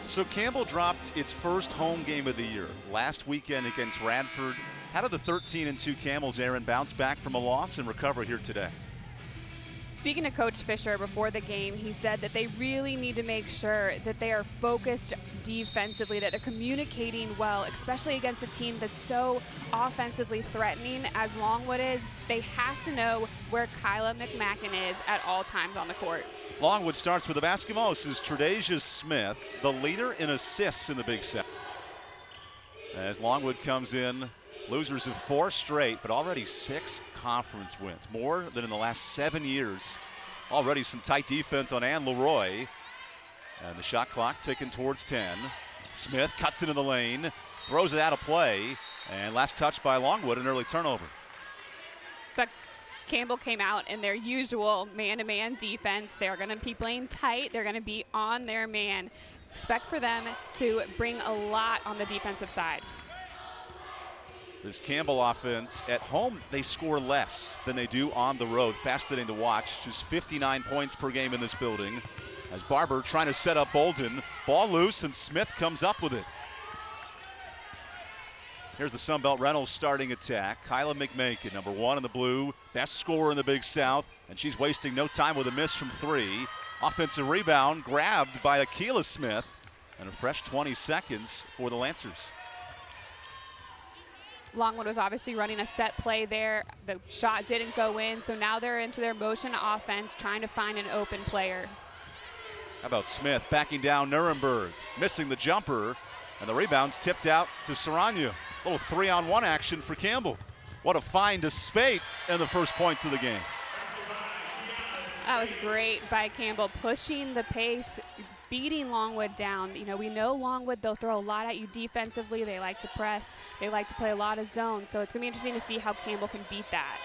So Campbell dropped its first home game of the year last weekend against Radford. How did the 13-2 Camels, Aaron, bounce back from a loss and recover here today? Speaking to Coach Fisher before the game, he said that they really need to make sure that they are focused defensively, that they're communicating well, especially against a team that's so offensively threatening as Longwood is. They have to know where Kyla McMacken is at all times on the court. Longwood starts with the basketball. This is Tre'Dasia Smith, the leader in assists in the Big South. As Longwood comes in, losers of 4 straight, but already 6 conference wins, more than in the last 7 years. Already some tight defense on Ann Leroy. And the shot clock ticking towards 10. Smith cuts into the lane, throws it out of play, and last touch by Longwood, an early turnover. So Campbell came out in their usual man-to-man defense. They're going to be playing tight. They're going to be on their man. Expect for them to bring a lot on the defensive side. This Campbell offense, at home, they score less than they do on the road. Fascinating to watch. Just 59 points per game in this building. As Barber trying to set up Bolden. Ball loose, and Smith comes up with it. Here's the Sunbelt Reynolds starting attack. Kyla McMakin, number 1 in the blue, best scorer in the Big South, and she's wasting no time with a miss from 3. Offensive rebound grabbed by Akila Smith, and a fresh 20 seconds for the Lancers. Longwood was obviously running a set play there. The shot didn't go in, so now they're into their motion offense, trying to find an open player. How about Smith backing down Nuremberg, missing the jumper, and the rebound's tipped out to Saranya. A little 3-on-1 action for Campbell. What a find to Spate in the first points of the game. That was great by Campbell, pushing the pace, beating Longwood down. You know, we know Longwood, they'll throw a lot at you defensively. They like to press. They like to play a lot of zone. So it's going to be interesting to see how Campbell can beat that.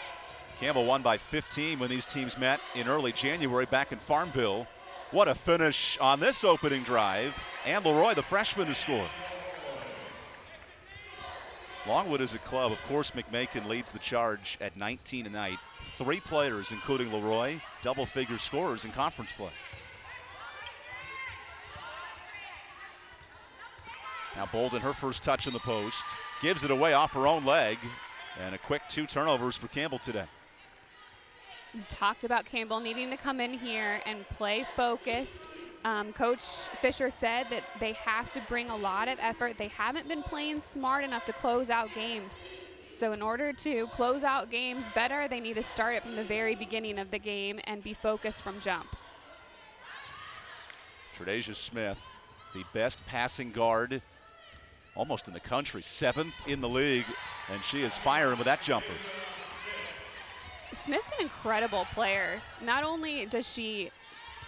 Campbell won by 15 when these teams met in early January back in Farmville. What a finish on this opening drive. And Leroy, the freshman, to score. Longwood is a club. Of course, McMakin leads the charge at 19 tonight. 3 players, including Leroy, double-figure scorers in conference play. Now Bolden, her first touch in the post, gives it away off her own leg, and a quick 2 turnovers for Campbell today. We talked about Campbell needing to come in here and play focused. Coach Fisher said that they have to bring a lot of effort. They haven't been playing smart enough to close out games. So in order to close out games better, they need to start it from the very beginning of the game and be focused from jump. Tre'Dasia Smith, the best passing guard almost in the country, 7th in the league, and she is firing with that jumper. Smith's an incredible player. Not only does she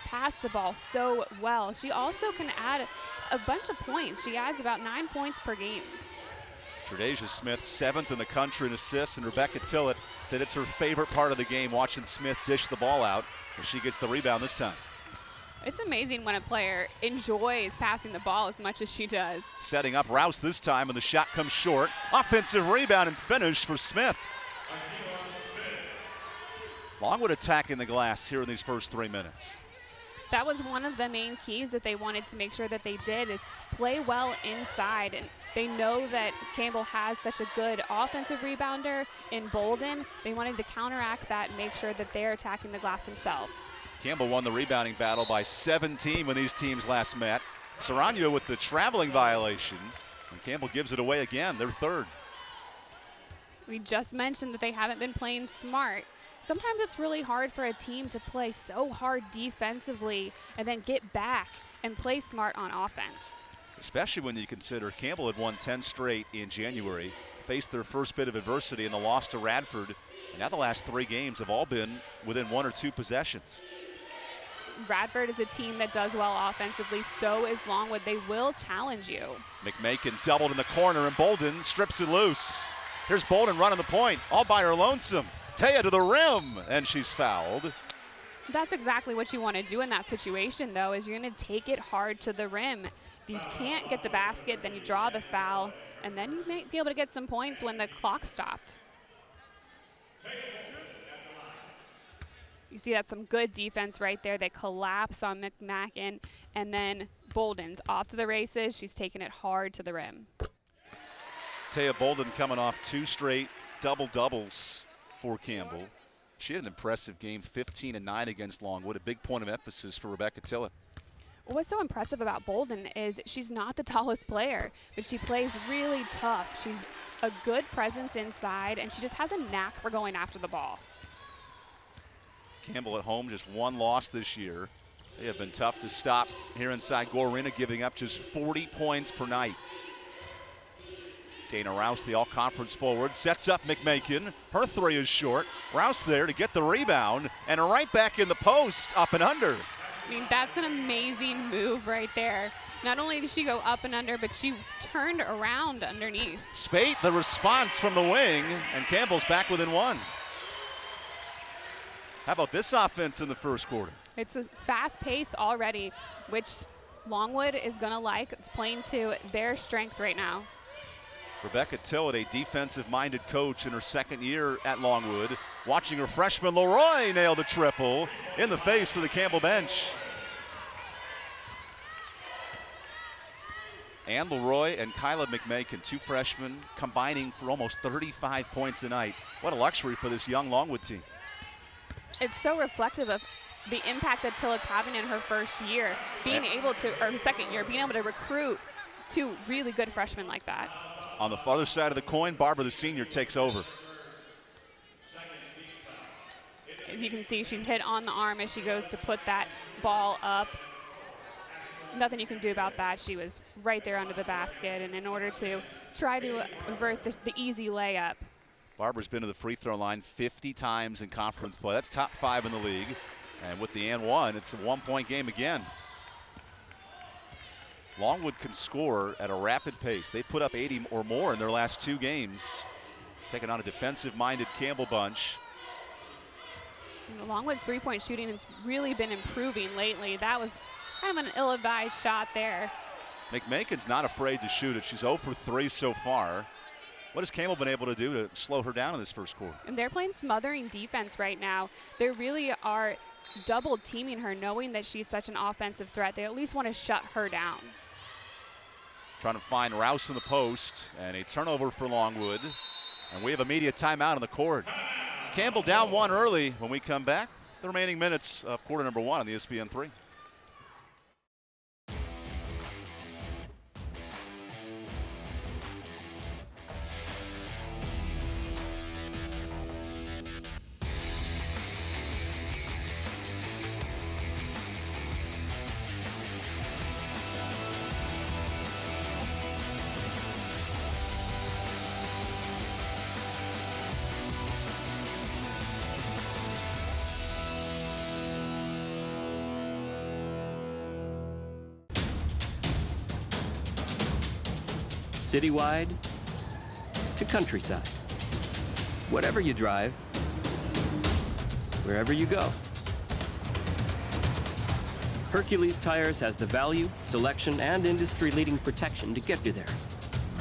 pass the ball so well, she also can add a bunch of points. She adds about 9 points per game. Tre'Dasia Smith, 7th in the country in assists, and Rebecca Tillett said it's her favorite part of the game, watching Smith dish the ball out, and she gets the rebound this time. It's amazing when a player enjoys passing the ball as much as she does. Setting up Rouse this time, and the shot comes short. Offensive rebound and finish for Smith. Longwood attacking the glass here in these first 3 minutes. That was one of the main keys that they wanted to make sure that they did, is play well inside. And they know that Campbell has such a good offensive rebounder in Bolden. They wanted to counteract that and make sure that they're attacking the glass themselves. Campbell won the rebounding battle by 17 when these teams last met. Saranya with the traveling violation, and Campbell gives it away again, their third. We just mentioned that they haven't been playing smart. Sometimes it's really hard for a team to play so hard defensively and then get back and play smart on offense. Especially when you consider Campbell had won 10 straight in January, faced their first bit of adversity in the loss to Radford, and now the last 3 games have all been within 1 or 2 possessions. Radford is a team that does well offensively, so is Longwood. They will challenge you. McMakin doubled in the corner, and Bolden strips it loose. Here's Bolden running the point, all by her lonesome. Taya to the rim, and she's fouled. That's exactly what you want to do in that situation, though, is you're going to take it hard to the rim. If you can't get the basket, then you draw the foul, and then you may be able to get some points when the clock stopped. You see that's some good defense right there. They collapse on McMakin, and then Bolden's off to the races. She's taking it hard to the rim. Taya Bolden coming off 2 straight double-doubles for Campbell. She had an impressive game, 15 and 9 against Longwood, a big point of emphasis for Rebecca Tillett. What's so impressive about Bolden is she's not the tallest player, but she plays really tough. She's a good presence inside, and she just has a knack for going after the ball. Campbell at home, just 1 loss this year. They have been tough to stop here inside Gore Arena, giving up just 40 points per night. Dana Rouse, the all-conference forward, sets up McMakin. Her 3 is short. Rouse there to get the rebound, and right back in the post, up and under. I mean, that's an amazing move right there. Not only did she go up and under, but she turned around underneath. Spate, the response from the wing, and Campbell's back within 1. How about this offense in the first quarter? It's a fast pace already, which Longwood is going to like. It's playing to their strength right now. Rebecca Tillett, a defensive-minded coach in her 2nd year at Longwood, watching her freshman Leroy nail the triple in the face of the Campbell bench. And Leroy and Kyla McMakin, 2 freshmen, combining for almost 35 points a night. What a luxury for this young Longwood team. It's so reflective of the impact that Tillett's having in her first year, being able to, or her 2nd year, being able to recruit 2 really good freshmen like that. On the other side of the coin, Barbara, the senior, takes over. As you can see, she's hit on the arm as she goes to put that ball up. Nothing you can do about that. She was right there under the basket, and in order to try to avert the easy layup. Barbara's been to the free throw line 50 times in conference play. That's top 5 in the league. And with the and 1, it's a 1-point game again. Longwood can score at a rapid pace. They put up 80 or more in their last 2 games, taking on a defensive-minded Campbell bunch. Longwood's 3-point shooting has really been improving lately. That was kind of an ill-advised shot there. McMakin's not afraid to shoot it. She's 0 for 3 so far. What has Campbell been able to do to slow her down in this first quarter? And they're playing smothering defense right now. They really are double teaming her, knowing that she's such an offensive threat. They at least want to shut her down. Trying to find Rouse in the post, and a turnover for Longwood. And we have a media timeout on the court. Campbell down 1 early. When we come back, the remaining minutes of quarter number 1 on the ESPN 3. citywide to countryside. Whatever you drive, wherever you go. Hercules Tires has the value, selection, and industry-leading protection to get you there,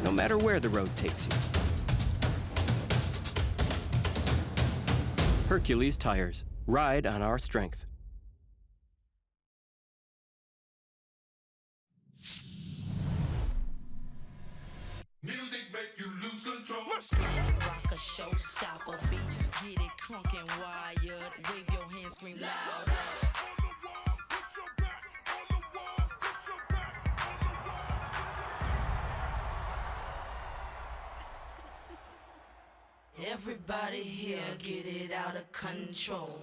no matter where the road takes you. Hercules Tires. Ride on our strength. Music make you lose control. Rock a showstopper, beats get it crunk and wired. Wave your hands, scream loud. Everybody here get it out of control.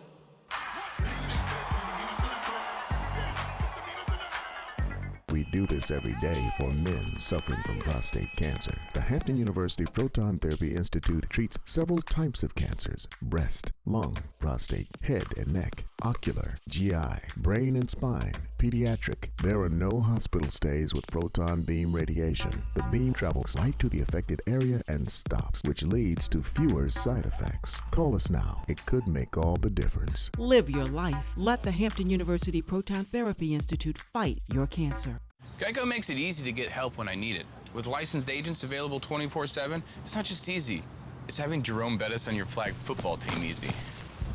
We do this every day for men suffering from prostate cancer. The Hampton University Proton Therapy Institute treats several types of cancers: breast, lung, prostate, head and neck, ocular, GI, brain and spine, pediatric. There are no hospital stays with proton beam radiation. The beam travels right to the affected area and stops, which leads to fewer side effects. Call us now. It could make all the difference. Live your life. Let the Hampton University Proton Therapy Institute fight your cancer. Geico makes it easy to get help when I need it. With licensed agents available 24/7, it's not just easy. It's having Jerome Bettis on your flag football team easy.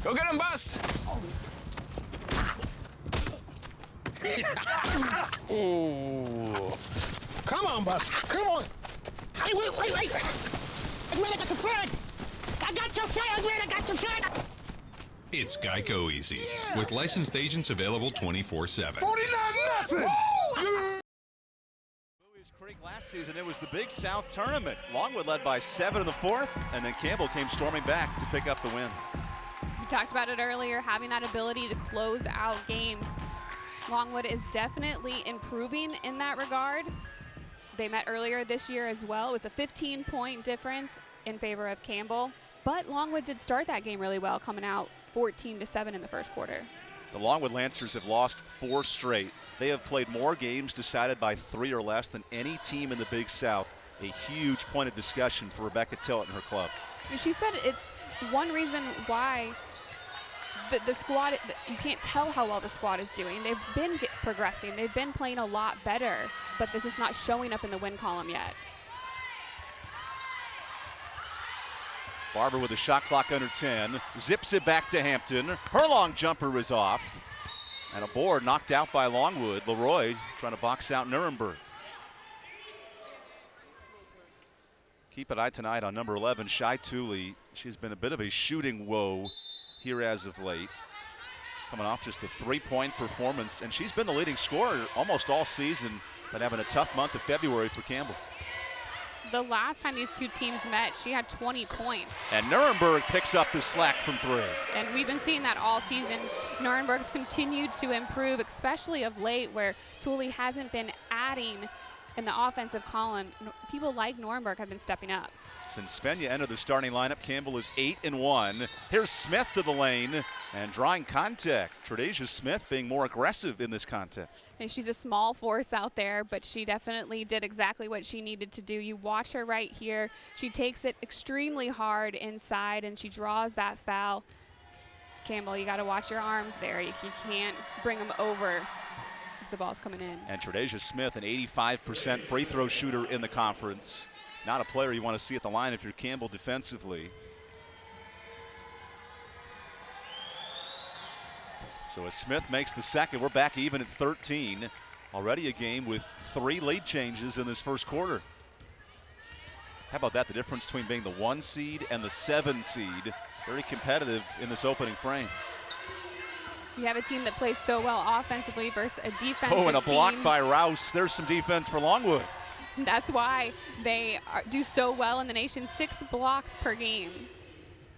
Go get him, Bus! Oh. Come on, Bus. Come on. Hey, wait. I'm glad I got the flag. I got your flag. I'm glad I got your flag. It's Geico Easy, with licensed agents available 24/7. 49-0. Creek last season, it was the Big South tournament. Longwood led by 7 in the 4th, and then Campbell came storming back to pick up the win. We talked about it earlier, having that ability to close out games. Longwood is definitely improving in that regard. They met earlier this year as well. It was a 15-point difference in favor of Campbell, but Longwood did start that game really well, coming out 14-7 in the first quarter. The Longwood Lancers have lost 4 straight. They have played more games decided by 3 or less than any team in the Big South. A huge point of discussion for Rebecca Tillett and her club. And she said it's one reason why the squad, you can't tell how well the squad is doing. They've been progressing. They've been playing a lot better, but they're just not showing up in the win column yet. Barber with a shot clock under 10, zips it back to Hampton. Her long jumper is off. And a board knocked out by Longwood. Leroy trying to box out Nuremberg. Keep an eye tonight on number 11, Shai Tooley. She's been a bit of a shooting woe here as of late. Coming off just a 3-point performance. And she's been the leading scorer almost all season, but having a tough month of February for Campbell. The last time these two teams met, she had 20 points. And Nuremberg picks up the slack from 3. And we've been seeing that all season. Nuremberg's continued to improve, especially of late, where Tooley hasn't been adding in the offensive column. People like Nuremberg have been stepping up. Since Svenja entered the starting lineup, Campbell is 8-1. Here's Smith to the lane and drawing contact. Tredasia Smith being more aggressive in this contest. And she's a small force out there, but she definitely did exactly what she needed to do. You watch her right here. She takes it extremely hard inside, and she draws that foul. Campbell, you got to watch your arms there. You can't bring them over as the ball's coming in. And Tredasia Smith, an 85% free throw shooter in the conference. Not a player you want to see at the line if you're Campbell defensively. So as Smith makes the second, we're back even at 13. Already a game with 3 lead changes in this first quarter. How about that, the difference between being the 1 seed and the 7 seed. Very competitive in this opening frame. You have a team that plays so well offensively versus a defensive Oh, and a block team. by Rouse. There's some defense for Longwood. That's why they do so well in the nation, 6 blocks per game.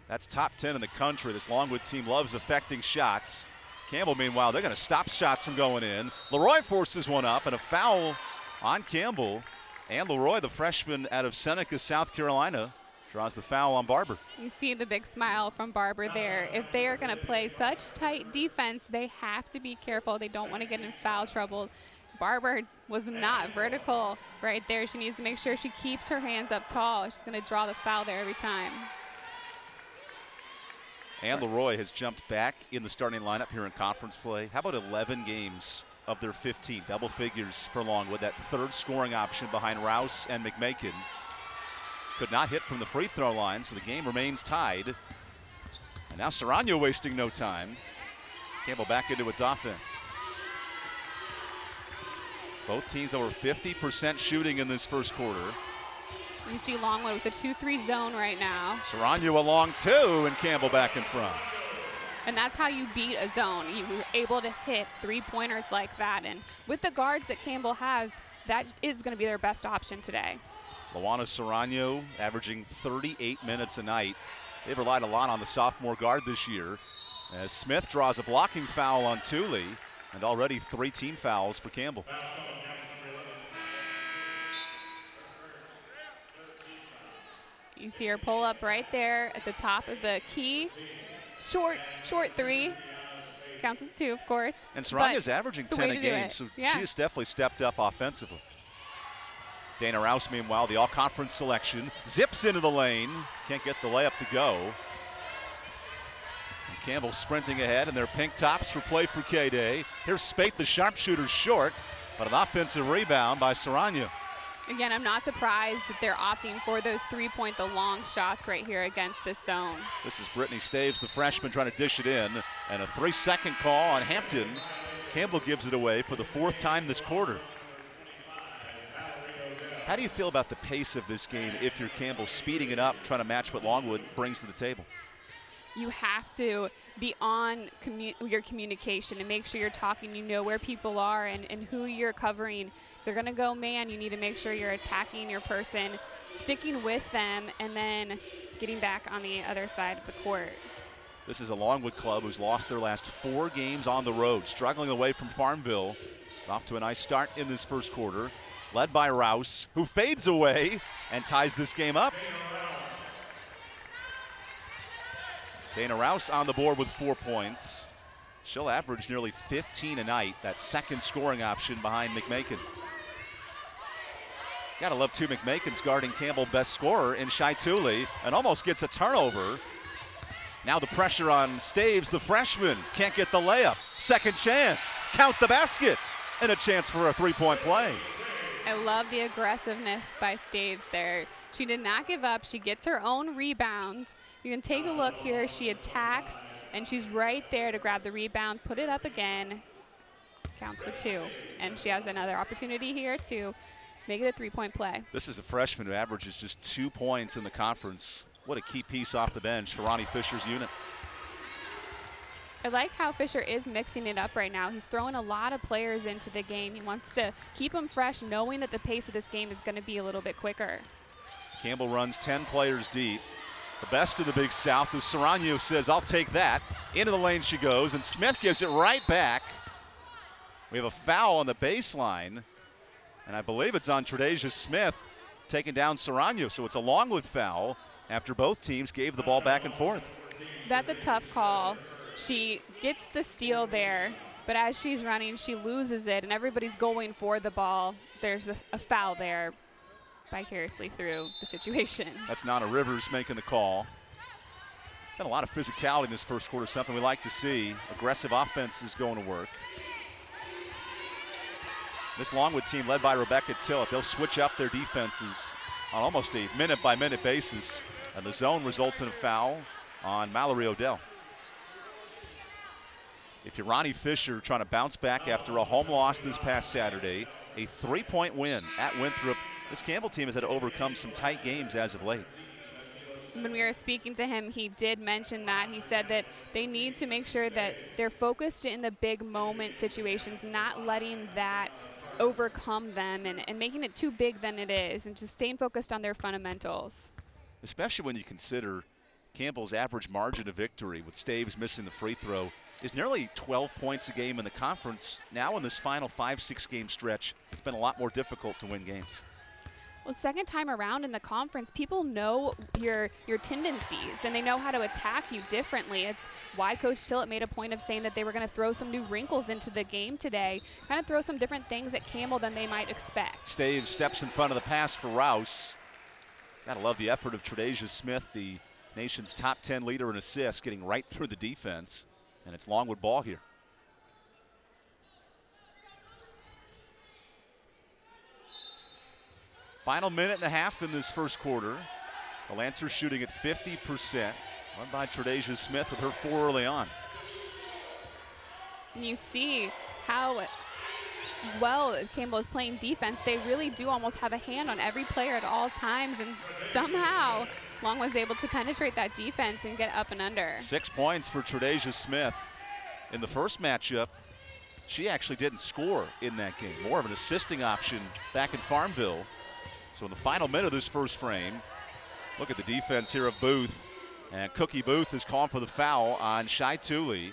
That's top 10 in the country. This Longwood team loves affecting shots. Campbell, meanwhile, they're going to stop shots from going in. Leroy forces one up, and a foul on Campbell. And Leroy, the freshman out of Seneca, South Carolina, draws the foul on Barber. You see the big smile from Barber there. If they are going to play such tight defense, they have to be careful. They don't want to get in foul trouble. Barber was not vertical right there. She needs to make sure she keeps her hands up tall. She's going to draw the foul there every time. And Leroy has jumped back in the starting lineup here in conference play. How about 11 games of their 15? Double figures for Longwood. That third scoring option behind Rouse and McMakin. Could not hit from the free throw line, so the game remains tied. And now Serrano wasting no time. Campbell back into its offense. Both teams over 50% shooting in this first quarter. You see Longwood with a 2-3 zone right now. Serrano along two, and Campbell back in front. And that's how you beat a zone. You were able to hit three-pointers like that. And with the guards that Campbell has, that is going to be their best option today. Luana Serrano averaging 38 minutes a night. They've relied a lot on the sophomore guard this year. As Smith draws a blocking foul on Thule, and already 3 team fouls for Campbell. You see her pull up right there at the top of the key. Short three. Counts as 2, of course. And Serrano's averaging 10 a game, so yeah. she has definitely stepped up offensively. Dana Rouse, meanwhile, the all-conference selection, zips into the lane. Can't get the layup to go. And Campbell sprinting ahead in their pink tops for play for K-Day. Here's Spate, the sharpshooter, short, but an offensive rebound by Serrano. Again, I'm not surprised that they're opting for those three-point, the long shots right here against this zone. This is Brittany Staves, the freshman, trying to dish it in. And a 3-second call on Hampton. Campbell gives it away for the 4th time this quarter. How do you feel about the pace of this game if you're Campbell, speeding it up, trying to match what Longwood brings to the table? You have to be on your communication and make sure you're talking, you know where people are and who you're covering. If they're going to go man, you need to make sure you're attacking your person, sticking with them, and then getting back on the other side of the court. This is a Longwood club who's lost their last 4 games on the road, struggling away from Farmville. Off to a nice start in this first quarter, led by Rouse, who fades away and ties this game up. Dana Rouse on the board with 4 points. She'll average nearly 15 a night, that second scoring option behind McMakin. Gotta love 2 McMakin's guarding Campbell, best scorer in Shai Thule, and almost gets a turnover. Now the pressure on Staves, the freshman, can't get the layup. Second chance, count the basket, and a chance for a 3-point play. I love the aggressiveness by Staves there. She did not give up. She gets her own rebound. You can take a look here. She attacks, and she's right there to grab the rebound, put it up again. Counts for 2. And she has another opportunity here to make it a 3-point play. This is a freshman who averages just 2 points in the conference. What a key piece off the bench for Ronnie Fisher's unit. I like how Fisher is mixing it up right now. He's throwing a lot of players into the game. He wants to keep them fresh, knowing that the pace of this game is going to be a little bit quicker. Campbell runs 10 players deep. The best of the Big South, as Serrano says, I'll take that. Into the lane she goes, and Smith gives it right back. We have a foul on the baseline, and I believe it's on Tredasia Smith taking down Serrano, so it's a Longwood foul after both teams gave the ball back and forth. That's a tough call. She gets the steal there, but as she's running, she loses it, and everybody's going for the ball. There's a foul there vicariously through the situation. That's Nana Rivers making the call. Been a lot of physicality in this first quarter, something we like to see. Aggressive offense is going to work. This Longwood team led by Rebecca Tillett, they'll switch up their defenses on almost a minute-by-minute basis, and the zone results in a foul on Mallory Odell. If you're Ronnie Fisher trying to bounce back after a home loss this past Saturday, a 3-point win at Winthrop, this Campbell team has had to overcome some tight games as of late. When we were speaking to him, he did mention that. He said that they need to make sure that they're focused in the big moment situations, not letting that overcome them and making it too big than it is, and just staying focused on their fundamentals. Especially when you consider Campbell's average margin of victory with Staves missing the free throw is nearly 12 points a game in the conference. Now in this final 5-6 game stretch, it's been a lot more difficult to win games. Well, second time around in the conference, people know your tendencies and they know how to attack you differently. It's why Coach Tillett made a point of saying that they were going to throw some new wrinkles into the game today, kind of throw some different things at Campbell than they might expect. Stave steps in front of the pass for Rouse. Gotta love the effort of Tre'Dasia Smith, the nation's top 10 leader in assists, getting right through the defense. And it's Longwood ball here. Final minute and a half in this first quarter. The Lancers shooting at 50%, led by Tre'Dasia Smith with her 4 early on. And you see how well Campbell is playing defense. They really do almost have a hand on every player at all times, and somehow Long was able to penetrate that defense and get up and under. 6 points for Tre'Dasia Smith. In the first matchup, she actually didn't score in that game. More of an assisting option back in Farmville. So in the final minute of this first frame, look at the defense here of Booth. And Cookie Booth is called for the foul on Shai Tooley.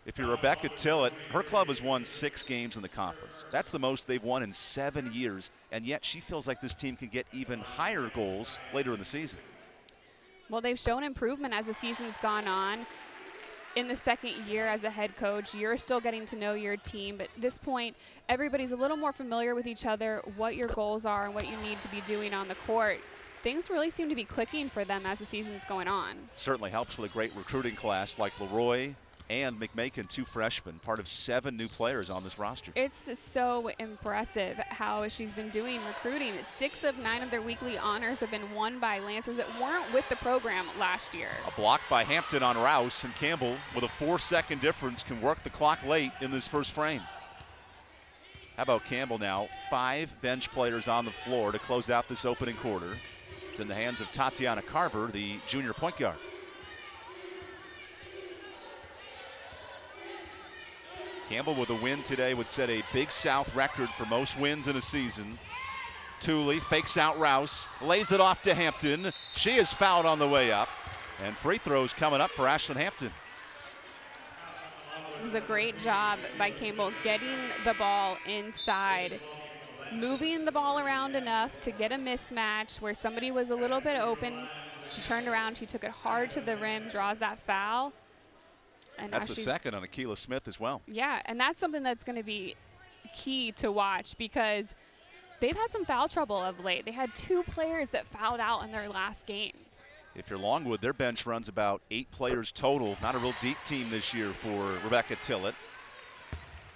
If you're Rebecca Tillett, her club has won 6 games in the conference. That's the most they've won in 7 years, and yet she feels like this team can get even higher goals later in the season. Well, they've shown improvement as the season's gone on. In the second year as a head coach, you're still getting to know your team, but at this point, everybody's a little more familiar with each other, what your goals are and what you need to be doing on the court. Things really seem to be clicking for them as the season's going on. Certainly helps with a great recruiting class like Leroy and McMakin, 2 freshmen, part of 7 new players on this roster. It's so impressive how she's been doing recruiting. 6 of 9 of their weekly honors have been won by Lancers that weren't with the program last year. A block by Hampton on Rouse, and Campbell, with a 4-second difference, can work the clock late in this first frame. How about Campbell now? 5 bench players on the floor to close out this opening quarter. It's in the hands of Tatiana Carver, the junior point guard. Campbell with a win today would set a Big South record for most wins in a season. Tooley fakes out Rouse, lays it off to Hampton. She is fouled on the way up, and free throws coming up for Ashlyn Hampton. It was a great job by Campbell getting the ball inside, moving the ball around enough to get a mismatch where somebody was a little bit open. She turned around, she took it hard to the rim, draws that foul. And that's the second on Akila Smith as well. Yeah, and that's something that's going to be key to watch because they've had some foul trouble of late. They had 2 players that fouled out in their last game. If you're Longwood, their bench runs about 8 players total. Not a real deep team this year for Rebecca Tillett.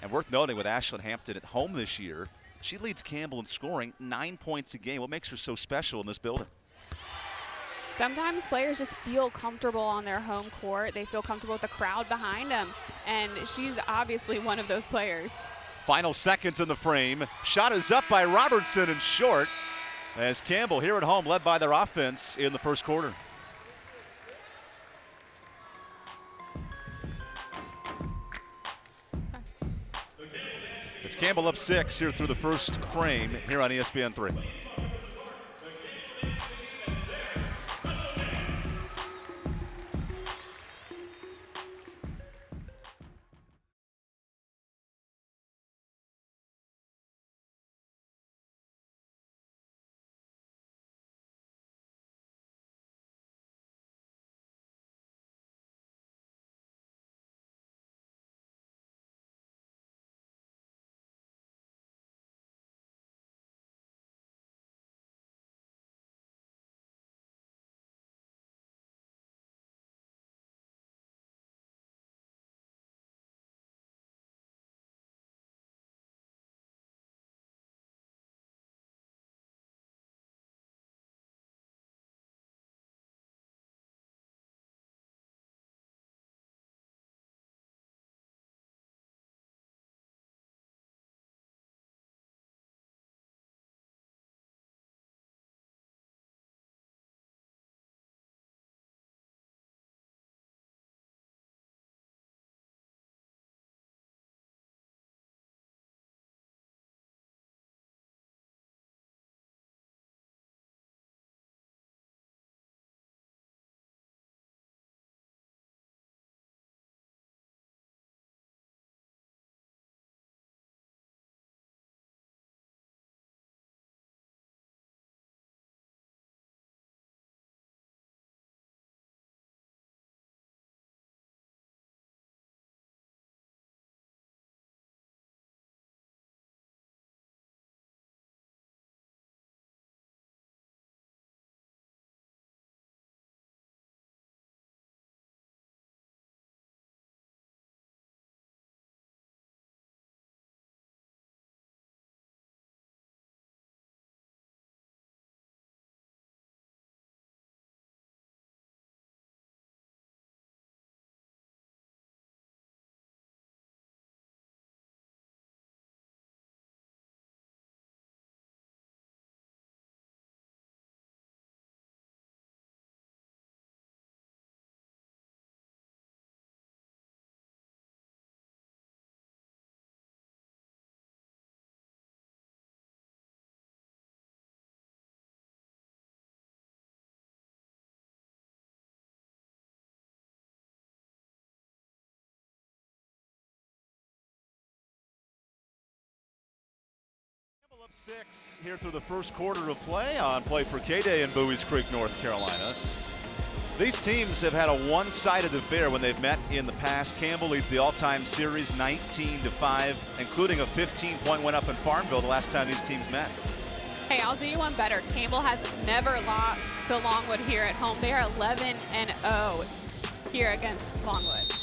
And worth noting with Ashlyn Hampton at home this year, she leads Campbell in scoring 9 points a game. What makes her so special in this building? Sometimes players just feel comfortable on their home court. They feel comfortable with the crowd behind them, and she's obviously one of those players. Final seconds in the frame. Shot is up by Robertson and short, as Campbell here at home led by their offense in the first quarter. It's Campbell up 6 here through the first frame here on ESPN3. Up 6 here through the first quarter of play on Play for K-Day in Bowie's Creek, North Carolina. These teams have had a one-sided affair when they've met in the past. Campbell leads the all-time series 19-5, including a 15-point win up in Farmville the last time these teams met. Hey, I'll do you one better. Campbell has never lost to Longwood here at home. They are 11-0 here against Longwood.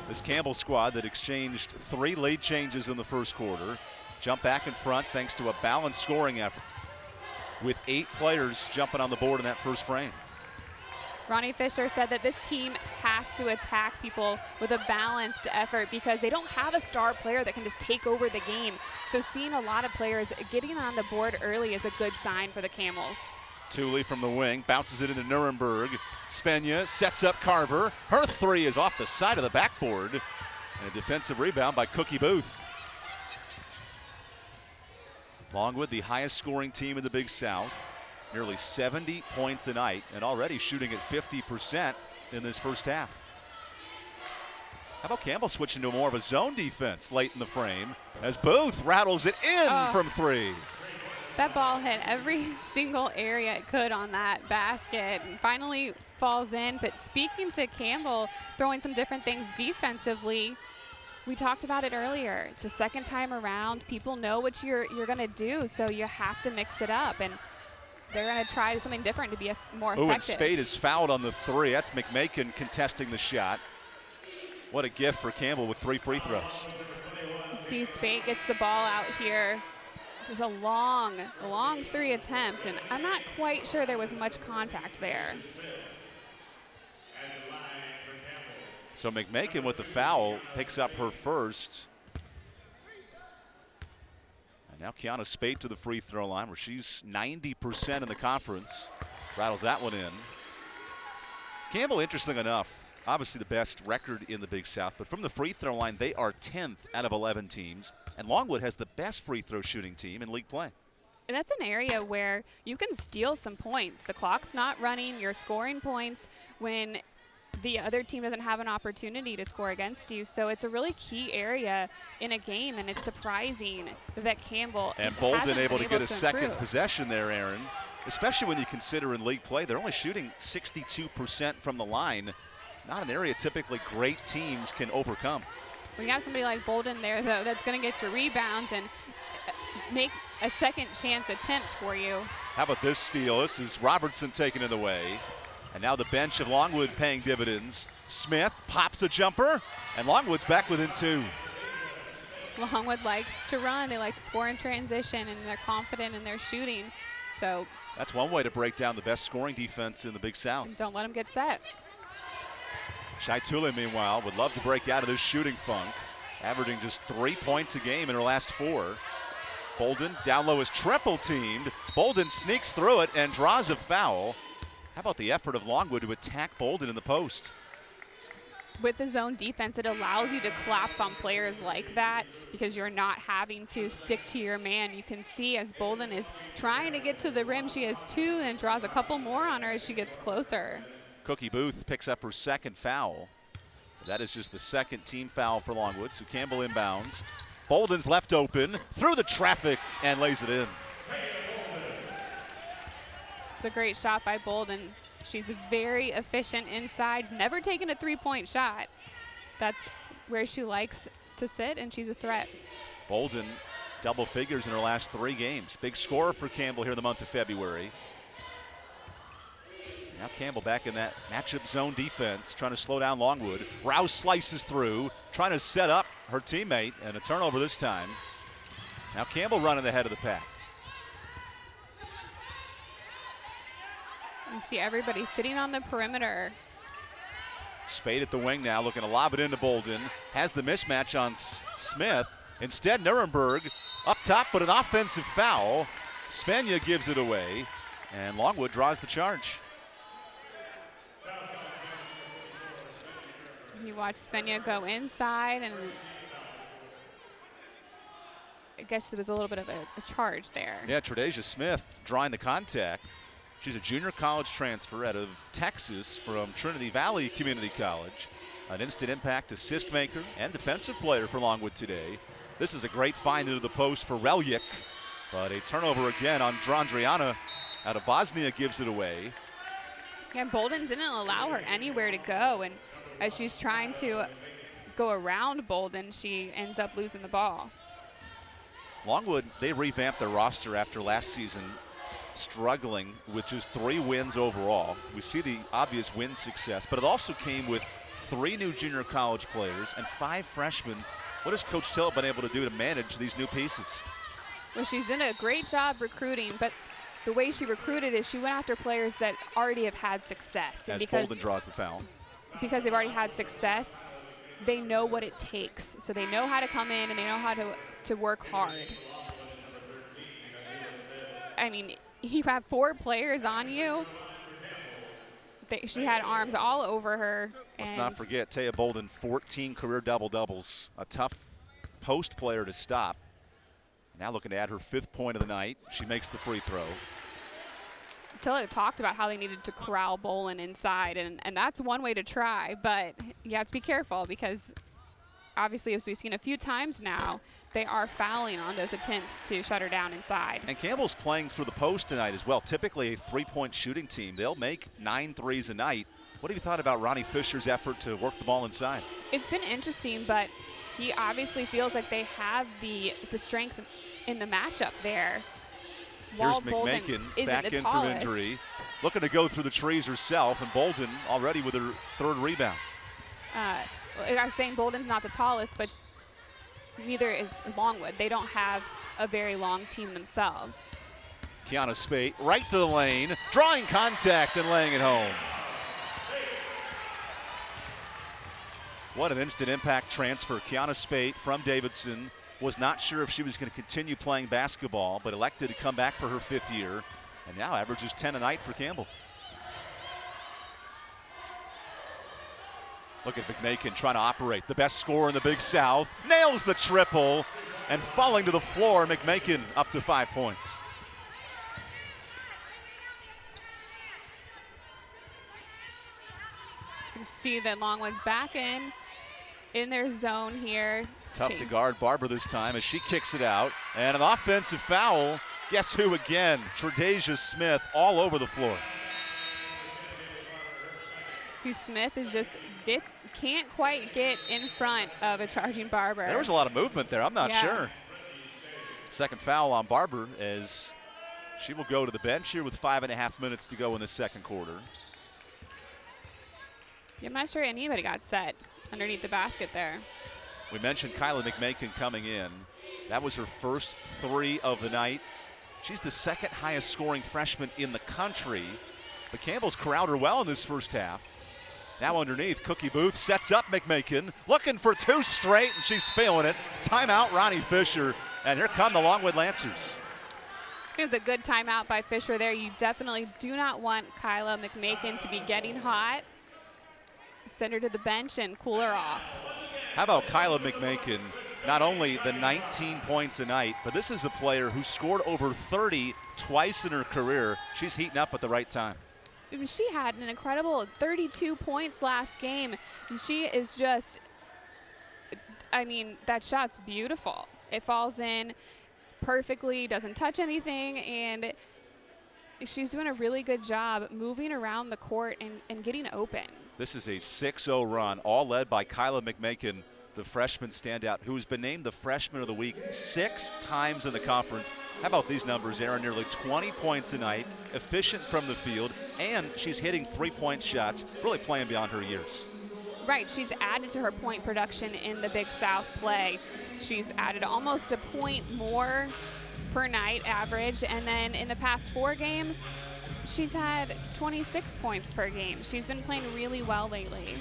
This Campbell squad that exchanged 3 lead changes in the first quarter jump back in front thanks to a balanced scoring effort with 8 players jumping on the board in that first frame. Ronnie Fisher said that this team has to attack people with a balanced effort because they don't have a star player that can just take over the game. So seeing a lot of players getting on the board early is a good sign for the Camels. Thule from the wing, bounces it into Nuremberg. Svenja sets up Carver. Her 3 is off the side of the backboard. And a defensive rebound by Cookie Booth. Longwood, the highest scoring team in the Big South. Nearly 70 points a night and already shooting at 50% in this first half. How about Campbell switching to more of a zone defense late in the frame as Booth rattles it in from 3. That ball hit every single area it could on that basket and finally falls in. But speaking to Campbell, throwing some different things defensively, we talked about it earlier. It's the second time around. People know what you're going to do, so you have to mix it up. And they're going to try something different to be more effective. And Spade is fouled on the 3. That's McMakin contesting the shot. What a gift for Campbell with 3 free throws. Let's see, Spade gets the ball out here. Just a long 3 attempt, and I'm not quite sure there was much contact there. So McMakin with the foul picks up her first. Now Kiana Spate to the free throw line where she's 90% in the conference. Rattles that one in. Campbell, interesting enough, obviously the best record in the Big South, but from the free throw line, they are 10th out of 11 teams. And Longwood has the best free throw shooting team in league play. And that's an area where you can steal some points. The clock's not running, you're scoring points when the other team doesn't have an opportunity to score against you. So it's a really key area in a game, and it's surprising that Campbell and Bolden able to get a second possession there, Aaron, especially when you consider in league play, they're only shooting 62% from the line. Not an area typically great teams can overcome. When you have somebody like Bolden there, though, that's going to get your rebounds and make a second chance attempt for you. How about this steal? This is Robertson taking it away. And now the bench of Longwood paying dividends. Smith pops a jumper, and Longwood's back within 2. Longwood likes to run. They like to score in transition, and they're confident in their shooting. So that's one way to break down the best scoring defense in the Big South. Don't let them get set. Shai Tule, meanwhile, would love to break out of this shooting funk, averaging just 3 points a game in her last 4. Bolden down low is triple teamed. Bolden sneaks through it and draws a foul. How about the effort of Longwood to attack Bolden in the post? With the zone defense, it allows you to collapse on players like that because you're not having to stick to your man. You can see as Bolden is trying to get to the rim, she has 2 and draws a couple more on her as she gets closer. Cookie Booth picks up her second foul. That is just the second team foul for Longwood, so Campbell inbounds. Bolden's left open, through the traffic, and lays it in. It's a great shot by Bolden. She's very efficient inside, never taken a 3-point shot. That's where she likes to sit, and she's a threat. Bolden, double figures in her last 3 games. Big scorer for Campbell here in the month of February. Now Campbell back in that matchup zone defense, trying to slow down Longwood. Rouse slices through, trying to set up her teammate, and a turnover this time. Now Campbell running ahead of the pack. You see everybody sitting on the perimeter. Spade at the wing now, looking to lob it into Bolden. Has the mismatch on Smith. Instead, Nuremberg up top, but an offensive foul. Svenja gives it away, and Longwood draws the charge. You watch Svenja go inside, and I guess there was a little bit of a charge there. Yeah, Tredasia Smith drawing the contact. She's a junior college transfer out of Texas from Trinity Valley Community College. An instant impact assist maker and defensive player for Longwood today. This is a great find into the post for Relic. But a turnover again on Drondriana out of Bosnia gives it away. Yeah, Bolden didn't allow her anywhere to go, and as she's trying to go around Bolden, she ends up losing the ball. Longwood, they revamped their roster after last season struggling with just 3 wins overall. We see the obvious win success, but it also came with 3 new junior college players and 5 freshmen. What has Coach Tillett been able to do to manage these new pieces? Well, she's done a great job recruiting, but the way she recruited is she went after players that already have had success. And as Bolden draws the foul. Because they've already had success, they know what it takes. So they know how to come in and they know how to work hard. I mean, you have 4 players on you. She had arms all over her. Let's not forget, Taya Bolden, 14 career double-doubles. A tough post player to stop. Now looking to add her 5th point of the night. She makes the free throw. Tillett talked about how they needed to corral Bolden inside, and that's one way to try, but you have to be careful because obviously, as we've seen a few times now, they are fouling on those attempts to shut her down inside. And Campbell's playing through the post tonight as well. Typically a 3-point shooting team. They'll make 9 threes a night. What have you thought about Ronnie Fisher's effort to work the ball inside? It's been interesting, but he obviously feels like they have the strength in the matchup there. Here's McMakin back in from injury. Looking to go through the trees herself, and Bolden already with her 3rd rebound. I was saying Bolden's not the tallest, but neither is Longwood. They don't have a very long team themselves. Kiana Spate right to the lane, drawing contact and laying it home. What an instant impact transfer. Kiana Spate from Davidson was not sure if she was going to continue playing basketball, but elected to come back for her 5th year, and now averages 10 a night for Campbell. Look at McMakin trying to operate. The best scorer in the Big South. Nails the triple, and falling to the floor, McMakin up to 5 points. You can see that Longwood's back in their zone here. Tough to guard Barber this time as she kicks it out. And an offensive foul. Guess who again? Tre'Dasia Smith all over the floor. See, Smith is just can't quite get in front of a charging Barber. There was a lot of movement there. I'm not sure. Second foul on Barber as she will go to the bench here with 5.5 minutes to go in the 2nd quarter. Yeah, I'm not sure anybody got set underneath the basket there. We mentioned Kyla McMakin coming in. That was her first 3 of the night. She's the 2nd highest scoring freshman in the country. But Campbell's corralled her well in this first half. Now underneath, Cookie Booth sets up McMakin, looking for 2 straight, and she's failing it. Timeout, Ronnie Fisher, and here come the Longwood Lancers. I think it's a good timeout by Fisher there. You definitely do not want Kyla McMakin to be getting hot. Send her to the bench and cool her off. How about Kyla McMakin? Not only the 19 points a night, but this is a player who scored over 30 twice in her career. She's heating up at the right time. I mean, she had an incredible 32 points last game. And she is just, I mean, that shot's beautiful. It falls in perfectly, doesn't touch anything, and she's doing a really good job moving around the court and getting open. This is a 6-0 run, all led by Kyla McMakin, the freshman standout, who's been named the Freshman of the Week 6 times in the conference. How about these numbers, Aaron? Nearly 20 points a night, efficient from the field, and she's hitting 3-point shots, really playing beyond her years. Right, she's added to her point production in the Big South play. She's added almost a point more per night average, and then in the past 4 games, she's had 26 points per game. She's been playing really well lately.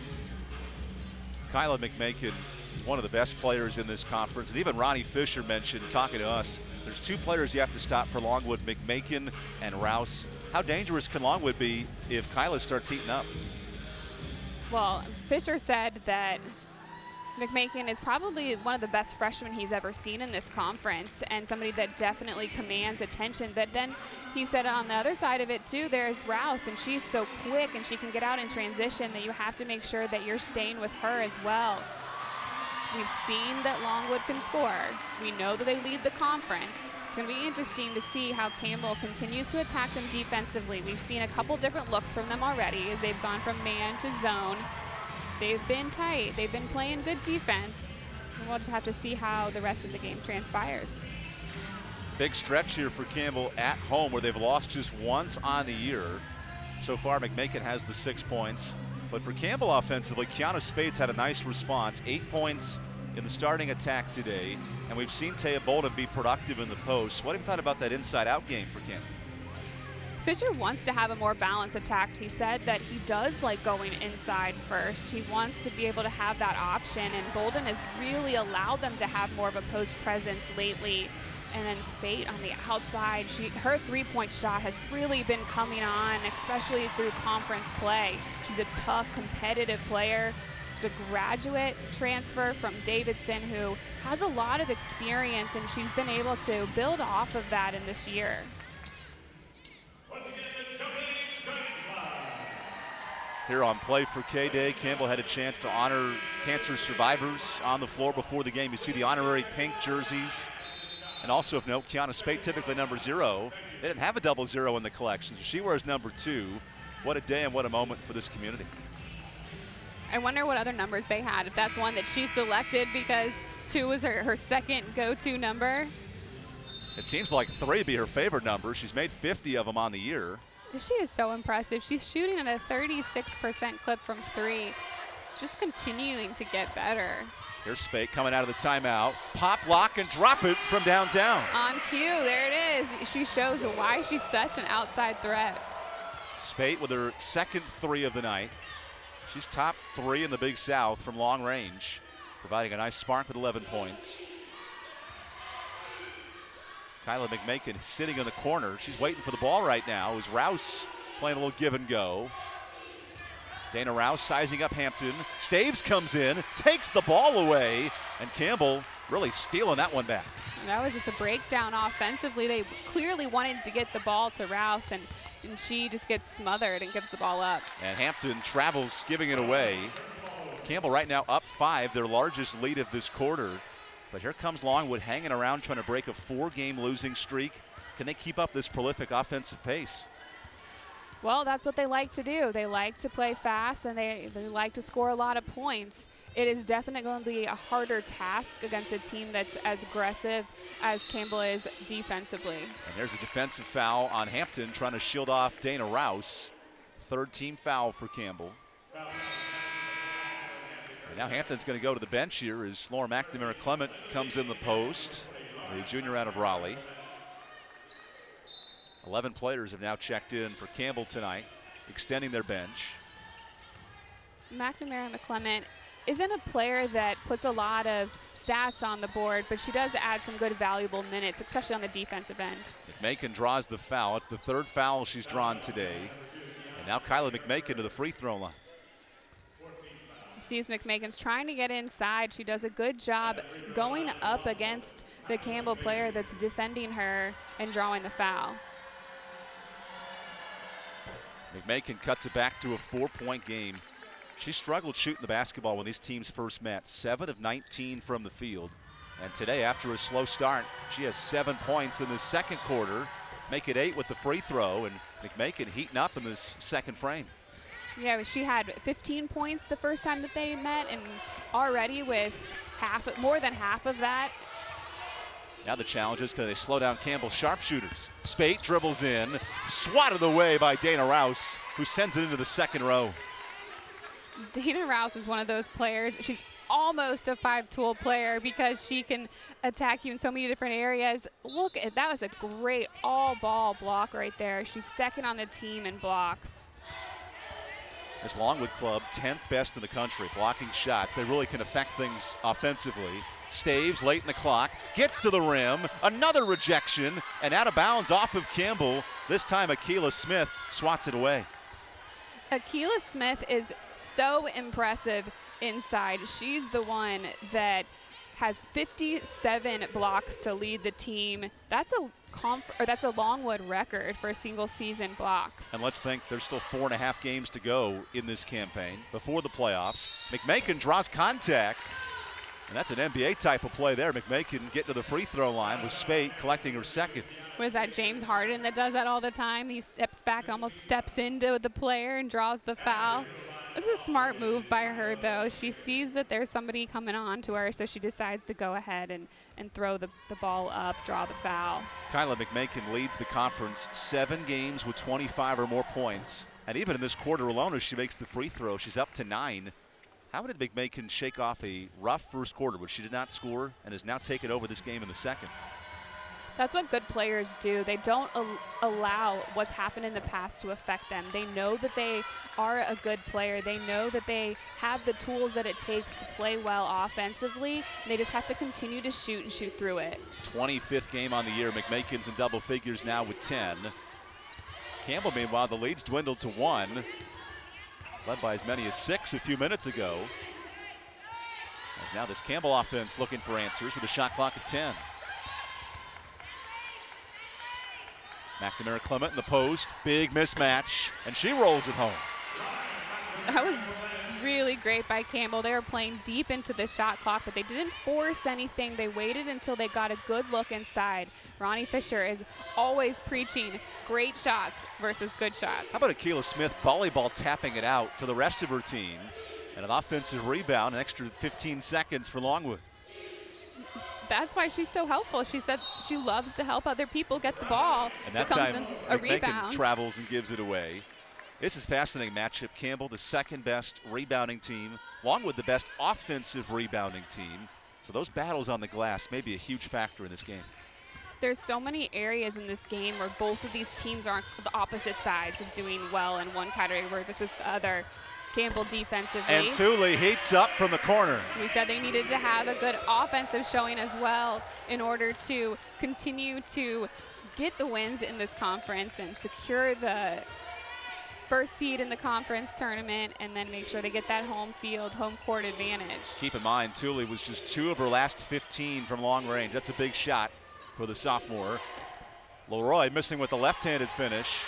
Kyla McMakin, one of the best players in this conference, and even Ronnie Fisher mentioned, talking to us, there's 2 players you have to stop for Longwood, McMakin and Rouse. How dangerous can Longwood be if Kyla starts heating up? Well, Fisher said that McMakin is probably one of the best freshmen he's ever seen in this conference, and somebody that definitely commands attention. But then he said on the other side of it too, there's Rouse, and she's so quick and she can get out in transition that you have to make sure that you're staying with her as well. We've seen that Longwood can score. We know that they lead the conference. It's going to be interesting to see how Campbell continues to attack them defensively. We've seen a couple different looks from them already as they've gone from man to zone. They've been tight. They've been playing good defense. And we'll just have to see how the rest of the game transpires. Big stretch here for Campbell at home where they've lost just once on the year. So far, McMakin has the 6 points. But for Campbell offensively, Kiana Spates had a nice response. 8 points in the starting attack today. And we've seen Taya Bolden be productive in the post. What have you thought about that inside-out game for Campbell? Fisher wants to have a more balanced attack. He said that he does like going inside first. He wants to be able to have that option, and Bolden has really allowed them to have more of a post presence lately. And then Spate on the outside, her three-point shot has really been coming on, especially through conference play. She's a tough, competitive player. She's a graduate transfer from Davidson who has a lot of experience, and she's been able to build off of that in this year. Here on Play for K-Day, Campbell had a chance to honor cancer survivors on the floor before the game. You see the honorary pink jerseys. And also of note, Kiana Spate, typically number 0. They didn't have a 00 in the collection, so she wears number 2. What a day and what a moment for this community. I wonder what other numbers they had, if that's one that she selected because 2 was her second go-to number. It seems like 3 would be her favorite number. She's made 50 of them on the year. She is so impressive. She's shooting at a 36% clip from 3, just continuing to get better. Here's Spate coming out of the timeout. Pop, lock, and drop it from downtown. On cue, there it is. She shows why she's such an outside threat. Spate with her second 3 of the night. She's top 3 in the Big South from long range, providing a nice spark with 11 points. Kyla McMakin sitting in the corner. She's waiting for the ball right now. Is Rouse playing a little give and go. Dana Rouse sizing up Hampton. Staves comes in, takes the ball away, and Campbell really stealing that one back. That was just a breakdown offensively. They clearly wanted to get the ball to Rouse, and she just gets smothered and gives the ball up. And Hampton travels, giving it away. Campbell right now up 5, their largest lead of this quarter. But here comes Longwood hanging around, trying to break a 4-game losing streak. Can they keep up this prolific offensive pace? Well, that's what they like to do. They like to play fast, and they like to score a lot of points. It is definitely going to be a harder task against a team that's as aggressive as Campbell is defensively. And there's a defensive foul on Hampton, trying to shield off Dana Rouse. 3rd team foul for Campbell. And now Hampton's going to go to the bench here as Laura McNamara Clement comes in the post, the junior out of Raleigh. 11 players have now checked in for Campbell tonight, extending their bench. McNamara McClement isn't a player that puts a lot of stats on the board, but she does add some good, valuable minutes, especially on the defensive end. McMakin draws the foul. It's the 3rd foul she's drawn today. And now Kyla McMakin to the free throw line. Sees McMakin's trying to get inside. She does a good job going up against the Campbell player that's defending her and drawing the foul. McMakin cuts it back to a 4-point game. She struggled shooting the basketball when these teams first met. 7 of 19 from the field. And today, after a slow start, she has 7 points in the second quarter. Make it 8 with the free throw, and McMakin heating up in this second frame. Yeah, she had 15 points the first time that they met, and already with more than half of that. Now the challenge is, can they slow down Campbell's sharpshooters? Spate dribbles in, swatted away by Dana Rouse, who sends it into the second row. Dana Rouse is one of those players. She's almost a 5-tool player because she can attack you in so many different areas. Look, that was a great all-ball block right there. She's second on the team in blocks. This Longwood club, 10th best in the country, blocking shot. They really can affect things offensively. Staves late in the clock, gets to the rim, another rejection, and out of bounds off of Campbell. This time Akila Smith swats it away. Akila Smith is so impressive inside. She's the one that has 57 blocks to lead the team. That's a Longwood record for single season blocks. And let's think there's still 4.5 games to go in this campaign before the playoffs. McMakin draws contact. And that's an NBA type of play there. McMakin getting to the free throw line with Spate collecting her second. Was that James Harden that does that all the time? He steps back, almost steps into the player and draws the foul. This is a smart move by her, though. She sees that there's somebody coming on to her, so she decides to go ahead and throw the ball up, draw the foul. Kyla McMakin leads the conference 7 games with 25 or more points. And even in this quarter alone, as she makes the free throw, she's up to 9. How did McMakin shake off a rough first quarter, which she did not score, and has now taken over this game in the second? That's what good players do. They don't allow what's happened in the past to affect them. They know that they are a good player. They know that they have the tools that it takes to play well offensively. They just have to continue to shoot and shoot through it. 25th game on the year. McMakin's in double figures now with 10. Campbell, meanwhile, the lead's dwindled to 1. Led by as many as 6 a few minutes ago. As now this Campbell offense looking for answers with a shot clock at 10. McNamara Clement in the post, big mismatch, and she rolls it home. That was really great by Campbell. They were playing deep into the shot clock, but they didn't force anything. They waited until they got a good look inside. Ronnie Fisher is always preaching great shots versus good shots. How about Akila Smith volleyball tapping it out to the rest of her team, and an offensive rebound, an extra 15 seconds for Longwood. That's why she's so helpful. She said she loves to help other people get the ball. And that time, McMakin travels and gives it away. This is a fascinating matchup. Campbell, the second best rebounding team. Longwood, the best offensive rebounding team. So those battles on the glass may be a huge factor in this game. There's so many areas in this game where both of these teams are on the opposite sides of doing well in one category versus the other. Campbell defensively. And Thule heats up from the corner. We said they needed to have a good offensive showing as well in order to continue to get the wins in this conference and secure the first seed in the conference tournament, and then make sure they get that home court advantage. Keep in mind, Thule was just 2 of her last 15 from long range. That's a big shot for the sophomore. Leroy missing with the left-handed finish.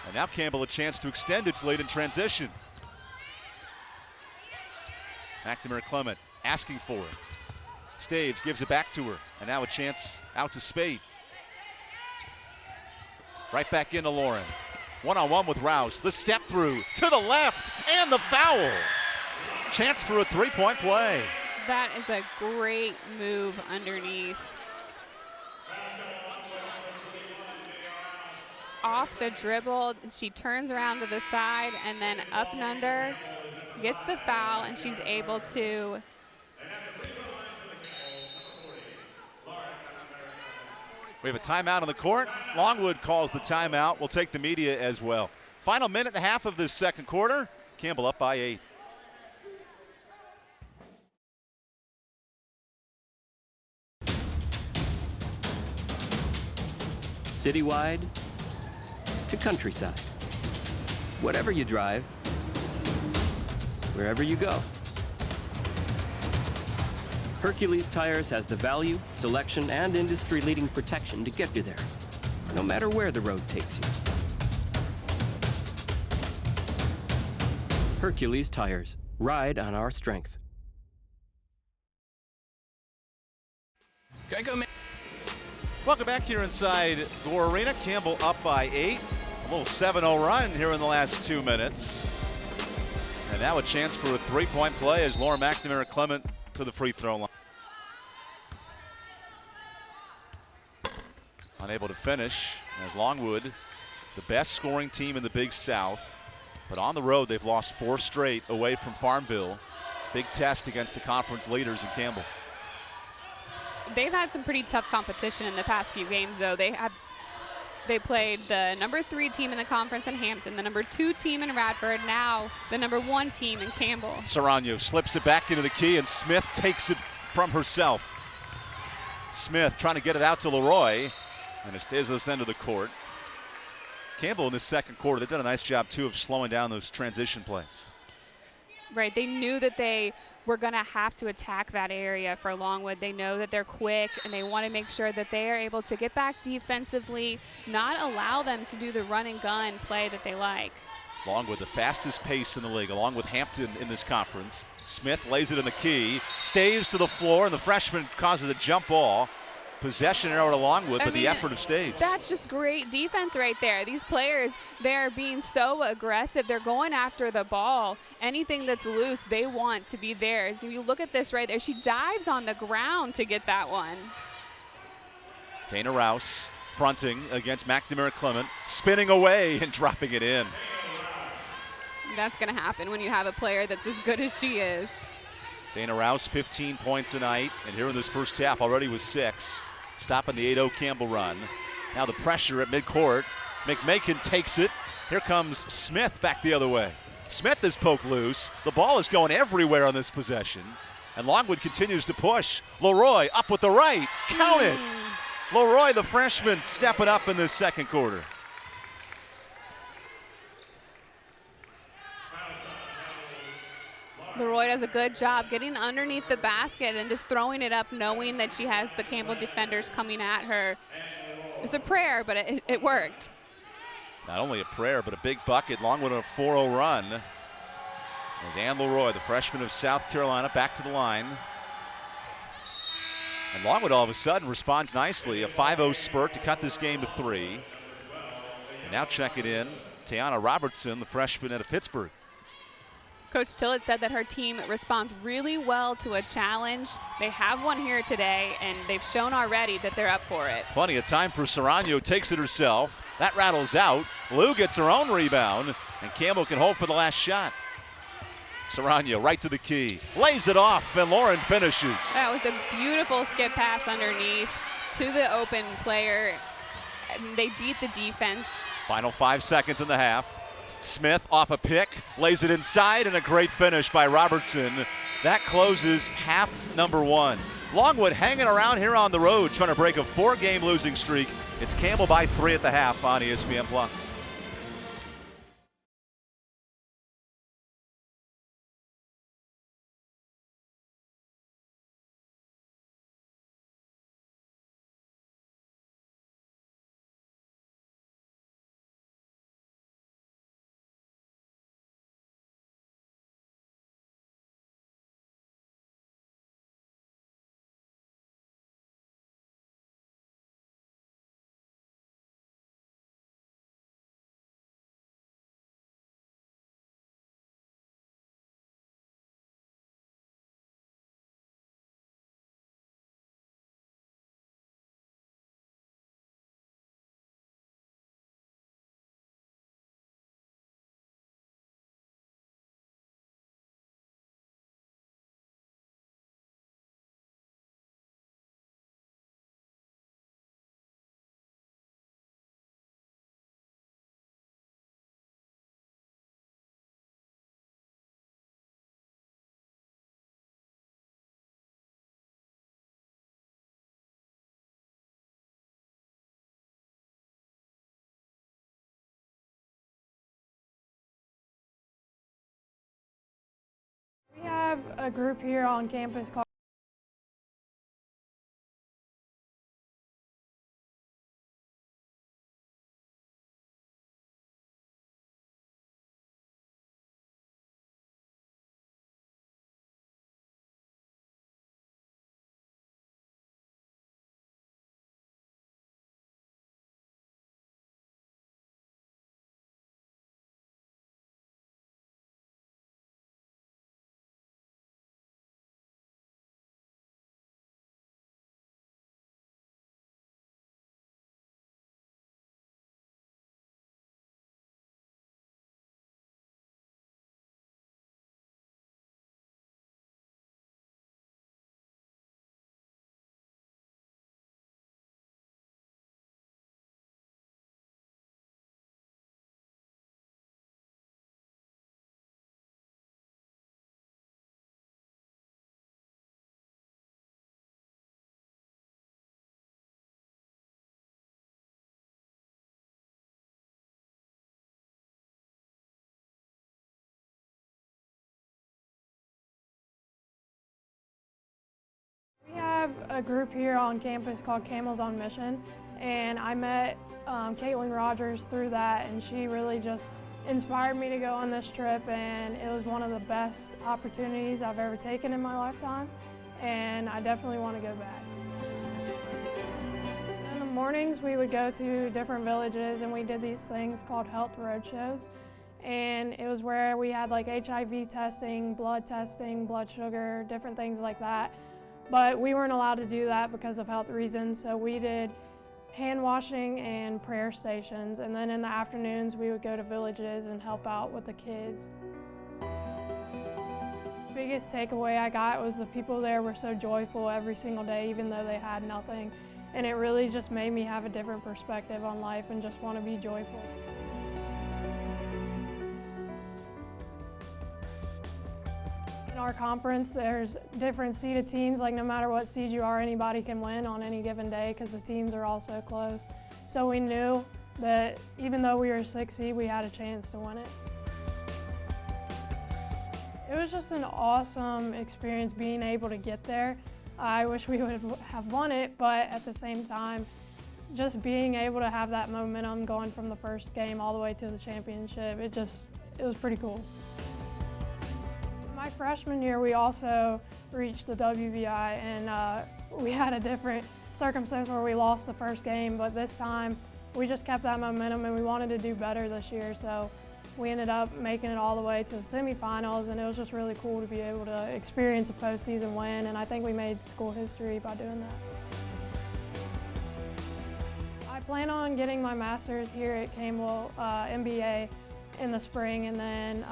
And now Campbell a chance to extend its lead in transition. McNamara Clement asking for it. Staves gives it back to her, and now a chance out to Spade. Right back into Lauren. One-on-one with Rouse. The step through to the left, and the foul. Chance for a three-point play. That is a great move underneath. Off the dribble, she turns around to the side and then up and under. Gets the foul, and she's able to We have a timeout on the court. Longwood calls the timeout. We'll take the media as well. Final minute and a half of this second quarter. Campbell up by 8. Citywide to countryside. Whatever you drive, wherever you go. Hercules Tires has the value, selection, and industry-leading protection to get you there, no matter where the road takes you. Hercules Tires. Ride on our strength. Welcome back here inside Gore Arena. Campbell up by 8. A little 7-0 run here in the last 2 minutes. And now a chance for a three-point play as Laura McNamara Clement to the free throw line. Unable to finish as Longwood, the best scoring team in the Big South. But on the road, they've lost 4 straight away from Farmville. Big test against the conference leaders in Campbell. They've had some pretty tough competition in the past few games, though. They played the number 3 team in the conference in Hampton, the number 2 team in Radford, now the number 1 team in Campbell. Serrano slips it back into the key, and Smith takes it from herself. Smith trying to get it out to Leroy, and it stays at this end of the court. Campbell in the second quarter, they've done a nice job, too, of slowing down those transition plays. Right, they knew that they were going to have to attack that area for Longwood. They know that they're quick, and they want to make sure that they are able to get back defensively, not allow them to do the run and gun play that they like. Longwood, the fastest pace in the league, along with Hampton in this conference. Smith lays it in the key, staves to the floor, and the freshman causes a jump ball. Possession arrow to Longwood, but the effort of Staves. That's just great defense right there. These players, they're being so aggressive. They're going after the ball. Anything that's loose, they want to be theirs. If you look at this right there, she dives on the ground to get that one. Dana Rouse fronting against McNamara Clement, spinning away and dropping it in. That's going to happen when you have a player that's as good as she is. Dana Rouse, 15 points a night, and here in this first half already was 6. Stopping the 8-0 Campbell run. Now the pressure at midcourt. McMakin takes it. Here comes Smith back the other way. Smith is poked loose. The ball is going everywhere on this possession. And Longwood continues to push. Leroy up with the right. Count it. Leroy, the freshman, stepping up in this second quarter. Leroy does a good job getting underneath the basket and just throwing it up, knowing that she has the Campbell defenders coming at her. It's a prayer, but it worked. Not only a prayer, but a big bucket. Longwood on a 4-0 run. As Ann Leroy, the freshman of South Carolina, back to the line. And Longwood all of a sudden responds nicely. A 5-0 spurt to cut this game to 3. And now check it in. Tiana Robertson, the freshman out of Pittsburgh. Coach Tillett said that her team responds really well to a challenge. They have one here today, and they've shown already that they're up for it. Plenty of time for Serrano, takes it herself. That rattles out. Lou gets her own rebound, and Campbell can hold for the last shot. Serrano right to the key, lays it off, and Lauren finishes. That was a beautiful skip pass underneath to the open player. They beat the defense. Final 5 seconds in the half. Smith off a pick, lays it inside, and a great finish by Robertson. That closes half number 1. Longwood hanging around here on the road, trying to break a 4-game losing streak. It's Campbell by 3 at the half on ESPN+. We have a group here on campus called We have a group here on campus called Camels on Mission, and I met Caitlin Rogers through that, and she really just inspired me to go on this trip, and it was one of the best opportunities I've ever taken in my lifetime, and I definitely want to go back. In the mornings we would go to different villages and we did these things called health roadshows, and it was where we had like HIV testing, blood sugar, different things like that, but we weren't allowed to do that because of health reasons, so we did hand washing and prayer stations, and then in the afternoons we would go to villages and help out with the kids. The biggest takeaway I got was the people there were so joyful every single day, even though they had nothing, and it really just made me have a different perspective on life and just want to be joyful. In our conference, there's different seeded teams, like no matter what seed you are, anybody can win on any given day because the teams are all so close. So we knew that even though we were 6 seed, we had a chance to win it. It was just an awesome experience being able to get there. I wish we would have won it, but at the same time, just being able to have that momentum going from the first game all the way to the championship, it was pretty cool. My freshman year, we also reached the WBI, and we had a different circumstance where we lost the first game, but this time we just kept that momentum and we wanted to do better this year, so we ended up making it all the way to the semifinals, and it was just really cool to be able to experience a postseason win, and I think we made school history by doing that. I plan on getting my master's here at Campbell MBA in the spring, and then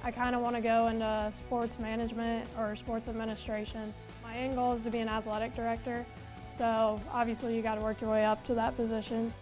I kind of want to go into sports management or sports administration. My end goal is to be an athletic director, so obviously you got to work your way up to that position.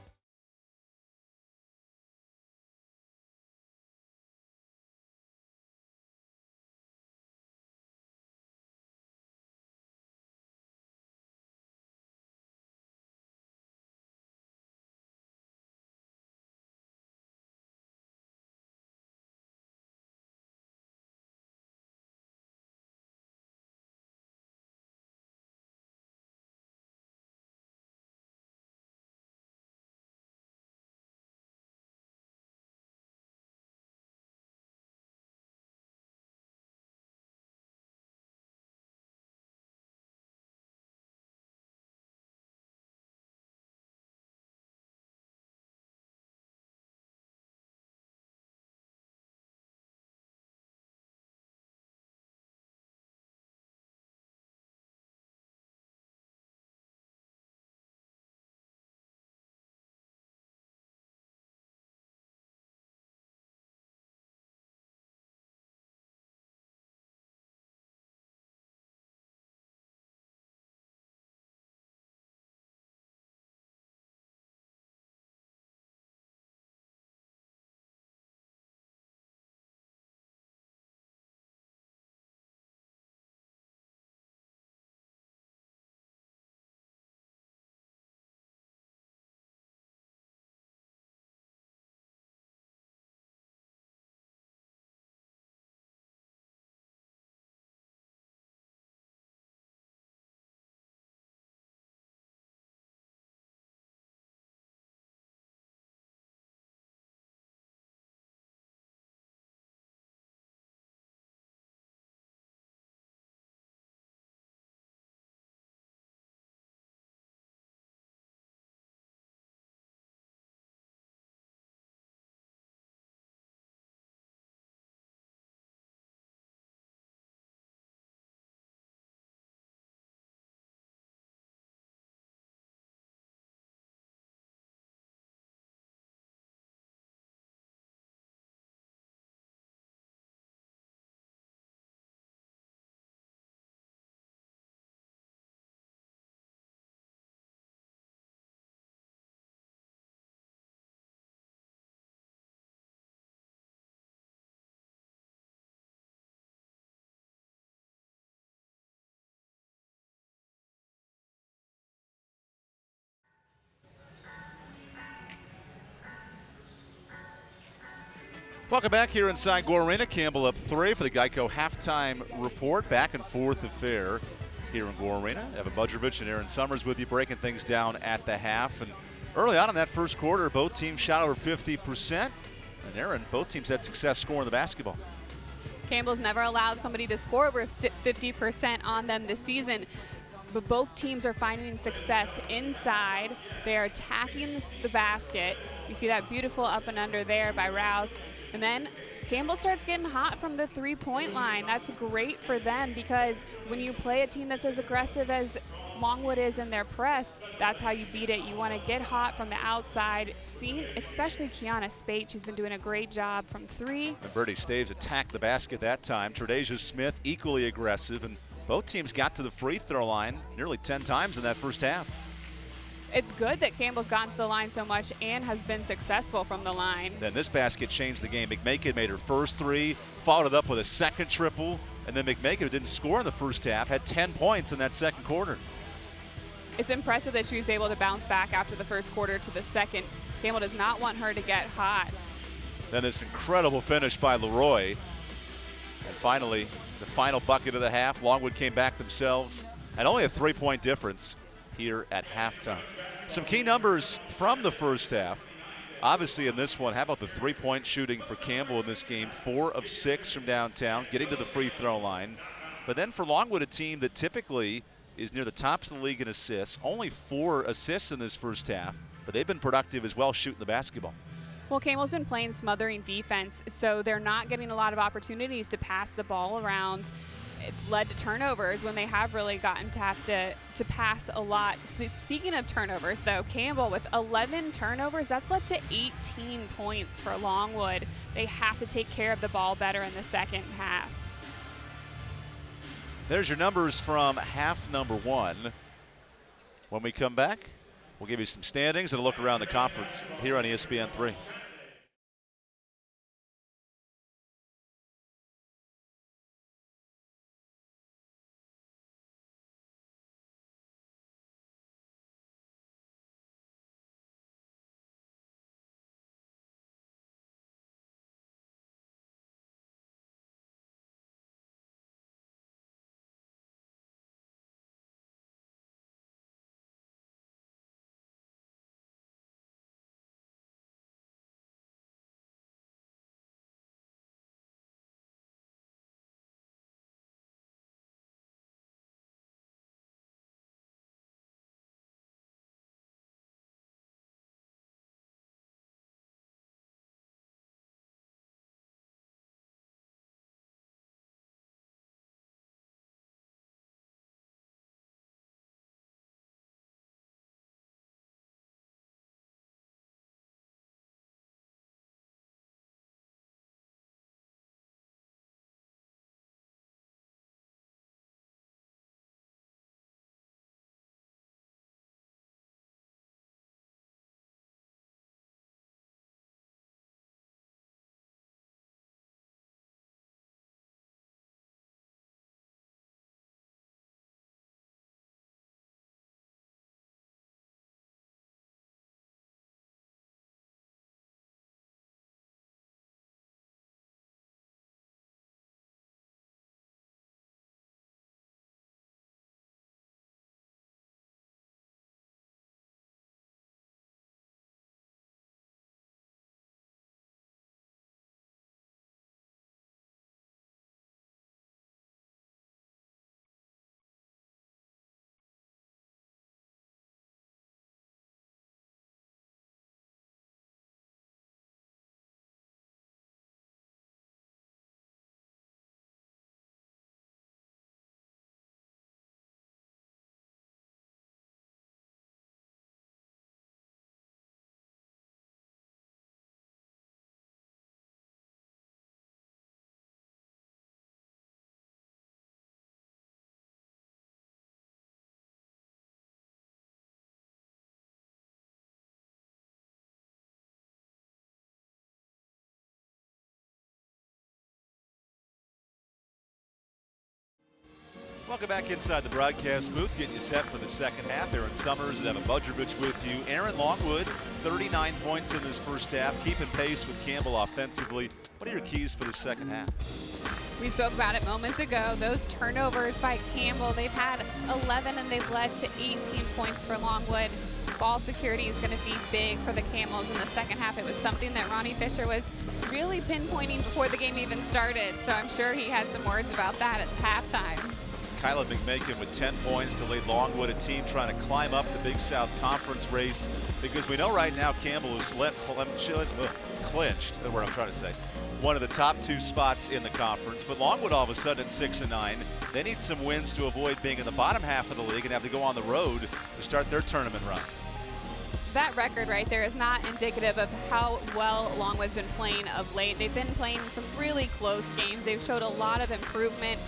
Welcome back here inside Gore Arena. Campbell up 3 for the Geico halftime report. Back and forth affair here in Gore Arena. Evan Budrovich and Aaron Summers with you, breaking things down at the half. And early on in that first quarter, both teams shot over 50%. And Aaron, both teams had success scoring the basketball. Campbell's never allowed somebody to score over 50% on them this season, but both teams are finding success inside. They're attacking the basket. You see that beautiful up and under there by Rouse. And then Campbell starts getting hot from the three-point line. That's great for them because when you play a team that's as aggressive as Longwood is in their press, that's how you beat it. You want to get hot from the outside. Seeing especially Kiana Spate, she's been doing a great job from three. And Birdie Staves attacked the basket that time. Tre'Dasia Smith equally aggressive, and both teams got to the free throw line nearly 10 times in that first half. It's good that Campbell's gotten to the line so much and has been successful from the line. Then this basket changed the game. McMakin made her first three, followed it up with a second triple, and then McMakin, who didn't score in the first half, had 10 points in that second quarter. It's impressive that she was able to bounce back after the first quarter to the second. Campbell does not want her to get hot. Then this incredible finish by Leroy. And finally, the final bucket of the half. Longwood came back themselves, and only a 3-point difference here at halftime. Some key numbers from the first half. Obviously in this one, how about the three-point shooting for Campbell in this game? 4 of 6 from downtown, getting to the free throw line. But then for Longwood, a team that typically is near the tops of the league in assists, only 4 assists in this first half, but they've been productive as well shooting the basketball. Well, Campbell's been playing smothering defense, so they're not getting a lot of opportunities to pass the ball around. It's led to turnovers when they have really gotten to have to pass a lot. Speaking of turnovers, though, Campbell with 11 turnovers, that's led to 18 points for Longwood. They have to take care of the ball better in the second half. There's your numbers from half number 1. When we come back, we'll give you some standings and a look around the conference here on ESPN 3. Welcome back inside the broadcast booth, getting you set for the second half. Aaron Summers and Evan Budrovich with you. Aaron Longwood, 39 points in this first half, keeping pace with Campbell offensively. What are your keys for the second half? We spoke about it moments ago. Those turnovers by Campbell, they've had 11 and they've led to 18 points for Longwood. ball security is going to be big for the Camels in the second half. It was something that Ronnie Fisher was really pinpointing before the game even started, so I'm sure he had some words about that at halftime. Kyla McMakin with 10 points to lead Longwood, a team trying to climb up the Big South Conference race, because we know right now Campbell is clinched, that's what I'm trying to say, one of the top 2 spots in the conference. But Longwood all of a sudden at 6-9. They need some wins to avoid being in the bottom half of the league and have to go on the road to start their tournament run. That record right there is not indicative of how well Longwood's been playing of late. They've been playing some really close games. They've showed a lot of improvement.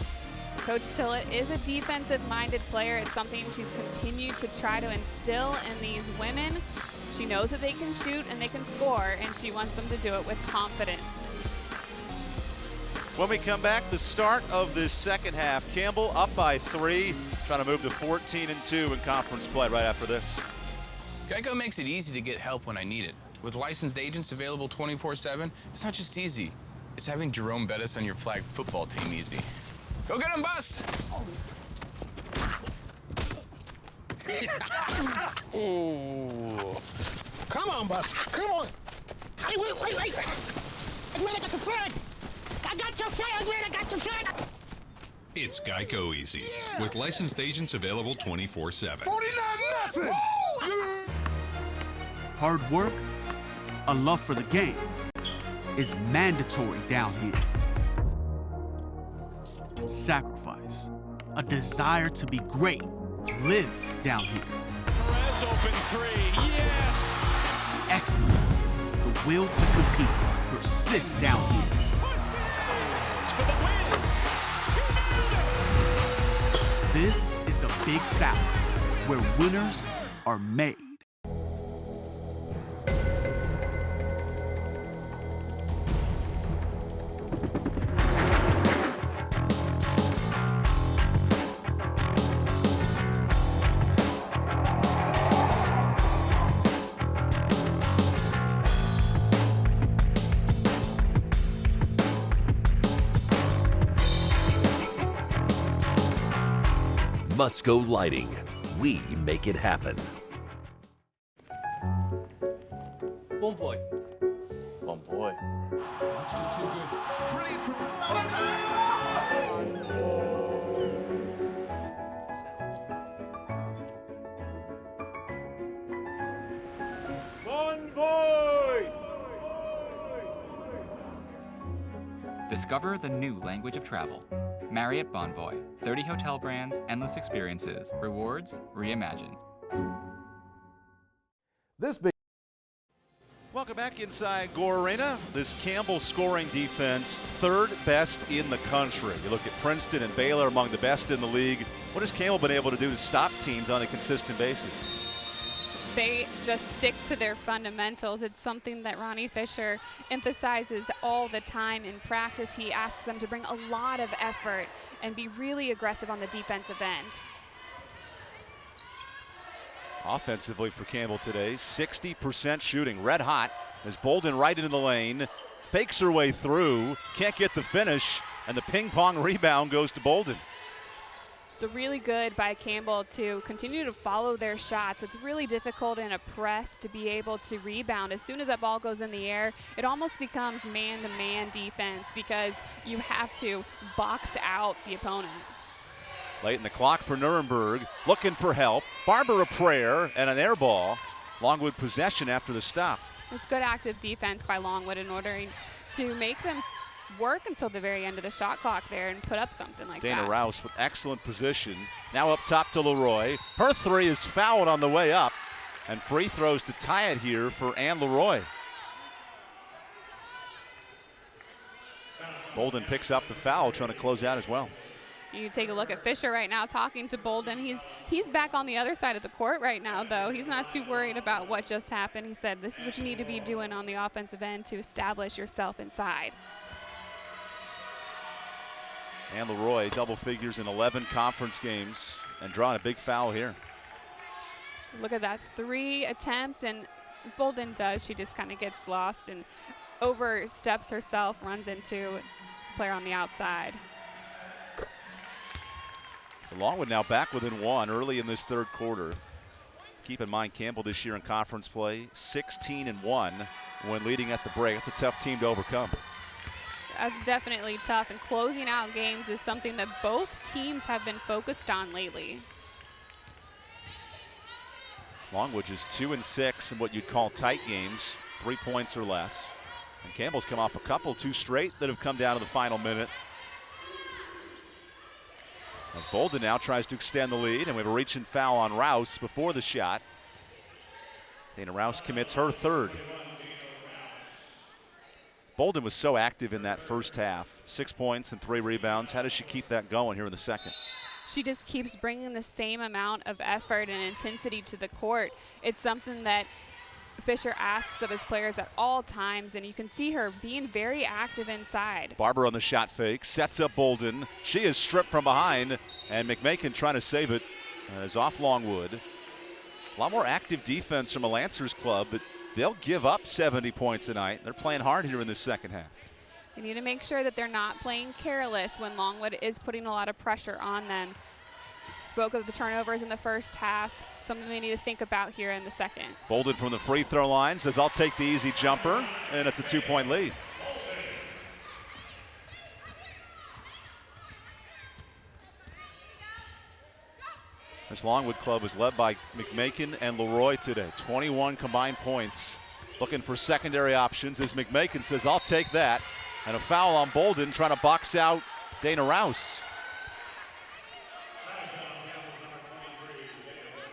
Coach Tillett is a defensive-minded player. It's something she's continued to try to instill in these women. She knows that they can shoot and they can score, and she wants them to do it with confidence. When we come back, the start of this second half, Campbell up by 3, trying to move to 14-2 in conference play right after this. Geico makes it easy to get help when I need it. With licensed agents available 24/7, it's not just easy. It's having Jerome Bettis on your flag football team easy. Go get him, Bus! Ooh. Come on, Bus. Come on. Hey, wait. I'm glad I got the flag. I got your flag. I'm glad I got your flag. It's Geico Easy, with licensed agents available 24/7. 49-0. Hard work, a love for the game, is mandatory down here. Sacrifice, a desire to be great, lives down here. Perez open 3, yes! Excellence, the will to compete, persists down here. For the win! This is the Big South, where winners are made. Musco Lighting. We make it happen. Bon boy. Bon boy. She's too good. Brilliant from... Bon boy! Discover the new language of travel. Marriott Bonvoy. 30 hotel brands, endless experiences, rewards, reimagined. Welcome back inside Gore Arena. This Campbell scoring defense, 3rd best in the country. You look at Princeton and Baylor, among the best in the league. What has Campbell been able to do to stop teams on a consistent basis? They just stick to their fundamentals. It's something that Ronnie Fisher emphasizes all the time in practice. He asks them to bring a lot of effort and be really aggressive on the defensive end. Offensively for Campbell today, 60% shooting, red hot as Bolden right into the lane, fakes her way through, can't get the finish, and the ping pong rebound goes to Bolden. It's really good by Campbell to continue to follow their shots. It's really difficult in a press to be able to rebound. As soon as that ball goes in the air, it almost becomes man-to-man defense because you have to box out the opponent. Late in the clock for Nuremberg, looking for help. Barbara Prayer and an air ball. Longwood possession after the stop. It's good active defense by Longwood in order to make them work until the very end of the shot clock there and put up something like that. Dana Rouse with excellent position. Now up top to Leroy. Her 3 is fouled on the way up. And free throws to tie it here for Ann Leroy. Bolden picks up the foul, trying to close out as well. You take a look at Fisher right now talking to Bolden. He's back on the other side of the court right now, though. He's not too worried about what just happened. He said, this is what you need to be doing on the offensive end to establish yourself inside. And Leroy, double figures in 11 conference games and drawing a big foul here. Look at that, 3 attempts, and Bolden does. She just kind of gets lost and oversteps herself, runs into a player on the outside. So Longwood now back within 1 early in this 3rd quarter. Keep in mind, Campbell this year in conference play, 16-1 when leading at the break. That's a tough team to overcome. That's definitely tough, and closing out games is something that both teams have been focused on lately. Longwood is 2-6 in what you'd call tight games, 3 points or less. And Campbell's come off a couple, 2 straight that have come down to the final minute. As Bolden now tries to extend the lead, and we have a reach and foul on Rouse before the shot. Dana Rouse commits her third. Bolden was so active in that first half, 6 points and 3 rebounds. How does she keep that going here in the second? She just keeps bringing the same amount of effort and intensity to the court. It's something that Fisher asks of his players at all times, and you can see her being very active inside. Barber on the shot fake, sets up Bolden. She is stripped from behind, and McMakin trying to save it is off Longwood. A lot more active defense from a Lancers club, but they'll give up 70 points tonight. They're playing hard here in the second half. They need to make sure that they're not playing careless when Longwood is putting a lot of pressure on them. Spoke of the turnovers in the first half, something they need to think about here in the second. Bolden from the free throw line says, I'll take the easy jumper, and it's a 2-point lead. This Longwood club was led by McMakin and Leroy today. 21 combined points. Looking for secondary options as McMakin says, I'll take that. And a foul on Bolden trying to box out Dana Rouse.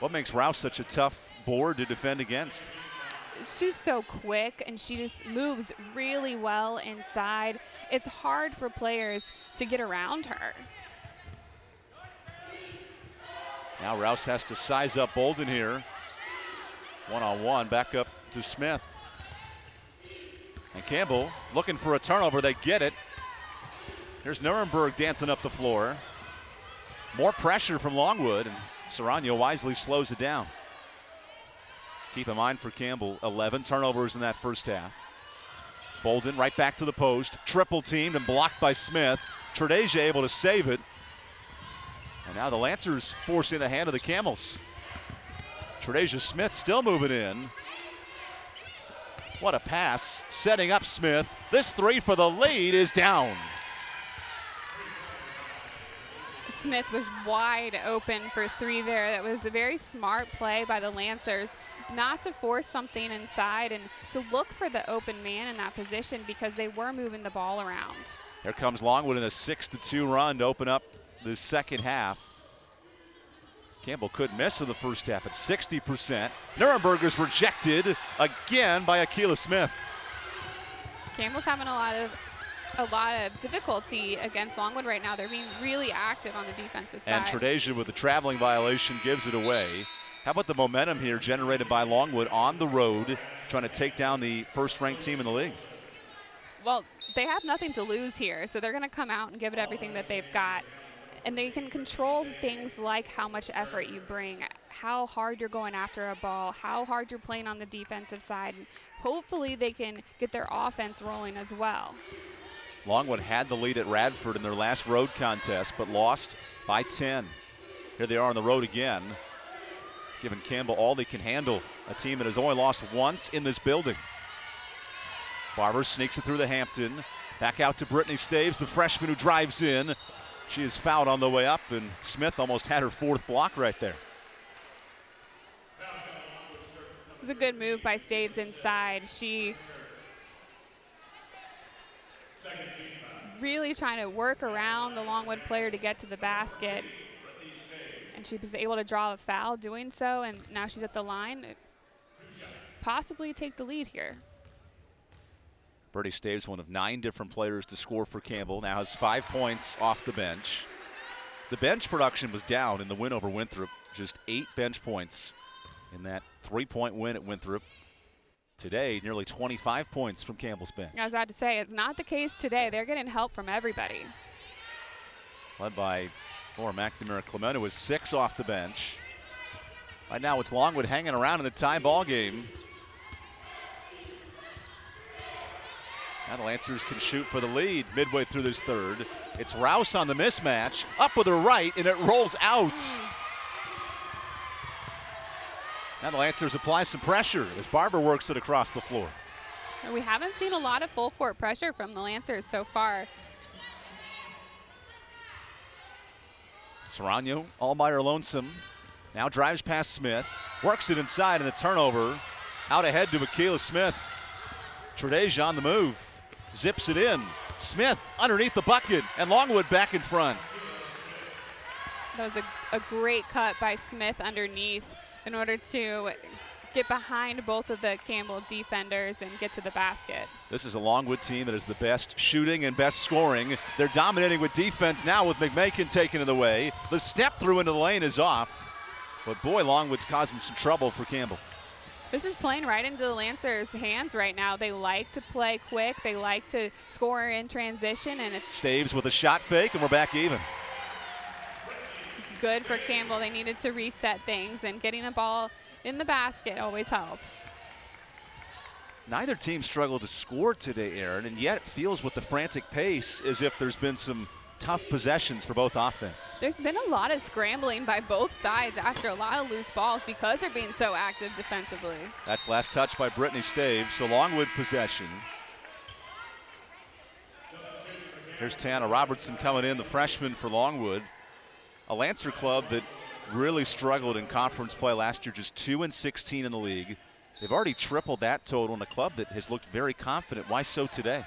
What makes Rouse such a tough board to defend against? She's so quick, and she just moves really well inside. It's hard for players to get around her. Now Rouse has to size up Bolden here. One-on-one, back up to Smith. And Campbell looking for a turnover. They get it. Here's Nuremberg dancing up the floor. More pressure from Longwood, and Serrano wisely slows it down. Keep in mind for Campbell, 11 turnovers in that first half. Bolden right back to the post. Triple teamed and blocked by Smith. Tredeja able to save it. And now the Lancers forcing the hand of the Camels. Tredeja Smith still moving in. What a pass, setting up Smith. This three for the lead is down. Smith was wide open for three there. That was a very smart play by the Lancers not to force something inside and to look for the open man in that position because they were moving the ball around. Here comes Longwood in a 6-2 run to open up the second half. Campbell couldn't miss in the first half at 60%. Nuremberg is rejected again by Akila Smith. Campbell's having a lot of difficulty against Longwood right now. They're being really active on the defensive side. And Tredeja with the traveling violation gives it away. How about the momentum here generated by Longwood on the road, trying to take down the first-ranked team in the league? Well, they have nothing to lose here, so they're going to come out and give it everything that they've got. And they can control things like how much effort you bring, how hard you're going after a ball, how hard you're playing on the defensive side. And hopefully they can get their offense rolling as well. Longwood had the lead at Radford in their last road contest, but lost by 10. Here they are on the road again, giving Campbell all they can handle, a team that has only lost once in this building. Barber sneaks it through the Hampton. Back out to Brittany Staves, the freshman who drives in. She is fouled on the way up, and Smith almost had her fourth block right there. It was a good move by Staves inside. She really trying to work around the Longwood player to get to the basket. And she was able to draw a foul doing so, and now she's at the line. Possibly take the lead here. Brittany Staves, one of 9 different players to score for Campbell, now has 5 points off the bench. The bench production was down in the win over Winthrop. Just 8 bench points in that 3-point win at Winthrop. Today, nearly 25 points from Campbell's bench. I was about to say, it's not the case today. They're getting help from everybody. Led by Laura McNamara Clement, who was 6 off the bench. Right now, it's Longwood hanging around in a tie ball game. Now the Lancers can shoot for the lead midway through this third. It's Rouse on the mismatch, up with her right, and it rolls out. Now the Lancers apply some pressure as Barber works it across the floor. We haven't seen a lot of full court pressure from the Lancers so far. Serrano, Allmeyer lonesome. Now drives past Smith. Works it inside and a turnover. Out ahead to Michaela Smith. Tredeja on the move. Zips it in. Smith underneath the bucket and Longwood back in front. That was a great cut by Smith underneath in order to get behind both of the Campbell defenders and get to the basket. This is a Longwood team that is the best shooting and best scoring. They're dominating with defense now with McMakin taking it away. The step through into the lane is off. But boy, Longwood's causing some trouble for Campbell. This is playing right into the Lancers' hands right now. They like to play quick. They like to score in transition. And it's Staves with a shot fake, and we're back even. It's good for Campbell. They needed to reset things, and getting the ball in the basket always helps. Neither team struggled to score today, Aaron, and yet it feels with the frantic pace as if there's been some tough possessions for both offenses. There's been a lot of scrambling by both sides after a lot of loose balls because they're being so active defensively. That's last touch by Brittany Staves, so Longwood possession. There's Tana Robertson coming in, the freshman for Longwood. A Lancer club that really struggled in conference play last year, just 2-16 in the league. They've already tripled that total in a club that has looked very confident. Why so today?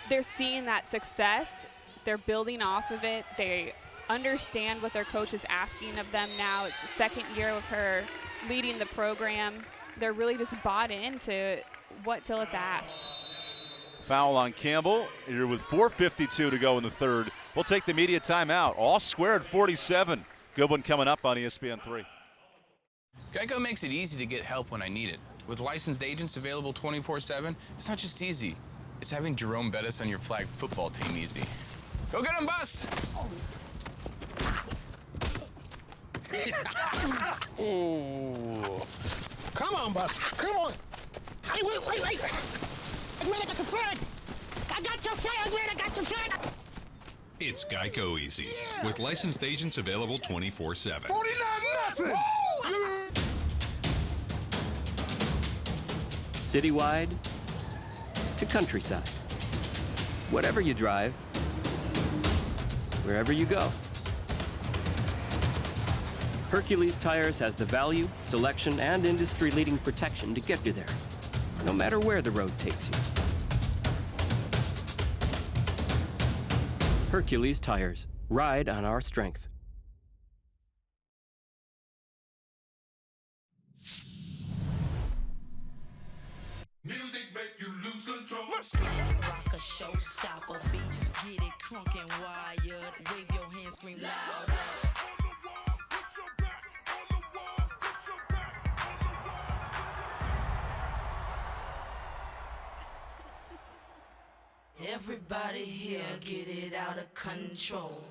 They're seeing that success. They're building off of it. They understand what their coach is asking of them now. It's the second year of her leading the program. They're really just bought into what Tillett's asked. Foul on Campbell here with 4:52 to go in the third. We'll take the media timeout. All squared 47. Good one coming up on ESPN3. Geico makes it easy to get help when I need it. With licensed agents available 24/7, it's not just easy. It's having Jerome Bettis on your flag football team easy. Go get him, Bus! Ooh. Come on, Bus. Come on. Hey, wait. Man, I got the flag. I got your flag, man. I got your flag. It's Geico Easy, with licensed agents available 24/7. 49-0. Citywide to countryside. Whatever you drive, wherever you go. Hercules Tires has the value, selection, and industry-leading protection to get you there, no matter where the road takes you. Hercules Tires. Ride on our strength. Music make you lose control. Rock a showstopper, beats get it crunk and wired. Wave your hands, scream loud. Everybody here get it out of control.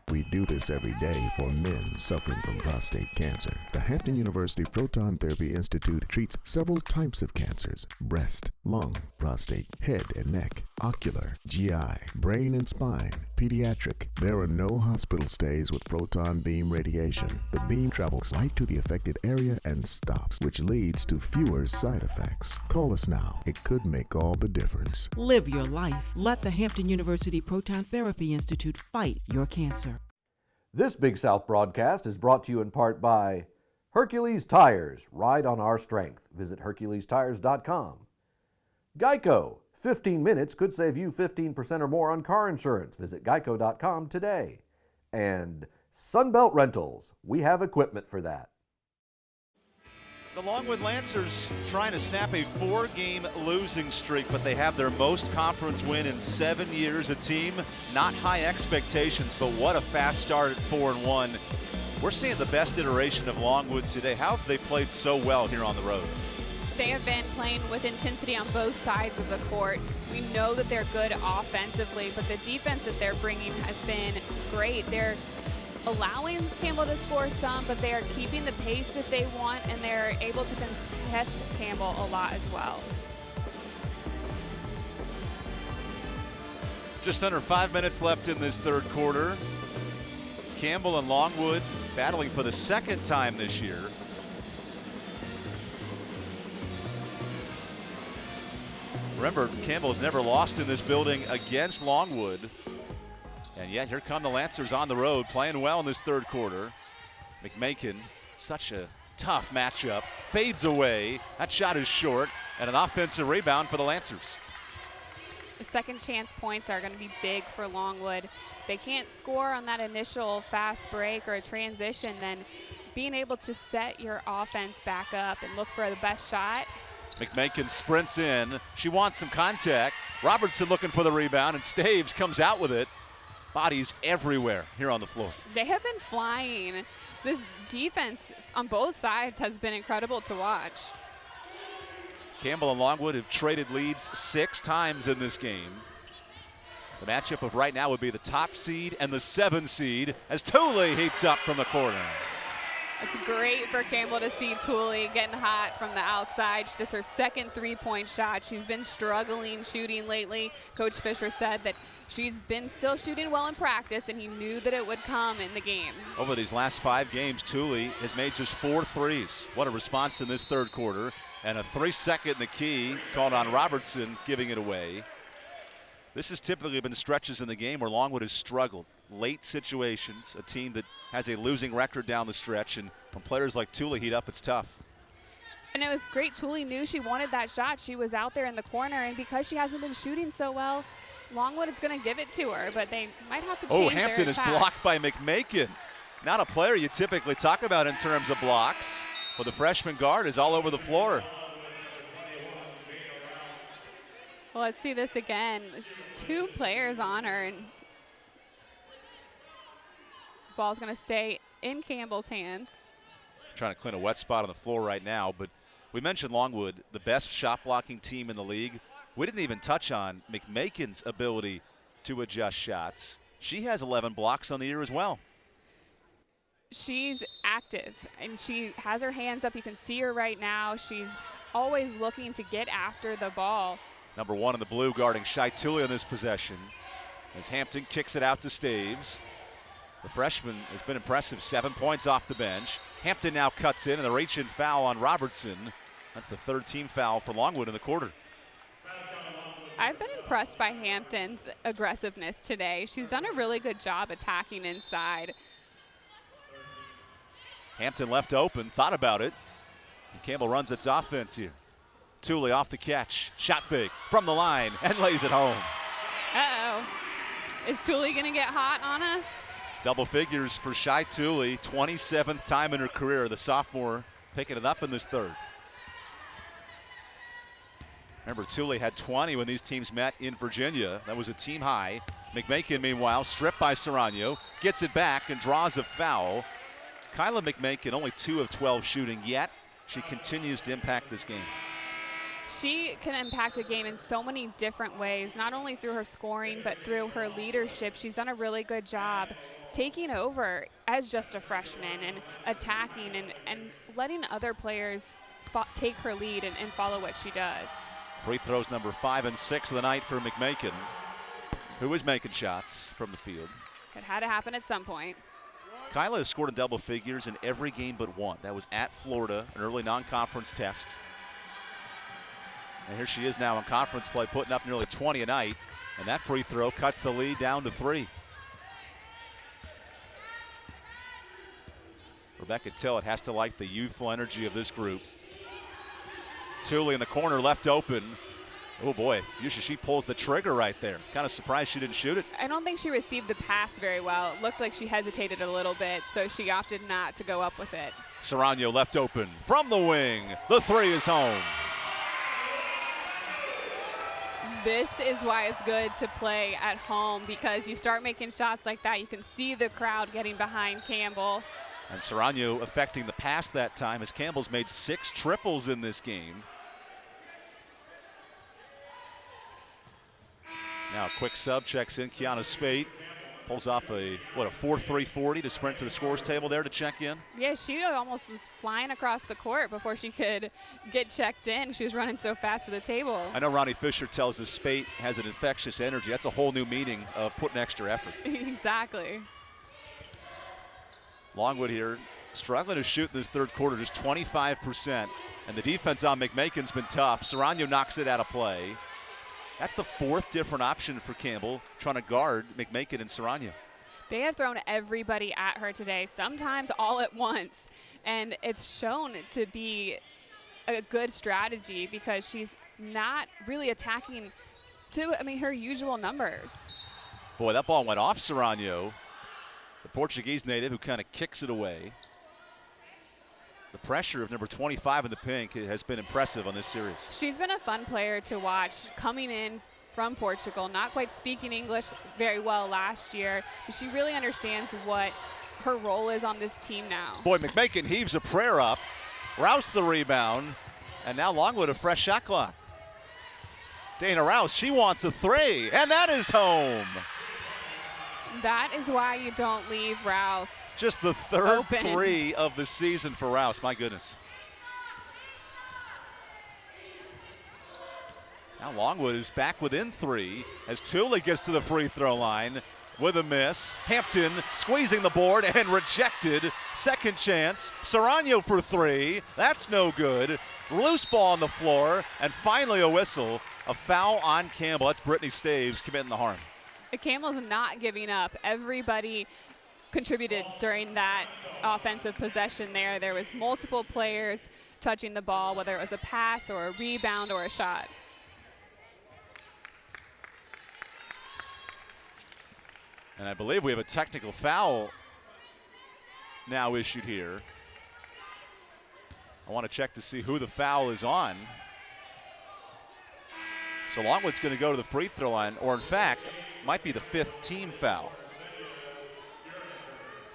We do this every day for men suffering from prostate cancer. The Hampton University Proton Therapy Institute treats several types of cancers: breast, lung, prostate, head and neck, ocular, GI, brain and spine, pediatric. There are no hospital stays with proton beam radiation. The beam travels right to the affected area and stops, which leads to fewer side effects. Call us now. It could make all the difference. Live your life. Let the Hampton University Proton Therapy Institute fight your cancer. This Big South broadcast is brought to you in part by Hercules Tires. Ride on our strength. Visit HerculesTires.com. Geico. 15 minutes could save you 15% or more on car insurance. Visit Geico.com today. And Sunbelt Rentals. We have equipment for that. The Longwood Lancers trying to snap a 4-game losing streak, but they have their most conference win in 7 years. A team, not high expectations, but what a fast start at 4-1. We're seeing the best iteration of Longwood today. How have they played so well here on the road? They have been playing with intensity on both sides of the court. We know that they're good offensively, but the defense that they're bringing has been great. They're allowing Campbell to score some, but they are keeping the pace that they want, and they're able to contest Campbell a lot as well. Just under 5 minutes left in this third quarter. Campbell and Longwood battling for the second time this year. Remember, Campbell has never lost in this building against Longwood. And yet here come the Lancers on the road, playing well in this third quarter. McMakin, such a tough matchup, fades away. That shot is short, and an offensive rebound for the Lancers. The second chance points are going to be big for Longwood. They can't score on that initial fast break or a transition, then being able to set your offense back up and look for the best shot. McMakin sprints in. She wants some contact. Robertson looking for the rebound, and Staves comes out with it. Bodies everywhere here on the floor. They have been flying. This defense on both sides has been incredible to watch. Campbell and Longwood have traded leads 6 times in this game. The matchup of right now would be the top seed and the 7 seed as Thule heats up from the corner. It's great for Campbell to see Thule getting hot from the outside. That's her second three-point shot. She's been struggling shooting lately. Coach Fisher said that she's been still shooting well in practice, and he knew that it would come in the game. Over these last 5 games, Thule has made just 4 threes. What a response in this third quarter. And a 3-second in the key called on Robertson, giving it away. This has typically been stretches in the game where Longwood has struggled. Late situations, a team that has a losing record down the stretch, and when players like Thule heat up, it's tough. And it was great. Thule knew she wanted that shot. She was out there in the corner, and because she hasn't been shooting so well, Longwood is going to give it to her, but they might have to change their Hampton is blocked by McMakin. Not a player you typically talk about in terms of blocks, but the freshman guard is all over the floor. Well, let's see this again. 2 players on her, and ball's going to stay in Campbell's hands. Trying to clean a wet spot on the floor right now, but we mentioned Longwood, the best shot blocking team in the league. We didn't even touch on McMakin's ability to adjust shots. She has 11 blocks on the year as well. She's active, and she has her hands up. You can see her right now. She's always looking to get after the ball. Number 1 in the blue guarding Shai Thule in this possession as Hampton kicks it out to Staves. The freshman has been impressive, 7 points off the bench. Hampton now cuts in, and the reach-in foul on Robertson. That's the 3rd team foul for Longwood in the quarter. I've been impressed by Hampton's aggressiveness today. She's done a really good job attacking inside. Hampton left open, thought about it. And Campbell runs its offense here. Thule off the catch, shot fake from the line, and lays it home. Uh-oh. Is Thule going to get hot on us? Double figures for Shai Thule, 27th time in her career. The sophomore picking it up in this third. Remember, Thule had 20 when these teams met in Virginia. That was a team high. McMakin, meanwhile, stripped by Serrano, gets it back and draws a foul. Kyla McMakin, only 2 of 12 shooting, yet she continues to impact this game. She can impact a game in so many different ways, not only through her scoring, but through her leadership. She's done a really good job taking over as just a freshman and attacking and letting other players take her lead and follow what she does. Free throws number 5 and 6 of the night for McMakin, who is making shots from the field. It had to happen at some point. Kyla has scored in double figures in every game but one. That was at Florida, an early non-conference test. And here she is now in conference play, putting up nearly 20 a night. And that free throw cuts the lead down to 3. Rebecca Tillett has to like the youthful energy of this group. Thule in the corner, left open. Oh boy, usually she pulls the trigger right there. Kind of surprised she didn't shoot it. I don't think she received the pass very well. It looked like she hesitated a little bit, so she opted not to go up with it. Serrano left open from the wing. The 3 is home. This is why it's good to play at home, because you start making shots like that, you can see the crowd getting behind Campbell. And Serrano affecting the pass that time as Campbell's made 6 triples in this game. Now a quick sub, checks in Kiana Spate. Pulls off a 4.340 to sprint to the scores table there to check in. Yeah, she almost was flying across the court before she could get checked in. She was running so fast to the table. I know Ronnie Fisher tells us Spate has an infectious energy. That's a whole new meaning of putting extra effort. Exactly. Longwood here struggling to shoot in this third quarter, just 25%. And the defense on McMakin's been tough. Serrano knocks it out of play. That's the fourth different option for Campbell, trying to guard McMakin and Serrano. They have thrown everybody at her today, sometimes all at once. And it's shown to be a good strategy because she's not really attacking to, her usual numbers. Boy, that ball went off Serrano, the Portuguese native who kind of kicks it away. The pressure of number 25 in the pink has been impressive on this series. She's been a fun player to watch coming in from Portugal, not quite speaking English very well last year, but she really understands what her role is on this team now. Boy, McMakin heaves a prayer up, Rouse the rebound, and now Longwood a fresh shot clock. Dana Rouse, she wants a three, and that is home. That is why you don't leave Rouse. Just the third open. three of the season for Rouse, my goodness. Now Longwood is back within three as Tooley gets to the free throw line with a miss. Hampton squeezing the board and rejected. Second chance. Serrano for three. That's no good. Loose ball on the floor, and finally a whistle. A foul on Campbell. That's Brittany Staves committing the harm. Campbell's not giving up. Everybody contributed during that offensive possession there. There was multiple players touching the ball, whether it was a pass or a rebound or a shot. And I believe we have a technical foul now issued here. I want to check to see who the foul is on. So Longwood's going to go to the free throw line, or in fact, might be the fifth team foul.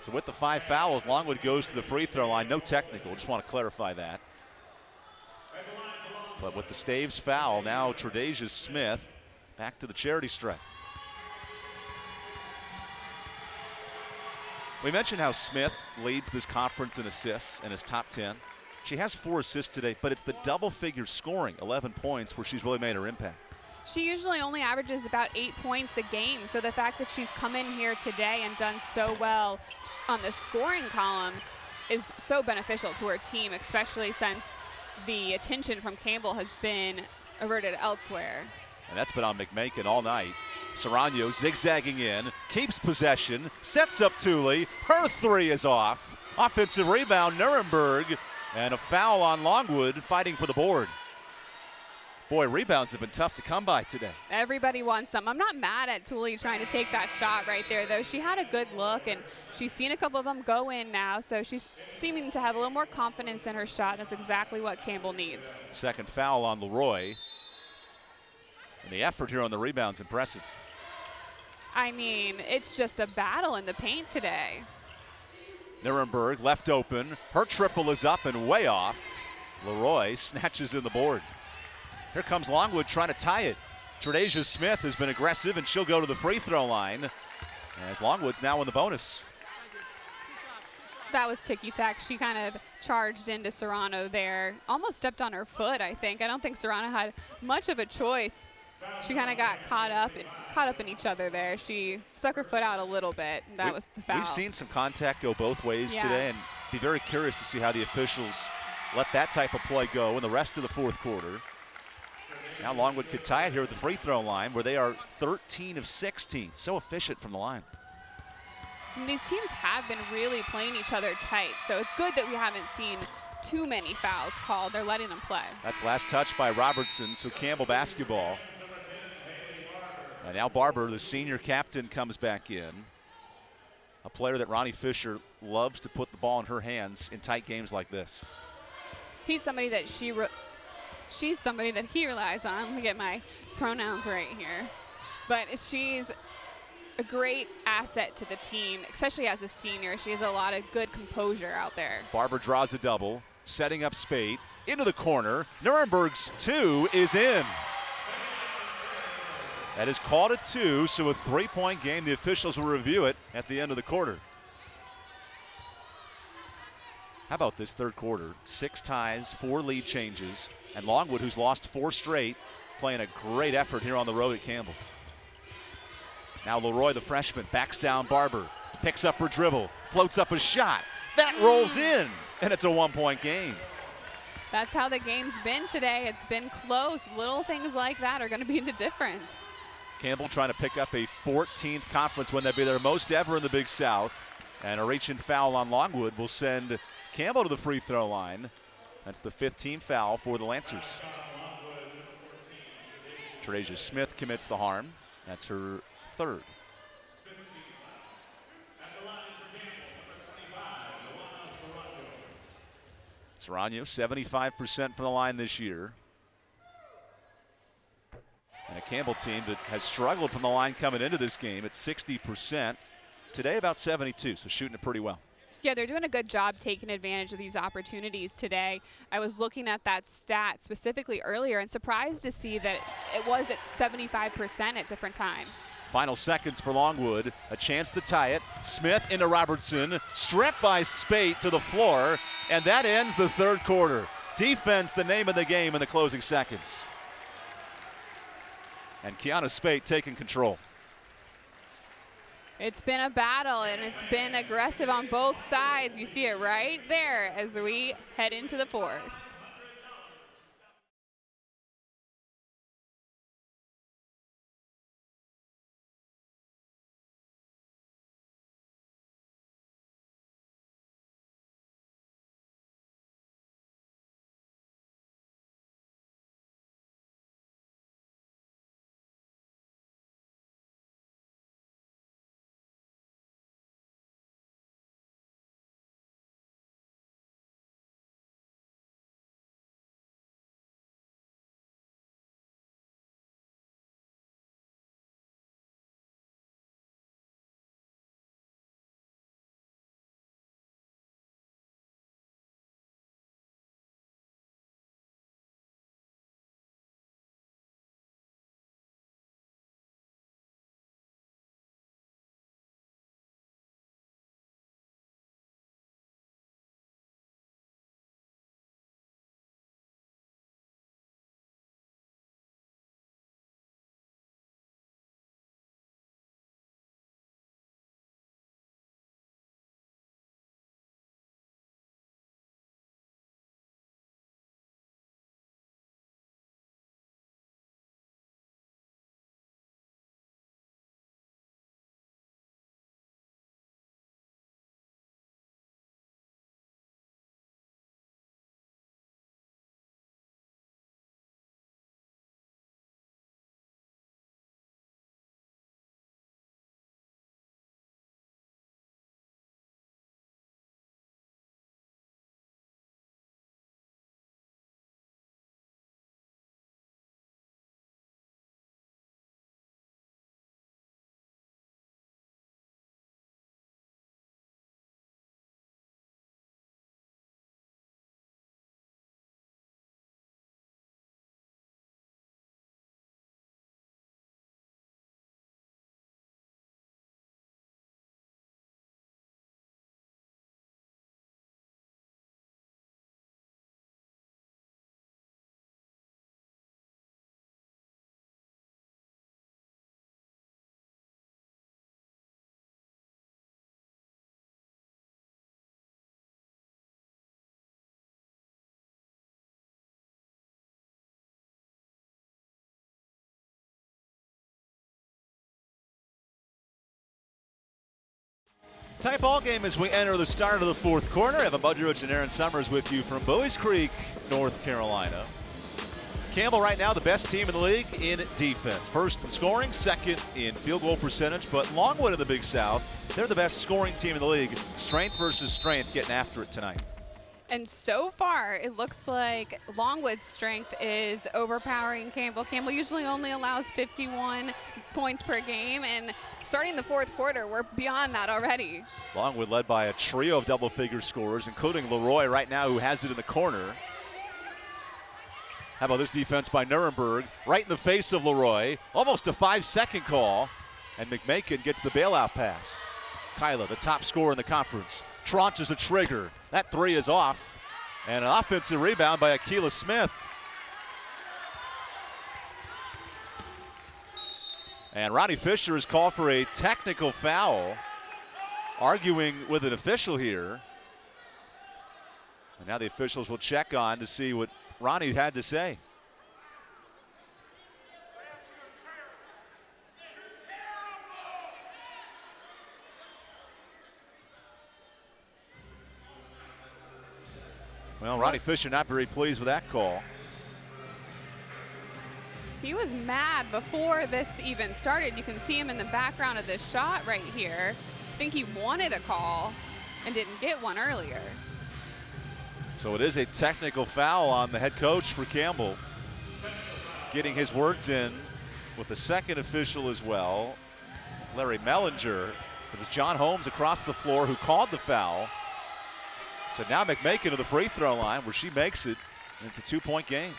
So with the 5 fouls, Longwood goes to the free throw line. No technical, just want to clarify that. But with the Staves foul, now Tre'Dasia Smith back to the charity stripe. We mentioned how Smith leads this conference in assists in his top 10. She has 4 assists today, but it's the double-figure scoring, 11 points, where she's really made her impact. She usually only averages about 8 points a game, so the fact that she's come in here today and done so well on the scoring column is so beneficial to her team, especially since the attention from Campbell has been averted elsewhere. And that's been on McMakin all night. Serrano zigzagging in, keeps possession, sets up Tooley. Her three is off. Offensive rebound, Nuremberg, and a foul on Longwood fighting for the board. Boy, rebounds have been tough to come by today. Everybody wants some. I'm not mad at Tooley trying to take that shot right there, though. She had a good look, and she's seen a couple of them go in now, so she's seeming to have a little more confidence in her shot. That's exactly what Campbell needs. Second foul on Leroy. And the effort here on the rebound's impressive. It's just a battle in the paint today. Nuremberg left open. Her triple is up and way off. Leroy snatches in the board. Here comes Longwood trying to tie it. Tre'Dasia Smith has been aggressive, and she'll go to the free throw line as Longwood's now in the bonus. That was ticky-tack. She kind of charged into Serrano there. Almost stepped on her foot, I think. I don't think Serrano had much of a choice. She kind of got caught up in each other there. She stuck her foot out a little bit. That was the foul. We've seen some contact go both ways today, and be very curious to see how the officials let that type of play go in the rest of the fourth quarter. Now Longwood could tie it here at the free throw line, where they are 13 of 16. So efficient from the line. And these teams have been really playing each other tight, so it's good that we haven't seen too many fouls called. They're letting them play. That's last touch by Robertson, so Campbell basketball. And now Barber, the senior captain, comes back in. A player that Ronnie Fisher loves to put the ball in her hands in tight games like this. He's somebody that she's somebody that he relies on. Let me get my pronouns right here. But she's a great asset to the team, especially as a senior. She has a lot of good composure out there. Barber draws a double, setting up Spate into the corner. Nuremberg's 2 is in. That is called a 2, so a 3-point game. The officials will review it at the end of the quarter. How about this third quarter? 6 ties, 4 lead changes, and Longwood, who's lost 4 straight, playing a great effort here on the road at Campbell. Now Leroy, the freshman, backs down Barber. Picks up her dribble, floats up a shot. That rolls in, and it's a 1-point game. That's how the game's been today. It's been close. Little things like that are going to be the difference. Campbell trying to pick up a 14th conference win. That'd be their most ever in the Big South. And a reach and foul on Longwood will send Campbell to the free throw line. That's the 15th foul for the Lancers. Tre'Dasia Smith commits the harm. That's her third. Serrano, 75% from the line this year. And a Campbell team that has struggled from the line coming into this game at 60%. Today about 72, so shooting it pretty well. Yeah, they're doing a good job taking advantage of these opportunities today. I was looking at that stat specifically earlier and surprised to see that it was at 75% at different times. Final seconds for Longwood, a chance to tie it. Smith into Robertson, stripped by Spate to the floor, and that ends the third quarter. Defense, the name of the game in the closing seconds. And Kiana Spate taking control. It's been a battle, and it's been aggressive on both sides. You see it right there as we head into the fourth. Tight ball game as we enter the start of the fourth quarter. Evan Budrich and Aaron Summers with you from Bowie's Creek, North Carolina. Campbell right now the best team in the league in defense. First in scoring, second in field goal percentage, but Longwood in the Big South, they're the best scoring team in the league. Strength versus strength getting after it tonight. And so far, it looks like Longwood's strength is overpowering Campbell. Campbell usually only allows 51 points per game, and starting the fourth quarter, we're beyond that already. Longwood led by a trio of double-figure scorers, including Leroy right now, who has it in the corner. How about this defense by Nuremberg? Right in the face of Leroy. Almost a 5-second call, and McMakin gets the bailout pass. Kyla, the top scorer in the conference, tranches a trigger. That three is off. And an offensive rebound by Akila Smith. And Ronnie Fisher is called for a technical foul. arguing with an official here. And now the officials will check on to see what Ronnie had to say. Well, Ronnie Fisher not very pleased with that call. He was mad before this even started. You can see him in the background of this shot right here. I think he wanted a call and didn't get one earlier. So it is a technical foul on the head coach for Campbell. Getting his words in with the second official as well, Larry Mellinger. It was John Holmes across the floor who called the foul. So now McMakin to the free throw line where she makes it, and it's a 2-point game.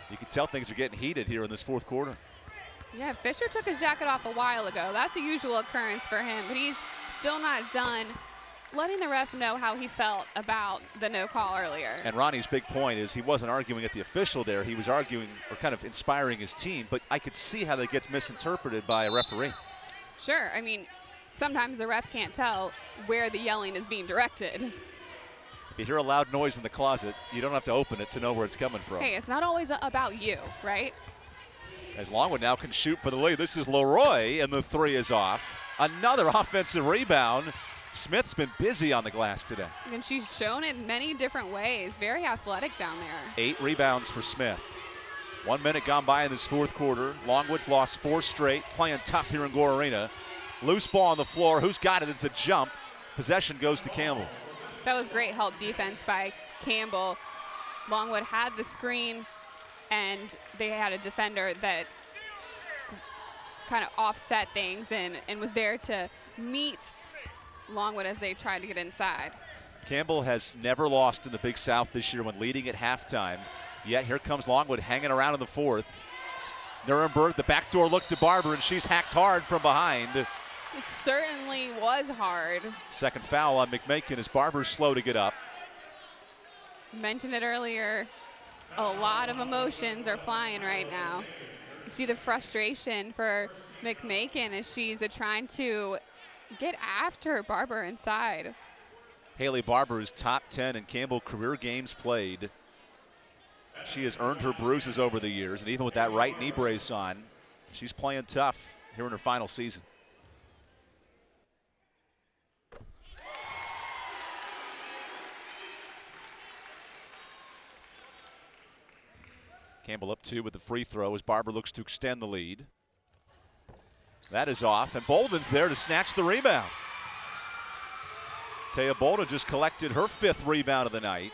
You can tell things are getting heated here in this fourth quarter. Yeah, Fisher took his jacket off a while ago. That's a usual occurrence for him, but he's still not done letting the ref know how he felt about the no call earlier. And Ronnie's big point is he wasn't arguing at the official there. He was arguing or kind of inspiring his team, but I could see how that gets misinterpreted by a referee. Sure, I mean, sometimes the ref can't tell where the yelling is being directed. If you hear a loud noise in the closet, you don't have to open it to know where it's coming from. Hey, it's not always about you, right? As Longwood now can shoot for the lead. This is Leroy, and the three is off. Another offensive rebound. Smith's been busy on the glass today. And she's shown it many different ways. Very athletic down there. 8 rebounds for Smith. 1 minute gone by in this fourth quarter. Longwood's lost 4 straight, playing tough here in Gore Arena. Loose ball on the floor. Who's got it? It's a jump. Possession goes to Campbell. That was great help defense by Campbell. Longwood had the screen, and they had a defender that kind of offset things and was there to meet Longwood as they tried to get inside. Campbell has never lost in the Big South this year when leading at halftime. Yet here comes Longwood hanging around in the fourth. Nuremberg, the backdoor look to Barber, and she's hacked hard from behind. It certainly was hard. Second foul on McMakin as Barber's slow to get up. Mentioned it earlier, a lot of emotions are flying right now. You see the frustration for McMakin as she's trying to get after Barber inside. Haley Barber is top 10 in Campbell career games played. She has earned her bruises over the years, and even with that right knee brace on, she's playing tough here in her final season. Campbell up 2 with the free throw as Barber looks to extend the lead. That is off, and Bolden's there to snatch the rebound. Taya Bolden just collected her 5th rebound of the night.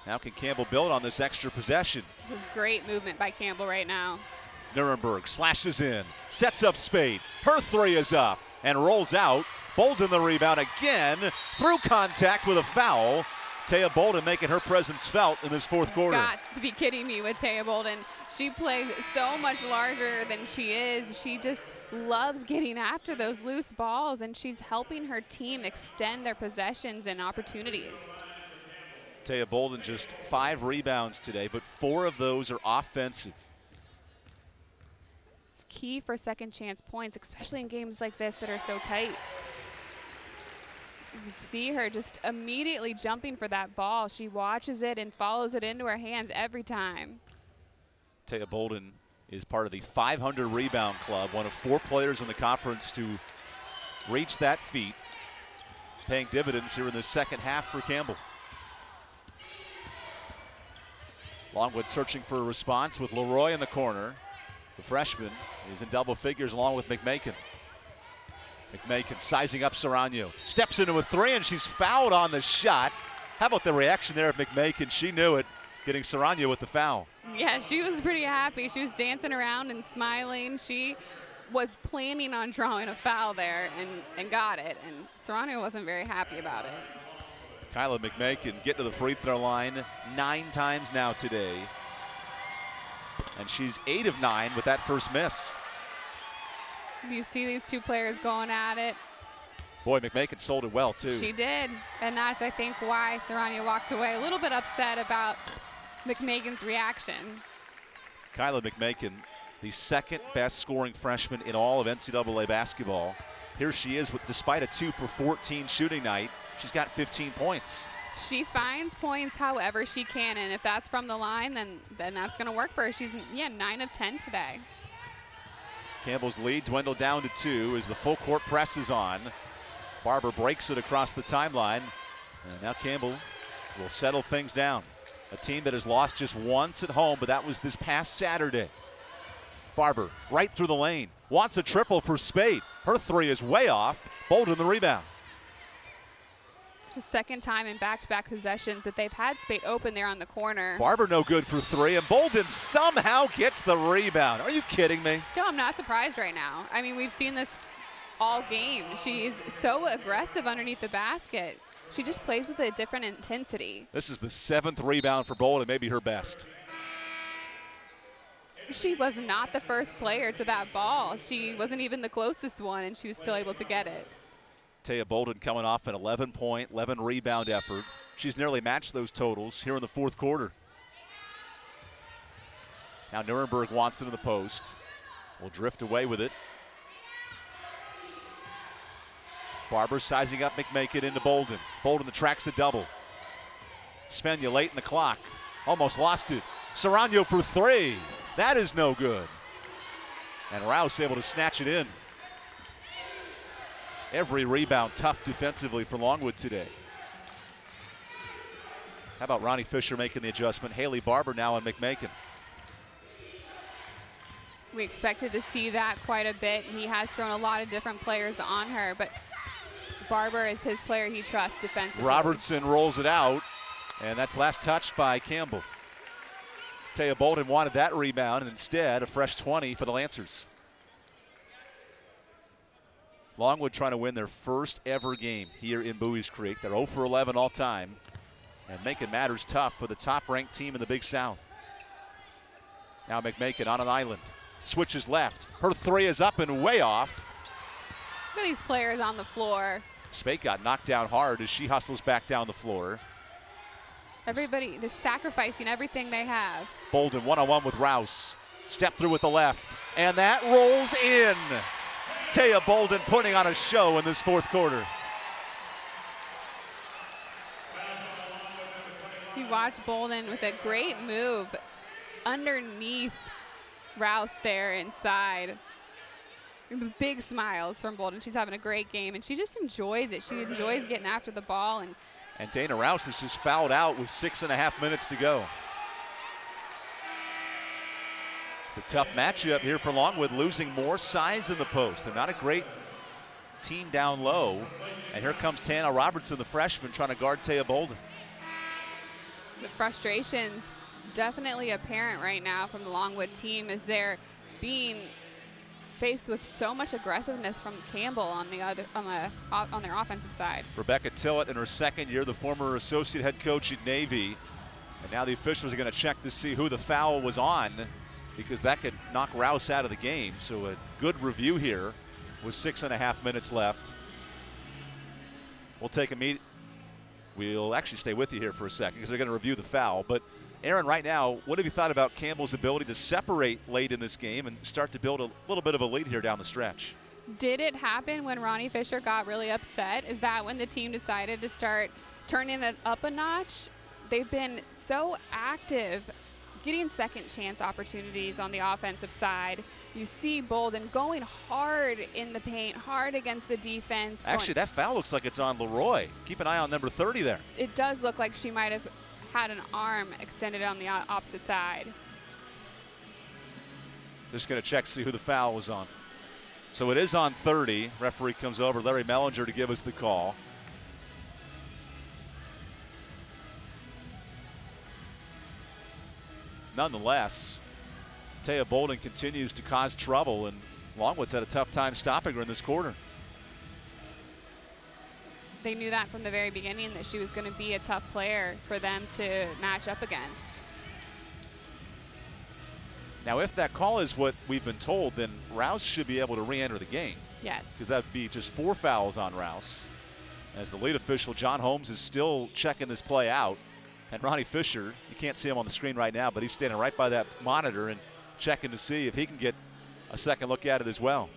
Now can Campbell build on this extra possession? It was great movement by Campbell right now. Nuremberg slashes in, sets up Spade. Her 3 is up and rolls out. Bolden the rebound again through contact with a foul. Taya Bolden making her presence felt in this fourth quarter. Got to be kidding me with Taya Bolden. She plays so much larger than she is. She just loves getting after those loose balls, and she's helping her team extend their possessions and opportunities. Taya Bolden just 5 rebounds today, but 4 of those are offensive. It's key for second chance points, especially in games like this that are so tight. You can see her just immediately jumping for that ball. She watches it and follows it into her hands every time. Taya Bolden is part of the 500 rebound club, one of 4 players in the conference to reach that feat, paying dividends here in the second half for Campbell. Longwood searching for a response with Leroy in the corner. The freshman is in double figures along with McMakin. McMakin sizing up Serrano. Steps into a 3, and she's fouled on the shot. How about the reaction there of McMakin? She knew it, getting Serrano with the foul. Yeah, she was pretty happy. She was dancing around and smiling. She was planning on drawing a foul there and got it, and Serrano wasn't very happy about it. Kyla McMakin getting to the free throw line 9 times now today. And she's 8 of 9 with that first miss. You see these 2 players going at it. Boy, McMakin sold it well, too. She did, and that's, I think, why Serrano walked away a little bit upset about McMakin's reaction. Kyla McMakin the second best scoring freshman in all of NCAA basketball. Here she is, despite a 2 for 14 shooting night, she's got 15 points. She finds points however she can, and if that's from the line, then that's going to work for her. She's, 9 of 10 today. Campbell's lead dwindled down to 2 as the full court press is on. Barber breaks it across the timeline, and now Campbell will settle things down. A team that has lost just once at home, but that was this past Saturday. Barber right through the lane, wants a triple for Spade. Her three is way off. Bolden the rebound. It's the second time in back-to-back possessions that they've had Spade open there on the corner. Barber no good for 3, and Bolden somehow gets the rebound. Are you kidding me? No, I'm not surprised right now. I mean, we've seen this all game. She's so aggressive underneath the basket. She just plays with a different intensity. This is the 7th rebound for Bolden, maybe her best. She was not the first player to that ball. She wasn't even the closest one, and she was still able to get it. Taya Bolden coming off an 11-point, 11-rebound effort. She's nearly matched those totals here in the fourth quarter. Now Nuremberg wants it in the post. Will drift away with it. Barber sizing up McMakin into Bolden. Bolden tracks a double. Svenja late in the clock. Almost lost it. Serrano for 3. That is no good. And Rouse able to snatch it in. Every rebound tough defensively for Longwood today. How about Ronnie Fisher making the adjustment? Haley Barber now on McMakin. We expected to see that quite a bit. He has thrown a lot of different players on her, but Barber is his player he trusts defensively. Robertson rolls it out, and that's last touched by Campbell. Taya Bolden wanted that rebound, and instead a fresh 20 for the Lancers. Longwood trying to win their first ever game here in Buies Creek. They're 0 for 11 all time, and making matters tough for the top-ranked team in the Big South. Now McMakin on an island. Switches left. Her 3 is up and way off. Look at these players on the floor. Spate got knocked down hard as she hustles back down the floor. Everybody, they're sacrificing everything they have. Bolden one-on-one with Rouse. Step through with the left, and that rolls in. Taya Bolden putting on a show in this fourth quarter. You watch Bolden with a great move underneath Rouse there inside. The big smiles from Bolden. She's having a great game, and she just enjoys it. She enjoys getting after the ball. And Dana Rouse is just fouled out with 6.5 minutes to go. It's a tough matchup here for Longwood, losing more size in the post. They're not a great team down low. And here comes Tana Robertson, the freshman, trying to guard Taya Bolden. The frustration's definitely apparent right now from the Longwood team as they're being faced with so much aggressiveness from Campbell on their offensive side. Rebecca Tillett in her second year, the former associate head coach at Navy. And now the officials are going to check to see who the foul was on, because that could knock Rouse out of the game. So a good review here with 6.5 minutes left. We'll take a meet. We'll actually stay with you here for a second because they're going to review the foul. But Aaron, right now, what have you thought about Campbell's ability to separate late in this game and start to build a little bit of a lead here down the stretch? Did it happen when Ronnie Fisher got really upset? Is that when the team decided to start turning it up a notch? They've been so active, getting second chance opportunities on the offensive side. You see Bolden going hard in the paint, hard against the defense. Actually, that foul looks like it's on Leroy. Keep an eye on number 30 there. It does look like she might have had an arm extended on the opposite side. Just going to check, see who the foul was on. So it is on 30. Referee comes over, Larry Mellinger, to give us the call. Nonetheless, Taya Bolden continues to cause trouble, and Longwood's had a tough time stopping her in this quarter. They knew that from the very beginning, that she was going to be a tough player for them to match up against. Now, if that call is what we've been told, then Rouse should be able to re-enter the game. Yes. Because that would be just 4 fouls on Rouse. As the lead official, John Holmes, is still checking this play out. And Ronnie Fisher, you can't see him on the screen right now, but he's standing right by that monitor, and checking to see if he can get a second look at it as well.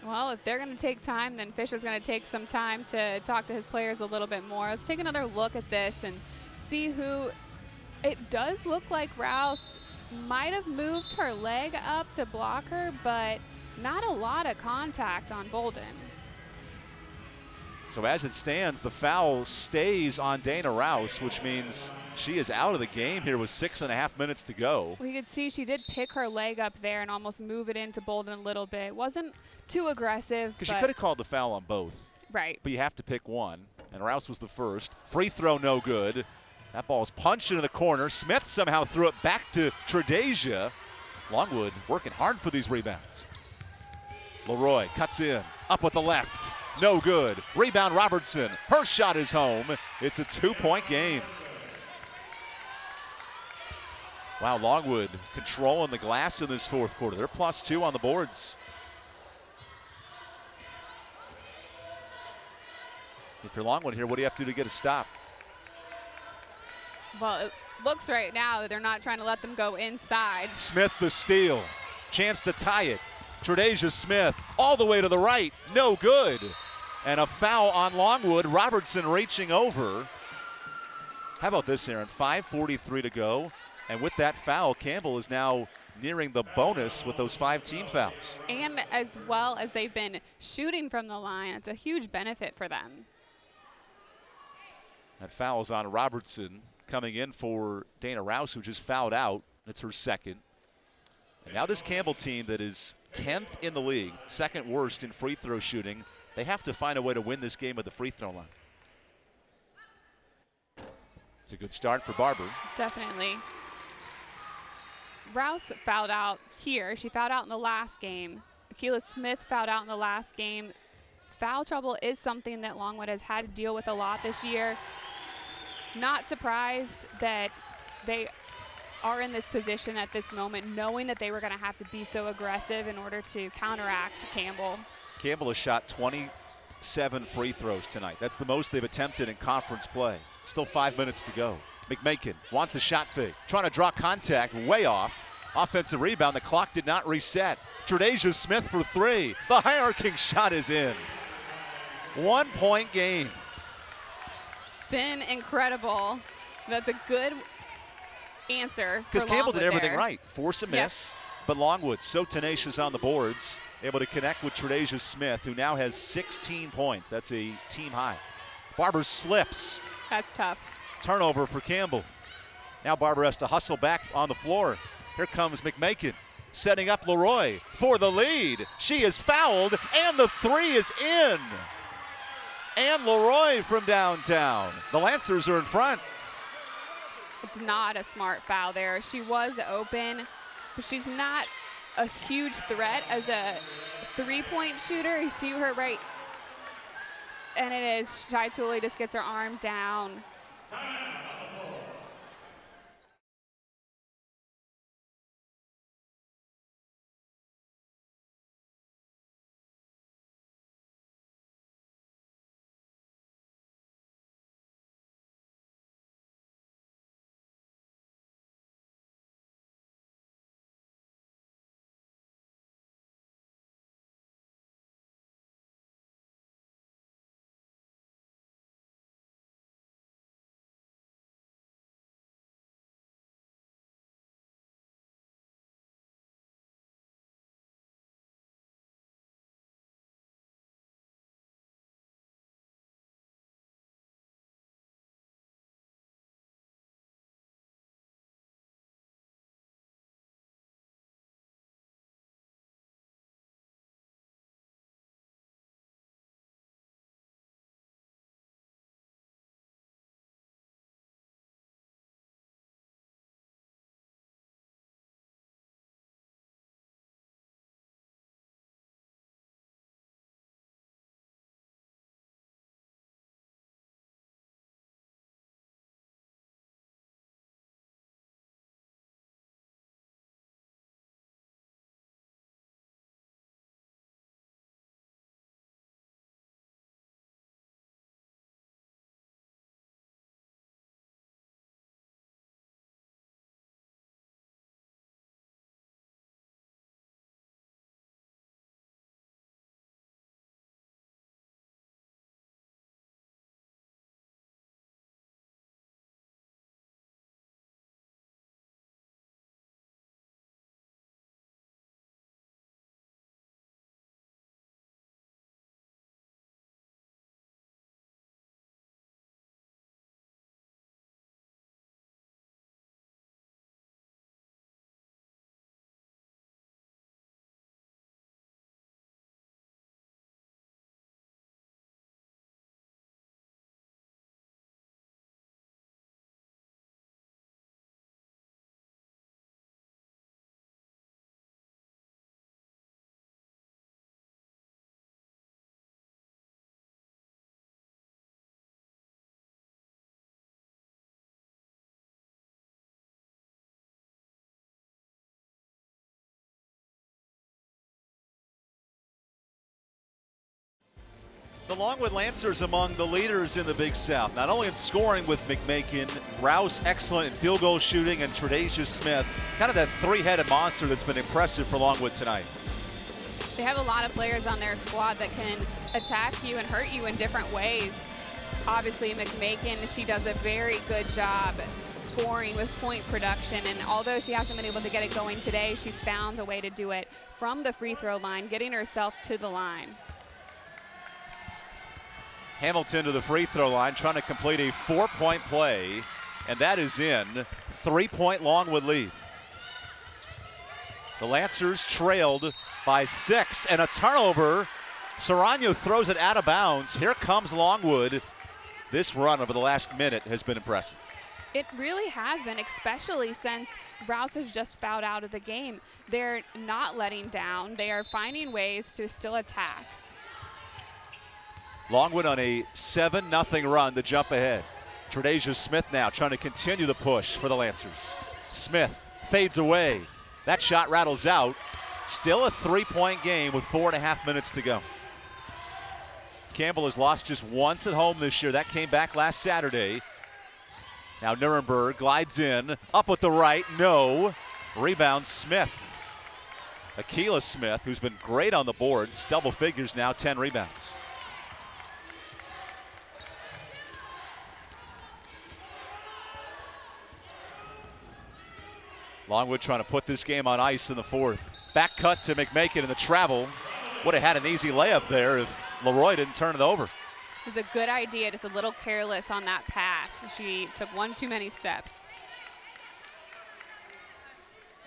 Well, if they're going to take time, then Fisher's going to take some time to talk to his players a little bit more. Let's take another look at this and see who. It does look like Rouse might have moved her leg up to block her, but not a lot of contact on Bolden. So as it stands, the foul stays on Dana Rouse, which means she is out of the game here with 6.5 minutes to go. We could see she did pick her leg up there and almost move it into Bolden a little bit. Wasn't too aggressive. Because you could have called the foul on both. Right. But you have to pick one, and Rouse was the first. Free throw no good. That ball's punched into the corner. Smith somehow threw it back to Tredasia. Longwood working hard for these rebounds. Leroy cuts in, up with the left. No good. Rebound Robertson. Her shot is home. It's a 2-point game. Wow, Longwood controlling the glass in this fourth quarter. They're +2 on the boards. If you're Longwood here, what do you have to do to get a stop? Well, it looks right now that they're not trying to let them go inside. Smith the steal. Chance to tie it. Tredasia Smith all the way to the right. No good. And a foul on Longwood. Robertson reaching over. How about this, Aaron? 5:43 to go. And with that foul, Campbell is now nearing the bonus with those 5 team fouls. And as well as they've been shooting from the line, it's a huge benefit for them. That foul's on Robertson, coming in for Dana Rouse, who just fouled out. It's her second. And now this Campbell team that is 10th in the league, second worst in free throw shooting, they have to find a way to win this game at the free throw line. It's a good start for Barber. Definitely. Rouse fouled out here. She fouled out in the last game. Akila Smith fouled out in the last game. Foul trouble is something that Longwood has had to deal with a lot this year. Not surprised that they are in this position at this moment, knowing that they were going to have to be so aggressive in order to counteract Campbell. Campbell has shot 27 free throws tonight. That's the most they've attempted in conference play. Still 5 minutes to go. McMakin wants a shot fake, trying to draw contact, way off. Offensive rebound, the clock did not reset. Tredasia Smith for 3. The high-arcing shot is in. 1 point game. It's been incredible. That's a good answer. Because Campbell did everything there. right. Force a miss, but Longwood so tenacious on the boards, able to connect with Tredasia Smith, who now has 16 points. That's a team high. Barber slips. That's tough. Turnover for Campbell. Now Barber has to hustle back on the floor. Here comes McMakin, setting up Leroy for the lead. She is fouled, and the 3 is in. And Leroy from downtown. The Lancers are in front. It's not a smart foul there. She was open, but she's not a huge threat as a 3-point shooter. You see her right, and it is Shai Tooley just gets her arm down. The Longwood Lancers among the leaders in the Big South, not only in scoring with McMakin, Rouse excellent in field goal shooting, and Tre'Dasia Smith, kind of that three-headed monster that's been impressive for Longwood tonight. They have a lot of players on their squad that can attack you and hurt you in different ways. Obviously, McMakin, she does a very good job scoring with point production, and although she hasn't been able to get it going today, she's found a way to do it from the free throw line, getting herself to the line. Hamilton to the free throw line, trying to complete a 4-point play, and that is in. 3-point Longwood lead. The Lancers trailed by 6, and a turnover. Serrano throws it out of bounds. Here comes Longwood. This run over the last minute has been impressive. It really has been, especially since Rouse has just fouled out of the game. They're not letting down. They are finding ways to still attack. Longwood on a 7-0 run to jump ahead. Tre'Dasia Smith now trying to continue the push for the Lancers. Smith fades away. That shot rattles out. Still a 3-point game with 4.5 minutes to go. Campbell has lost just once at home this year. That came back last Saturday. Now Nuremberg glides in, up with the right, no. Rebound Smith. Akila Smith, who's been great on the boards, double figures now, 10 rebounds. Longwood trying to put this game on ice in the fourth. Back cut to McMakin in the travel. Would have had an easy layup there if Leroy didn't turn it over. It was a good idea, just a little careless on that pass. She took one too many steps.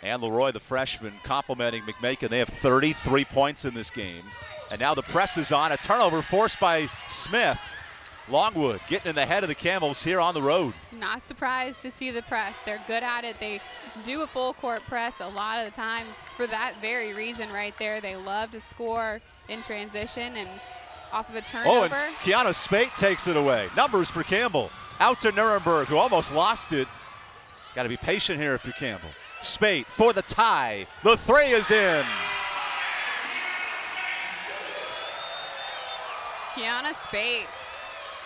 And Leroy, the freshman, complimenting McMakin. They have 33 points in this game. And now the press is on. A turnover forced by Smith. Longwood getting in the head of the Camels here on the road. Not surprised to see the press. They're good at it. They do a full court press a lot of the time for that very reason right there. They love to score in transition and off of a turnover. Oh, and Kiana Spate takes it away. Numbers for Campbell. Out to Nuremberg, who almost lost it. Got to be patient here if you're Campbell. Spate for the tie. The three is in. Kiana Spate.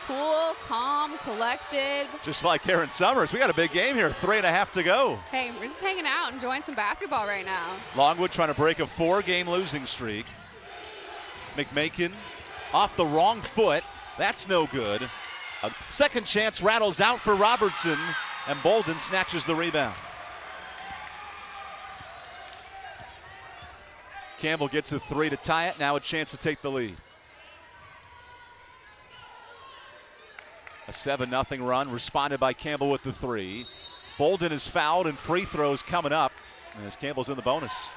Cool, calm, collected. Just like Aaron Summers. We got a big game here. 3.5 to go. Hey, we're just hanging out, enjoying some basketball right now. Longwood trying to break a 4-game losing streak. McMakin off the wrong foot. That's no good. A second chance rattles out for Robertson, and Bolden snatches the rebound. Campbell gets a 3 to tie it. Now a chance to take the lead. A 7-0 run responded by Campbell with the 3. Bolden is fouled and free throws coming up as Campbell's in the bonus.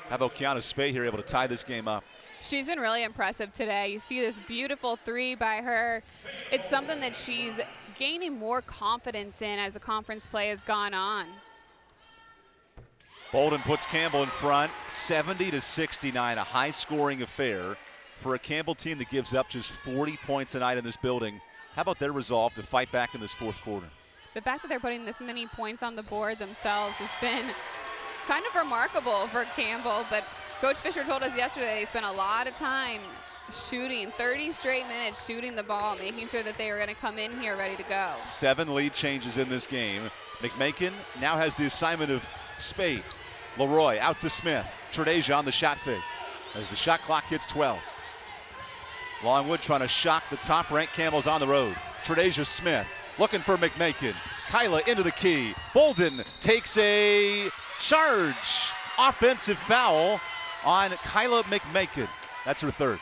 How about Kiana Spate here able to tie this game up? She's been really impressive today. You see this beautiful 3 by her. It's something that she's gaining more confidence in as the conference play has gone on. Bolden puts Campbell in front, 70-69, a high-scoring affair for a Campbell team that gives up just 40 points a night in this building. How about their resolve to fight back in this fourth quarter? The fact that they're putting this many points on the board themselves has been kind of remarkable for Campbell, but Coach Fisher told us yesterday they spent a lot of time shooting, 30 straight minutes shooting the ball, making sure that they were going to come in here ready to go. 7 lead changes in this game. McMakin now has the assignment of Spate. Leroy out to Smith. Tre'Dasia on the shot fake as the shot clock hits 12. Longwood trying to shock the top-ranked Camels on the road. Tre'Dasia Smith looking for McMakin. Kyla into the key. Bolden takes a charge. Offensive foul on Kyla McMakin. That's her 3rd.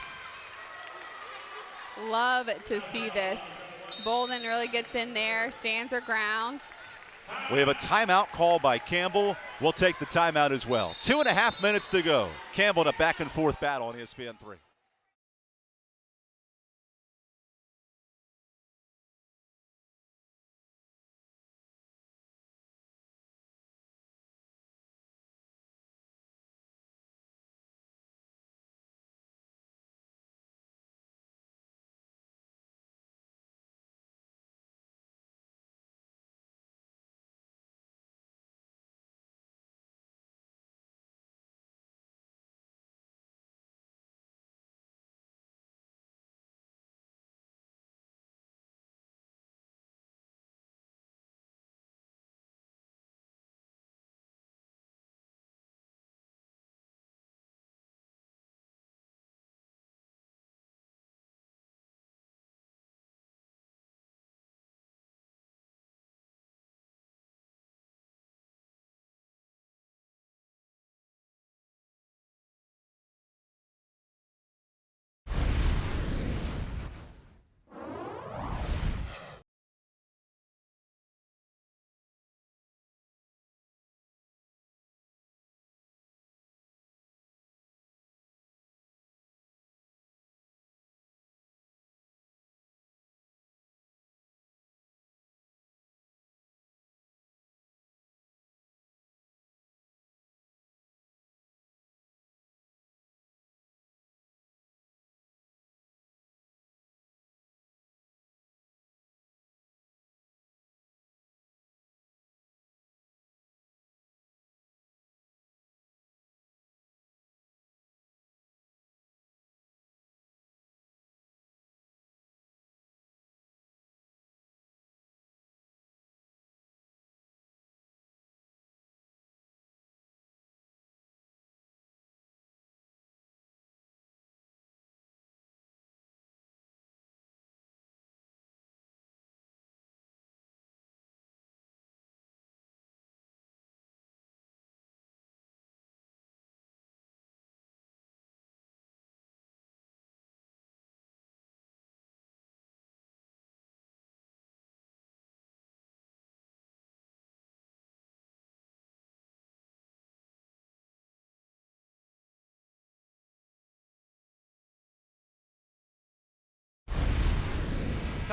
Love to see this. Bolden really gets in there, stands her ground. We have a timeout call by Campbell. We'll take the timeout as well. 2.5 minutes to go. Campbell in a back-and-forth battle on ESPN3.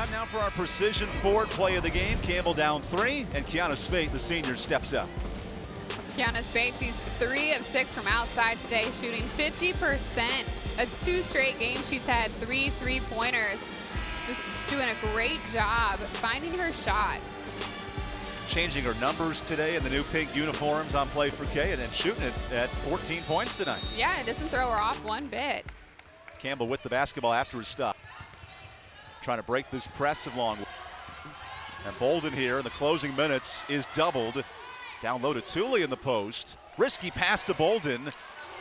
Time now for our precision forward play of the game. Campbell down 3, and Kiana Spate, the senior, steps up. Kiana Spate, she's 3 of 6 from outside today, shooting 50%. That's 2 straight games she's had 3 3-pointers. Just doing a great job finding her shot. Changing her numbers today in the new pink uniforms on Play for K, and then shooting it at 14 points tonight. Yeah, it doesn't throw her off one bit. Campbell with the basketball after his stop. Trying to break this press of Longwood. And Bolden here in the closing minutes is doubled. Down low to Thule in the post. Risky pass to Bolden.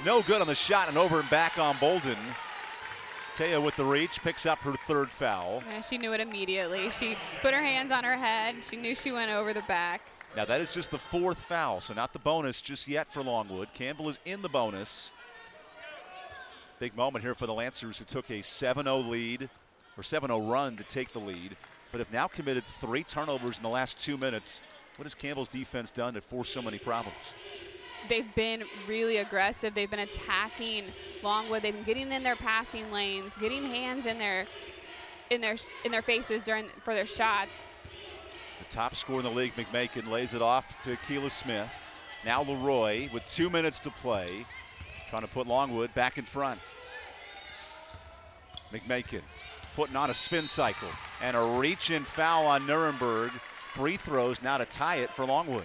No good on the shot, and over and back on Bolden. Taya with the reach, picks up her 3rd foul. Yeah, she knew it immediately. She put her hands on her head. She knew she went over the back. Now that is just the 4th foul, so not the bonus just yet for Longwood. Campbell is in the bonus. Big moment here for the Lancers, who took a 7-0 lead, or 7-0 run to take the lead, but have now committed 3 turnovers in the last 2 minutes. What has Campbell's defense done to force so many problems? They've been really aggressive. They've been attacking Longwood. They've been getting in their passing lanes, getting hands in their faces for their shots. The top scorer in the league, McMakin, lays it off to Keela Smith. Now Leroy with 2 minutes to play, trying to put Longwood back in front. McMakin putting on a spin cycle and a reach-in foul on Nuremberg. Free throws now to tie it for Longwood.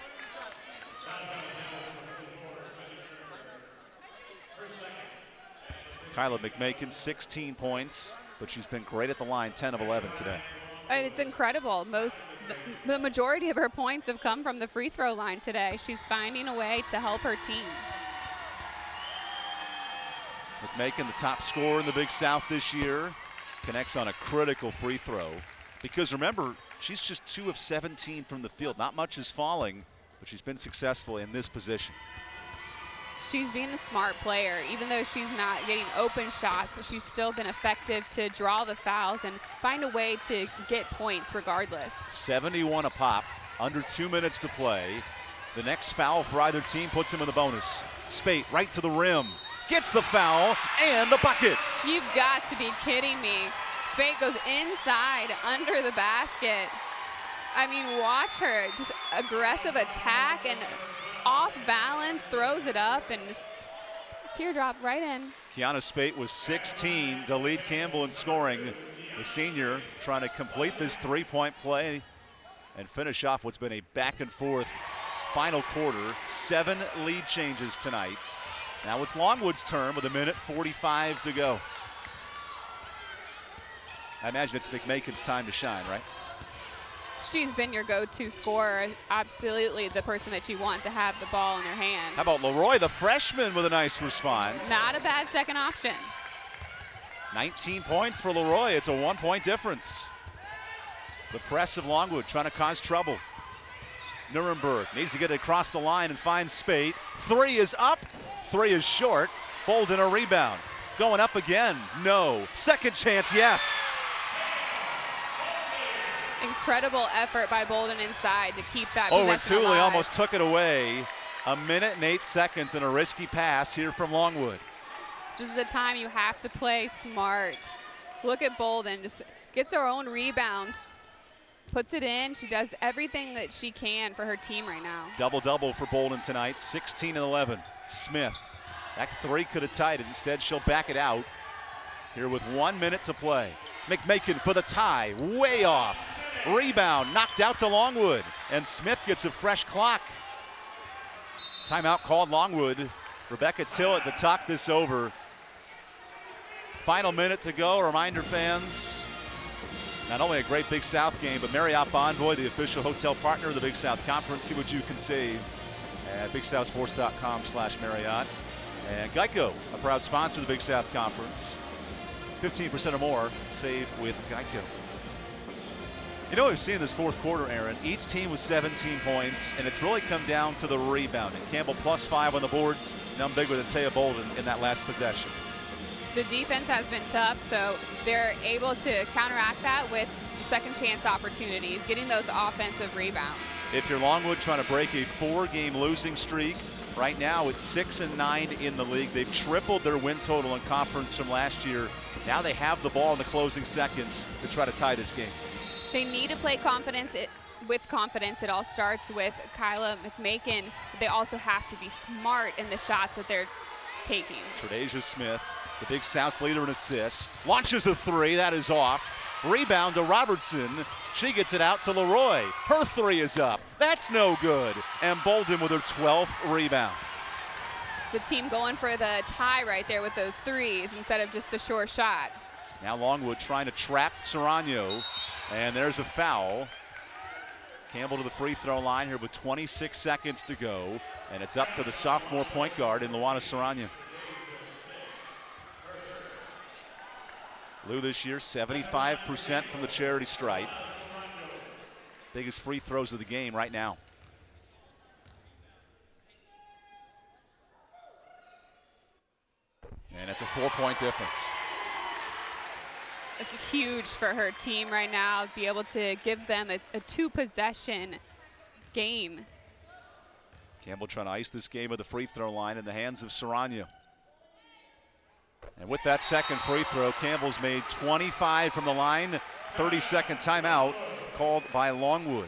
Kyla McMakin, 16 points, but she's been great at the line, 10 of 11 today. It's incredible. The majority of her points have come from the free throw line today. She's finding a way to help her team. McMakin, the top scorer in the Big South this year, connects on a critical free throw. Because remember, she's just 2 of 17 from the field. Not much is falling, but she's been successful in this position. She's being a smart player. Even though she's not getting open shots, she's still been effective to draw the fouls and find a way to get points regardless. 71 a pop, under 2 minutes to play. The next foul for either team puts them in the bonus. Spate right to the rim, gets the foul and the bucket. You've got to be kidding me. Spate goes inside under the basket. I mean, watch her, just aggressive attack and off balance, throws it up and just teardrop right in. Kiana Spate was 16 to lead Campbell in scoring. The senior trying to complete this 3-point play and finish off what's been a back and forth final quarter. 7 lead changes tonight. Now it's Longwood's turn with 1:45 to go. I imagine it's McMakin's time to shine, right? She's been your go-to scorer, absolutely the person that you want to have the ball in their hands. How about Leroy, the freshman, with a nice response? Not a bad second option. 19 points for Leroy. It's a 1-point difference. The press of Longwood trying to cause trouble. Nuremberg needs to get it across the line and find Spate. 3 is up, 3 is short. Bolden a rebound. Going up again, no. Second chance, yes. Incredible effort by Bolden inside to keep that possession possession alive. alive. Almost took it away. 1:08 and a risky pass here from Longwood. This is the time you have to play smart. Look at Bolden, just gets her own rebound, puts it in. She does everything that she can for her team right now. Double-double for Bolden tonight, 16 and 11. Smith, that 3 could have tied it. Instead, she'll back it out here with 1 minute to play. McMakin for the tie, way off. Rebound knocked out to Longwood, and Smith gets a fresh clock. Timeout called Longwood. Rebecca Tillett to talk this over. Final minute to go. Reminder, fans, not only a great Big South game, but Marriott Bonvoy, the official hotel partner of the Big South Conference. See what you can save at BigSouthSports.com/Marriott. And Geico, a proud sponsor of the Big South Conference. 15% or more save with Geico. You know what we've seen this fourth quarter, Aaron? Each team with 17 points, and it's really come down to the rebounding. Campbell +5 on the boards, none bigger than Taya Bolden in that last possession. The defense has been tough, so they're able to counteract that with second chance opportunities, getting those offensive rebounds. If you're Longwood trying to break a 4-game losing streak, right now it's 6-9 in the league. They've tripled their win total in conference from last year. Now they have the ball in the closing seconds to try to tie this game. They need to play with confidence. It all starts with Kyla McMakin. They also have to be smart in the shots that they're taking. Tre'Dasia Smith, the Big South leader in assists, launches a three. That is off. Rebound to Robertson. She gets it out to Leroy. Her three is up. That's no good. And Bolden with her 12th rebound. It's a team going for the tie right there with those threes instead of just the short shot. Now Longwood trying to trap Serrano, and there's a foul. Campbell to the free throw line here with 26 seconds to go, and it's up to the sophomore point guard in Luana Serrano. Lou this year, 75% from the charity stripe. Biggest free throws of the game right now. And it's a 4-point difference. It's huge for her team right now, be able to give them a 2-possession game. Campbell trying to ice this game at the free throw line in the hands of Serrano. And with that second free throw, Campbell's made 25 from the line. 30-second timeout called by Longwood.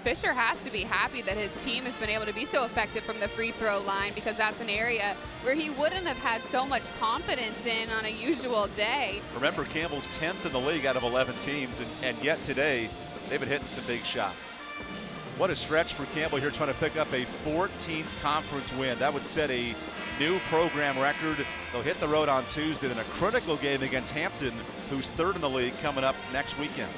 Fisher has to be happy that his team has been able to be so effective from the free throw line, because that's an area where he wouldn't have had so much confidence in on a usual day. Remember, Campbell's 10th in the league out of 11 teams, and yet today they've been hitting some big shots. What a stretch for Campbell here, trying to pick up a 14th conference win. That would set a new program record. They'll hit the road on Tuesday, then a critical game against Hampton, who's 3rd in the league, coming up next weekend.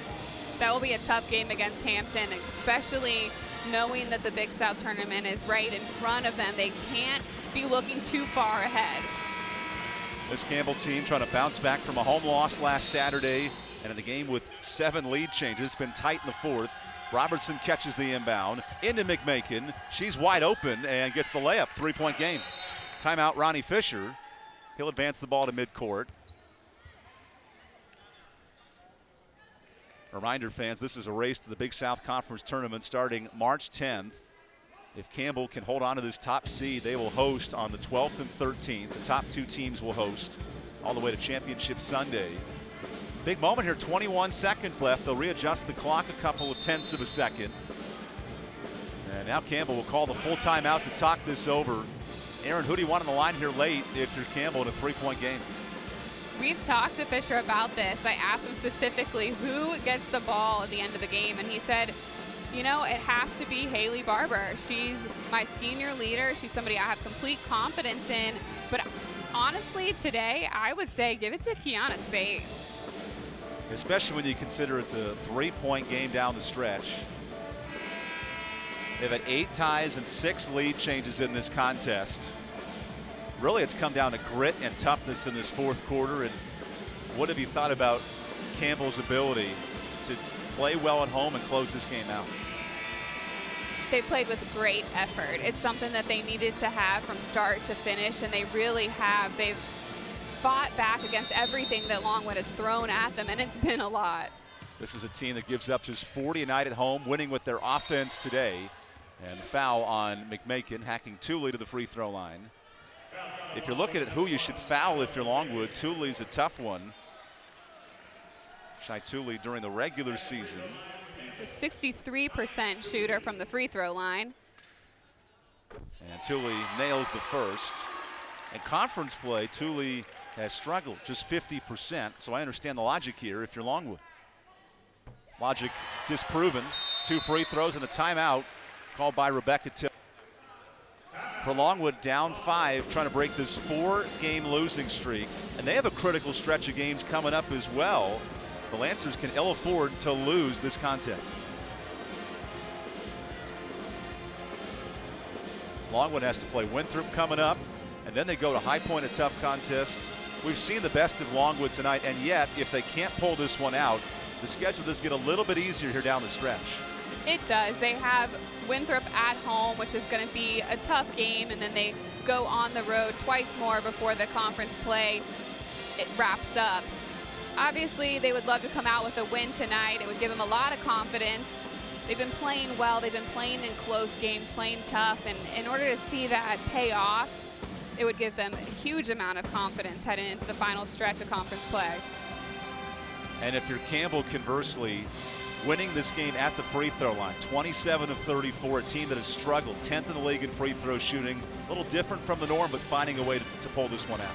That will be a tough game against Hampton, especially knowing that the Big South tournament is right in front of them. They can't be looking too far ahead. This Campbell team trying to bounce back from a home loss last Saturday, and in a game with 7 lead changes. It's been tight in the 4th. Robertson catches the inbound into McMakin. She's wide open and gets the layup. 3-point game. Timeout, Ronnie Fisher. He'll advance the ball to midcourt. Reminder, fans, this is a race to the Big South Conference Tournament starting March 10th. If Campbell can hold on to this top seed, they will host on the 12th and 13th. The top 2 teams will host all the way to Championship Sunday. Big moment here, 21 seconds left. They'll readjust the clock a couple of tenths of a second. And now Campbell will call the full timeout to talk this over. Aaron, who do you want on the line here late if you're Campbell in a 3-point game? We've talked to Fisher about this. I asked him specifically who gets the ball at the end of the game, and he said, you know, it has to be Haley Barber. She's my senior leader. She's somebody I have complete confidence in. But honestly, today, I would say give it to Kiana Spade. Especially when you consider it's a 3-point game down the stretch. They've had 8 ties and 6 lead changes in this contest. Really, it's come down to grit and toughness in this 4th quarter. And what have you thought about Campbell's ability to play well at home and close this game out? They played with great effort. It's something that they needed to have from start to finish, and they really have. They've fought back against everything that Longwood has thrown at them, and it's been a lot. This is a team that gives up just 40 a night at home, winning with their offense today. And the foul on McMakin, hacking Tooley to the free throw line. If you're looking at who you should foul if you're Longwood, Tooley's a tough one. Shai Tooley during the regular season. It's a 63% shooter from the free throw line. And Tooley nails the first. In conference play, Tooley has struggled, just 50%. So I understand the logic here if you're Longwood. Logic disproven. 2 free throws and a timeout called by Rebecca Till. For Longwood, down 5, trying to break this 4-game losing streak. And they have a critical stretch of games coming up as well. The Lancers can ill afford to lose this contest. Longwood has to play Winthrop coming up, and then they go to High Point, a tough contest. We've seen the best of Longwood tonight, and yet, if they can't pull this one out, the schedule does get a little bit easier here down the stretch. It does. They have Winthrop at home, which is going to be a tough game, and then they go on the road twice more before the conference play it wraps up. Obviously, they would love to come out with a win tonight. It would give them a lot of confidence. They've been playing well. They've been playing in close games, playing tough, and in order to see that pay off, it would give them a huge amount of confidence heading into the final stretch of conference play. And if you're Campbell, conversely, winning this game at the free throw line, 27 of 34, a team that has struggled, 10th in the league in free throw shooting, a little different from the norm, but finding a way to pull this one out.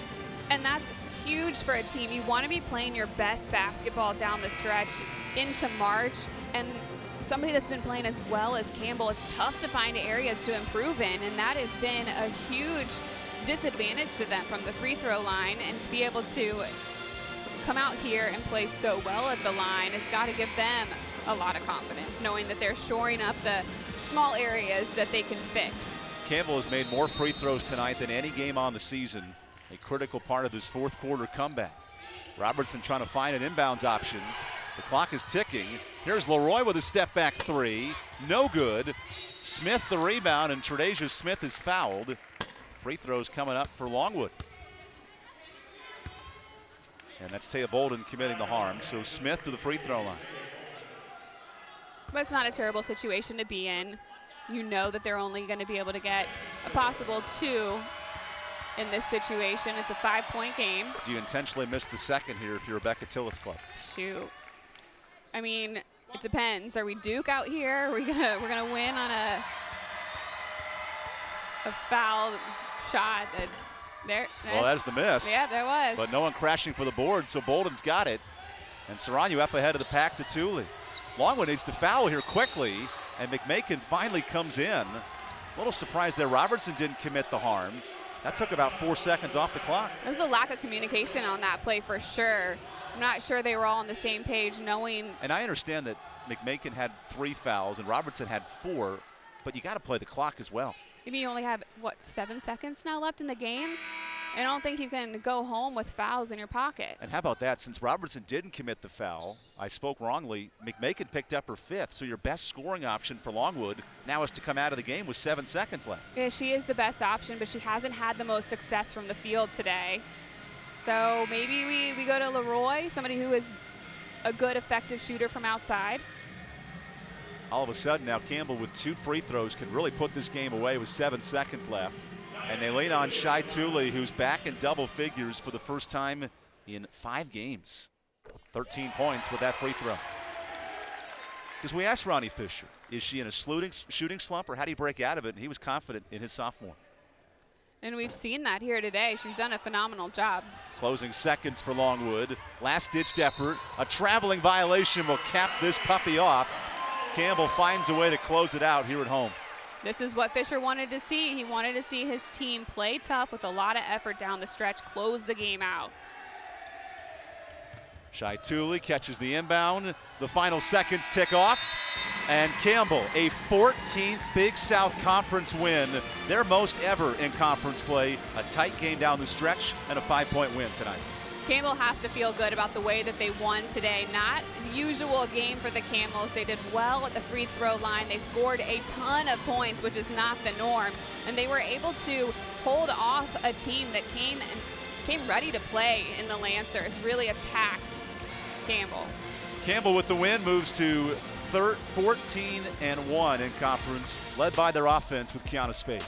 And that's huge for a team. You want to be playing your best basketball down the stretch into March, and somebody that's been playing as well as Campbell, it's tough to find areas to improve in, and that has been a huge disadvantage to them from the free throw line. And to be able to come out here and play so well at the line has got to give them a lot of confidence, knowing that they're shoring up the small areas that they can fix. Campbell has made more free throws tonight than any game on the season, a critical part of this fourth quarter comeback. Robertson trying to find an inbounds option. The clock is ticking. Here's Leroy with a step back three. No good. Smith the rebound, and Tre'Davious Smith is fouled. Free throws coming up for Longwood. And that's Taya Bolden committing the harm. So Smith to the free throw line. But it's not a terrible situation to be in. You know that they're only going to be able to get a possible 2 in this situation. It's a 5-point game. Do you intentionally miss the second here if you're Rebecca Tillett's club? Shoot. I mean, it depends. Are we Duke out here? We're gonna win on a foul shot. Well, that's the miss. Yeah, there was. But no one crashing for the board, so Bolden's got it. And Serrano up ahead of the pack to Thule. Longwood needs to foul here quickly, and McMakin finally comes in. A little surprised there. Robertson didn't commit the harm. That took about 4 seconds off the clock. There was a lack of communication on that play for sure. I'm not sure they were all on the same page knowing. And I understand that McMakin had 3 fouls and Robertson had 4, but you got to play the clock as well. Maybe you only have, 7 seconds now left in the game? I don't think you can go home with fouls in your pocket. And how about that? Since Robertson didn't commit the foul, I spoke wrongly, McMakin picked up her 5th, so your best scoring option for Longwood now is to come out of the game with 7 seconds left. Yeah, she is the best option, but she hasn't had the most success from the field today. So maybe we go to Leroy, somebody who is a good, effective shooter from outside. All of a sudden now Campbell with 2 free throws can really put this game away with 7 seconds left. And they lean on Shai Thule, who's back in double figures for the first time in 5 games. 13 points with that free throw. Because we asked Ronnie Fisher, is she in a shooting slump, or how do you break out of it? And he was confident in his sophomore. And we've seen that here today. She's done a phenomenal job. Closing seconds for Longwood. Last-ditched effort. A traveling violation will cap this puppy off. Campbell finds a way to close it out here at home. This is what Fisher wanted to see. He wanted to see his team play tough with a lot of effort down the stretch, close the game out. Shai Thule catches the inbound. The final seconds tick off. And Campbell, a 14th Big South Conference win, their most ever in conference play. A tight game down the stretch and a 5-point win tonight. Campbell has to feel good about the way that they won today. Not the usual game for the Camels. They did well at the free throw line. They scored a ton of points, which is not the norm. And they were able to hold off a team that came ready to play in the Lancers, really attacked Campbell. Campbell with the win moves to 14-1 in conference, led by their offense with Kiana Spade.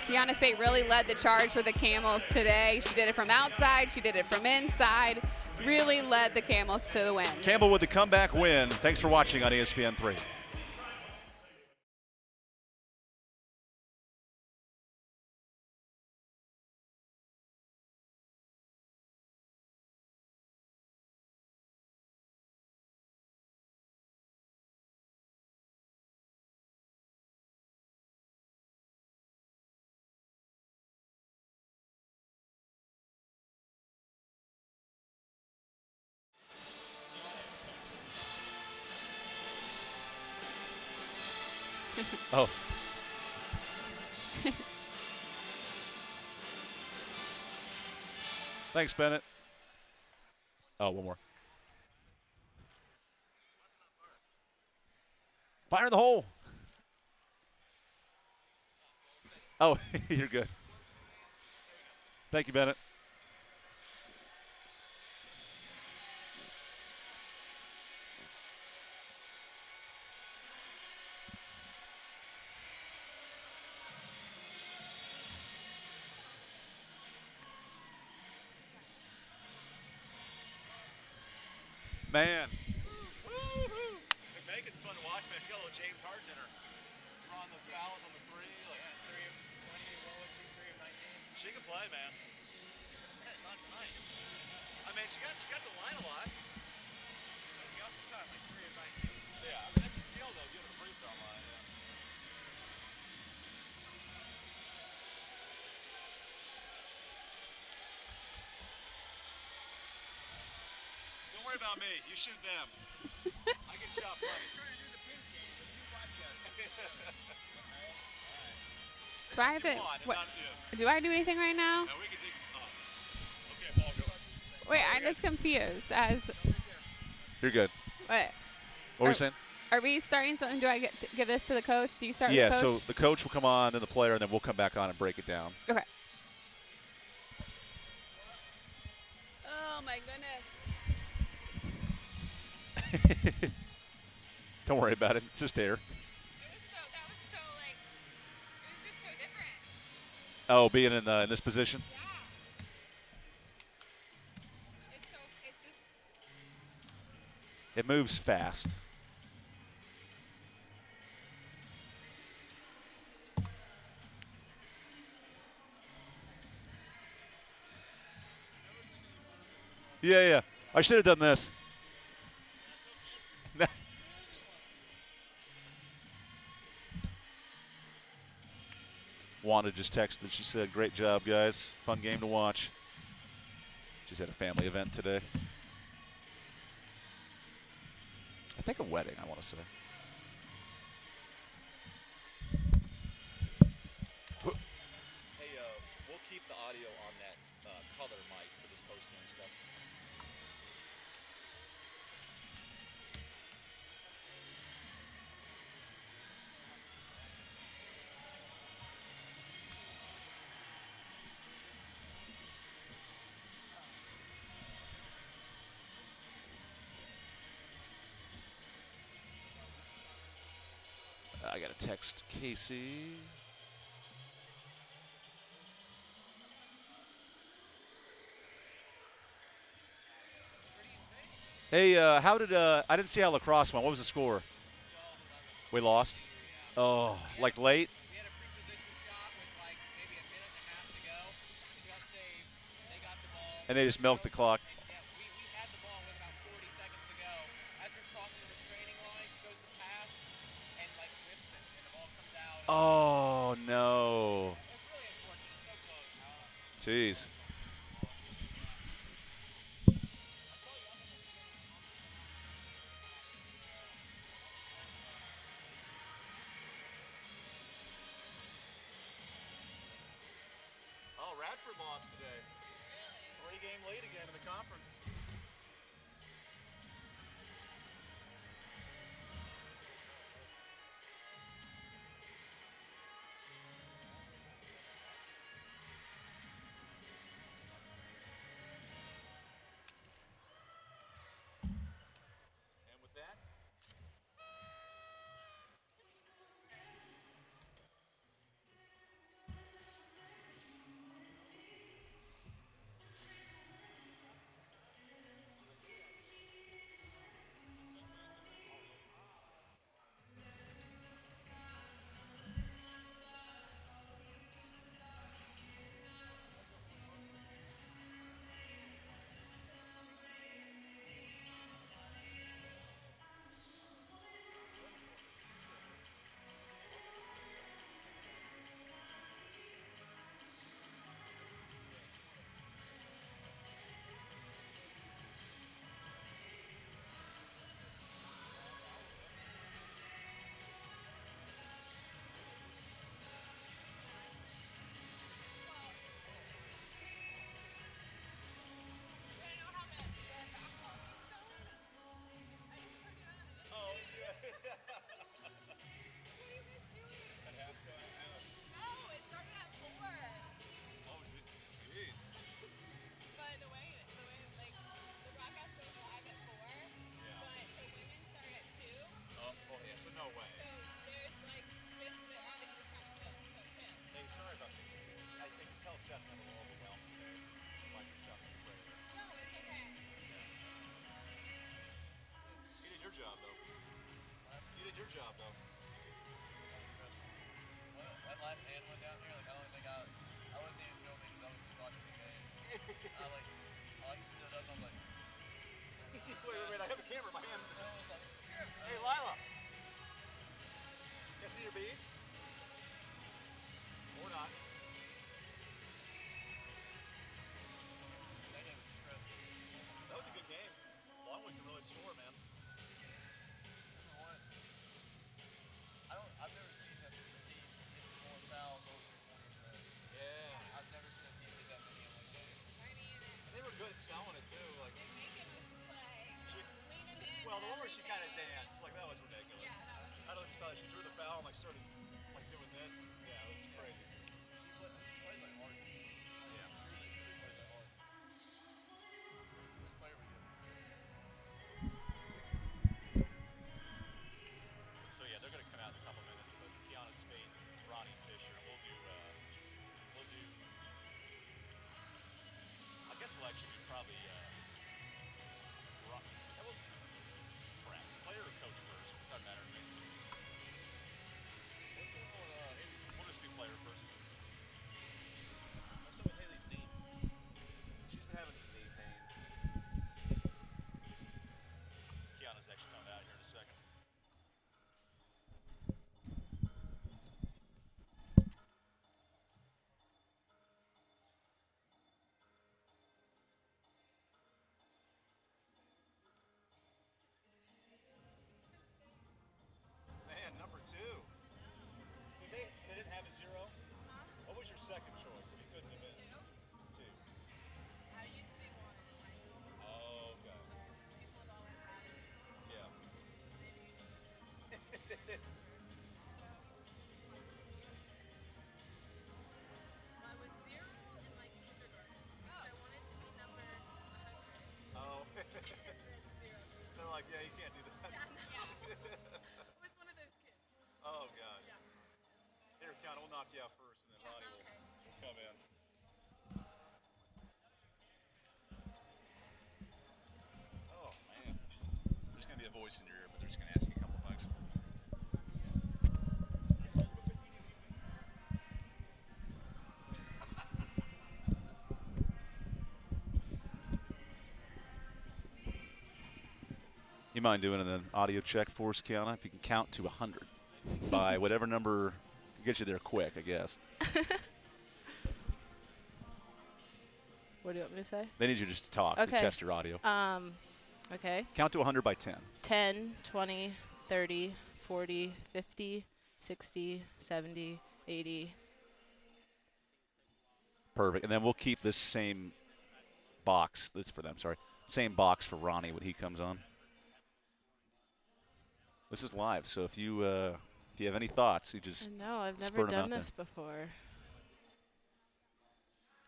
Kiana Spate really led the charge for the Camels today. She did it from outside, she did it from inside, really led the Camels to the win. Campbell with the comeback win. Thanks for watching on ESPN3. Oh. Thanks, Bennett. Oh, one more. Fire in the hole. Oh, you're good. Thank you, Bennett. man. Woo-hoo. Macon's fun to watch, man. She got a little James Harden in her. Throwing those fouls on the three. Like, 3 of 20, what was she? 3 of 19. She can play, man. Not tonight. I mean, she got the line a lot. She also shot like 3 of 19. Yeah, I mean, that's a skill, though, getting a free throw line. Yeah. Don't worry about me. You shoot them. I can shot plenty. Do I have to? What, do I do anything right now? No, we can dig. Okay, Paul, go. Wait, I'm just confused. As You're good. what? What were you saying? Are we starting something? Do I get to give this to the coach? Do you start? Yeah. with the coach? So the coach will come on, then the player, and then we'll come back on and break it down. Okay. Oh my goodness. Don't worry about it. It's just air. Oh, being in this position? Yeah. It's just. It moves fast. Yeah. I should have done this. Wanda just texted. She said, "Great job, guys. Fun game to watch." She's at a family event today. I think a wedding, I want to say. Hey, we'll keep the audio on that color mic for this post-game stuff. I got to text Casey. Hey, how did I didn't see how lacrosse went. What was the score? We lost. Oh, like late? And they just milked the clock. Oh, no. Jeez. Oh, Radford lost today. 3-game lead again in the conference. job, though. That last hand went down here, like I don't think I wasn't even filming because I was just watching the game. I stood up and I'm like, wait, I have a camera in my hand. Hey, Lila. Can I see your beads? Or not. that game was stressful. That was a good game. Longwood can really score, man. I've never seen a team get more fouls over 3 pointers. Yeah. I've never seen a team get that many in one game. And they were good at selling it, too. Like, well, the one where she kind of danced, like, that was ridiculous. Yeah, I don't know if you saw that. She drew the foul and, like, started, like, doing this. Yeah, it was crazy. She plays like hard. Yeah. She really plays like hard. This player we do. So, yeah, they're going to come out in a couple minutes, but Kiana Spate, Ronnie Fisher, we'll do, I guess we'll actually do probably, player or coach first? Doesn't matter to me. What's going on with Haley? We'll just do player first. What's up with Haley's knee? She's been having some knee pain. Kiana's actually coming out here in a second. Man, number 2. They didn't have a 0? What was your second choice if you couldn't have been? 2. I used to be 1 in high school. Oh, okay. People have always had it. Yeah. I was 0 in like kindergarten. I wanted to be number 100. Oh. And then 0. They're like, yeah, you can't do that. I was one of those kids. Oh, gosh. Yeah. Here, Kiana, we'll knock you out first, and then Ronnie will come in. Oh, man. There's going to be a voice in your ear, but they're just going to ask you a couple things. You mind doing an audio check for us, Kiana? If you can count to 100 by whatever number gets you there quick, I guess. What do you want me to say? They need you just to talk to test your audio. Okay. Count to 100 by 10. 10, 20, 30, 40, 50, 60, 70, 80. Perfect. And then we'll keep this same box. This is for them, sorry. Same box for Ronnie when he comes on. This is live, so if you have any thoughts, you just No, I've never spurt 'em done out this before.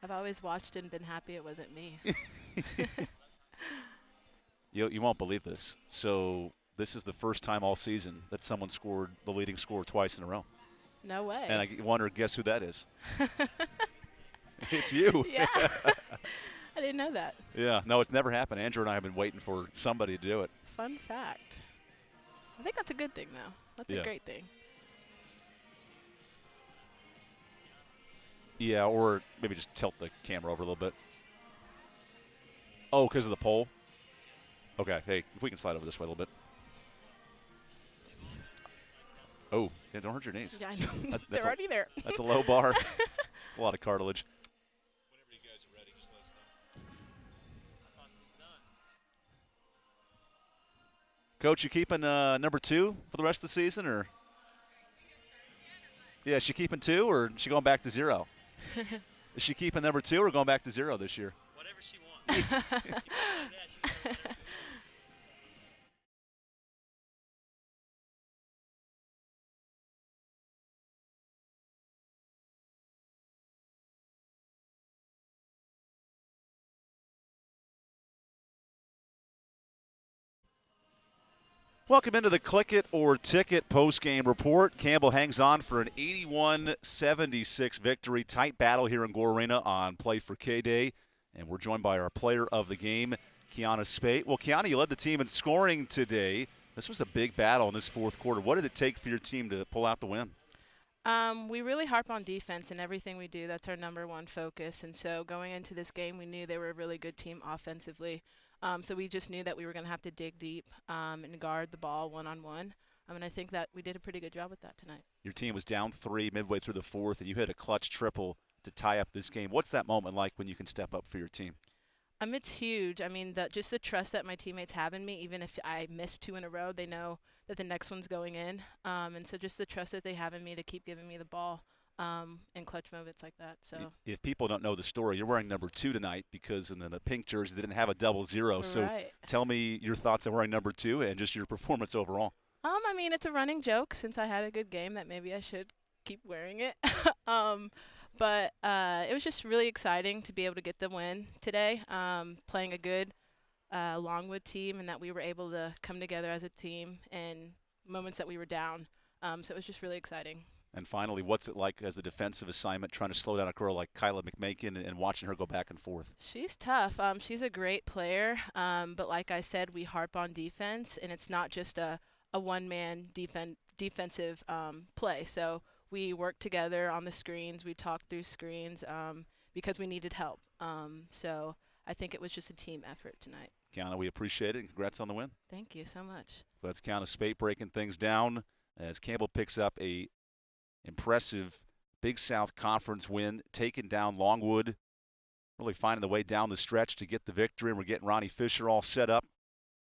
I've always watched and been happy it wasn't me. You won't believe this. So this is the first time all season that someone scored the leading score twice in a row. No way. And I wonder, guess who that is? It's you. Yeah. I didn't know that. Yeah. No, it's never happened. Andrew and I have been waiting for somebody to do it. Fun fact. I think that's a good thing, though. That's a great thing. Yeah, or maybe just tilt the camera over a little bit. Oh, because of the pole? Okay, hey, if we can slide over this way a little bit. Oh, yeah, don't hurt your knees. Yeah, I know. They're already there. That's a low bar. It's a lot of cartilage. Whenever you guys are ready, just let us know. Coach, you keeping number 2 for the rest of the season, or? Yeah, is she keeping 2, or is she going back to 0? Is she keeping number 2 or going back to 0 this year? Whatever she wants. Welcome into the Click It or Ticket postgame report. Campbell hangs on for an 81-76 victory. Tight battle here in Gore Arena on Play for K-Day. And we're joined by our player of the game, Kiana Spate. Well, Kiana, you led the team in scoring today. This was a big battle in this fourth quarter. What did it take for your team to pull out the win? We really harp on defense in everything we do. That's our #1 focus. And so going into this game, we knew they were a really good team offensively. So we just knew that we were going to have to dig deep and guard the ball one-on-one. And I think that we did a pretty good job with that tonight. Your team was down 3 midway through the fourth, and you hit a clutch triple to tie up this game. What's that moment like when you can step up for your team? It's huge. I mean, just the trust that my teammates have in me, even if I miss 2 in a row, they know that the next one's going in. And so just the trust that they have in me to keep giving me the ball in clutch moments like that. So if people don't know the story, you're wearing #2 tonight because in the pink jersey they didn't have a 00. So right. Tell me your thoughts on wearing #2 and just your performance overall. I mean, it's a running joke since I had a good game that maybe I should keep wearing it. But it was just really exciting to be able to get the win today, playing a good Longwood team, and that we were able to come together as a team in moments that we were down. So it was just really exciting. And finally, what's it like as a defensive assignment trying to slow down a girl like Kyla McMakin and watching her go back and forth? She's tough. She's a great player. But like I said, we harp on defense, and it's not just a one-man defensive play. So we worked together on the screens. We talked through screens because we needed help. So I think it was just a team effort tonight. Kiana, we appreciate it, and congrats on the win. Thank you so much. So that's Kiana Spate breaking things down as Campbell picks up a impressive Big South Conference win, taking down Longwood, really finding the way down the stretch to get the victory. And we're getting Ronnie Fisher all set up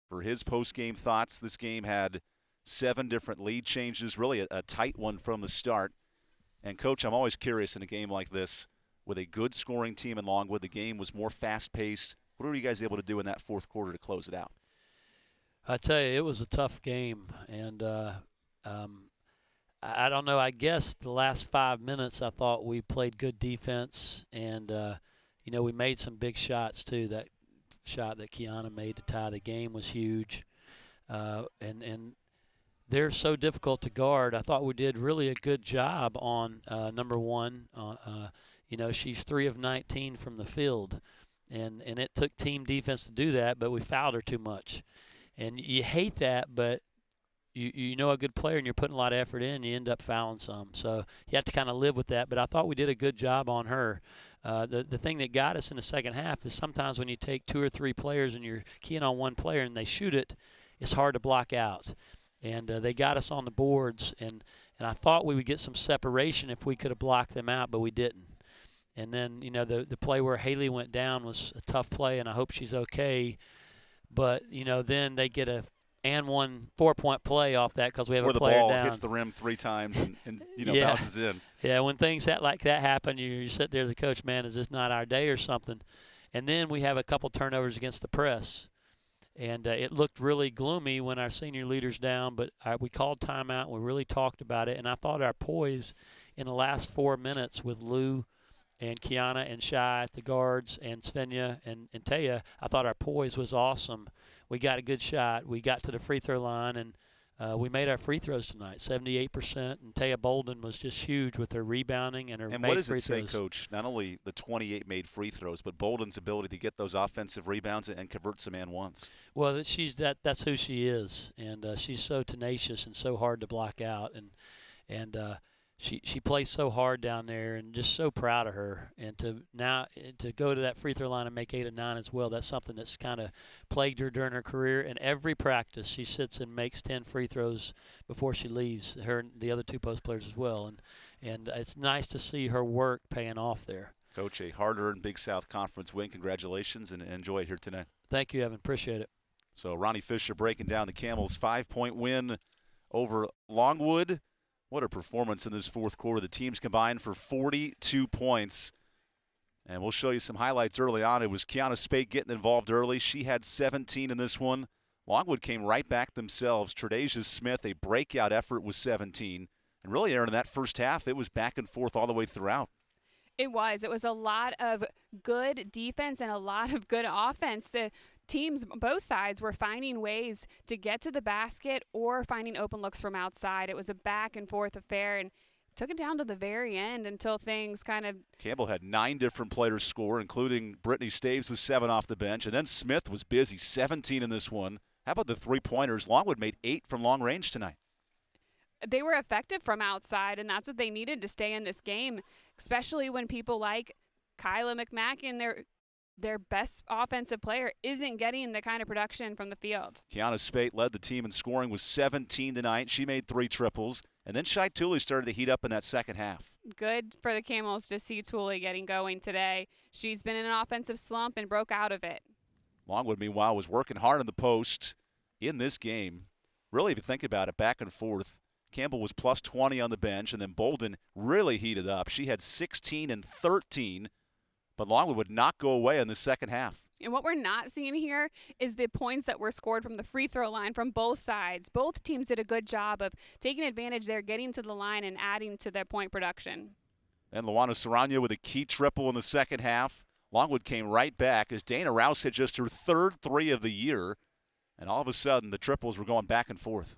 for his post-game thoughts. This game had 7 different lead changes, really a tight one from the start. And, Coach, I'm always curious in a game like this, with a good scoring team in Longwood, the game was more fast-paced. What were you guys able to do in that fourth quarter to close it out? I tell you, it was a tough game. And I don't know. I guess the last 5 minutes I thought we played good defense. And, we made some big shots, too. That shot that Kiana made to tie the game was huge. And they're so difficult to guard. I thought we did really a good job on #1. She's 3 of 19 from the field. And it took team defense to do that, but we fouled her too much. And you hate that, but you know a good player and you're putting a lot of effort in, you end up fouling some. So you have to kind of live with that. But I thought we did a good job on her. The thing that got us in the second half is sometimes when you take 2 or 3 players and you're keying on one player and they shoot it, it's hard to block out. And they got us on the boards, and I thought we would get some separation if we could have blocked them out, but we didn't. And then, the play where Haley went down was a tough play, and I hope she's okay. But, then they get a one 4-point play off that because we have where a player down. Where the ball hits the rim 3 times and bounces in. Yeah, when things like that happen, you sit there as a coach, man, is this not our day or something? And then we have a couple turnovers against the press. And it looked really gloomy when our senior leader's down, but we called timeout and we really talked about it. And I thought our poise in the last 4 minutes with Lou and Kiana and Shai at the guards and Svenja and Taya, I thought our poise was awesome. We got a good shot. We got to the free throw line, and we made our free throws tonight, 78%. And Taya Bolden was just huge with her rebounding and her and made what does free it say, throws. Coach, not only the 28 made free throws, but Bolden's ability to get those offensive rebounds and convert some and ones? Well, that's who she is, and she's so tenacious and so hard to block out, and she plays so hard down there, and just so proud of her. And to go to that free throw line and make 8 of 9 as well, that's something that's kind of plagued her during her career. And every practice she sits and makes 10 free throws before she leaves, her and the other 2 post players as well. And it's nice to see her work paying off there. Coach, a hard-earned Big South Conference win. Congratulations, and enjoy it here tonight. Thank you, Evan. Appreciate it. So Ronnie Fisher breaking down the Camels' 5-point win over Longwood. What a performance in this fourth quarter. The teams combined for 42 points. And we'll show you some highlights early on. It was Kiana Spate getting involved early. She had 17 in this one. Longwood came right back themselves. Tredasia Smith, a breakout effort, with 17. And really, Aaron, in that first half, it was back and forth all the way throughout. It was. It was a lot of good defense and a lot of good offense. The teams, both sides, were finding ways to get to the basket or finding open looks from outside. It was a back and forth affair, and took it down to the very end until things kind of. Campbell had 9 different players score, including Brittany Staves with 7 off the bench. And then Smith was busy, 17 in this one. How about the three-pointers? Longwood made 8 from long range tonight. They were effective from outside, and that's what they needed to stay in this game, especially when people like Kyla McMackin, their best offensive player, isn't getting the kind of production from the field. Kiana Spate led the team in scoring with 17 tonight. She made 3 triples. And then Shai Tooley started to heat up in that second half. Good for the Camels to see Tooley getting going today. She's been in an offensive slump and broke out of it. Longwood, meanwhile, was working hard in the post in this game. Really, if you think about it, back and forth. Campbell was plus 20 on the bench, and then Bolden really heated up. She had 16 and 13, but Longwood would not go away in the second half. And what we're not seeing here is the points that were scored from the free throw line from both sides. Both teams did a good job of taking advantage there, getting to the line and adding to their point production. And Luana Serrano with a key triple in the second half. Longwood came right back as Dana Rouse hit just her 3rd 3 of the year. And all of a sudden, the triples were going back and forth.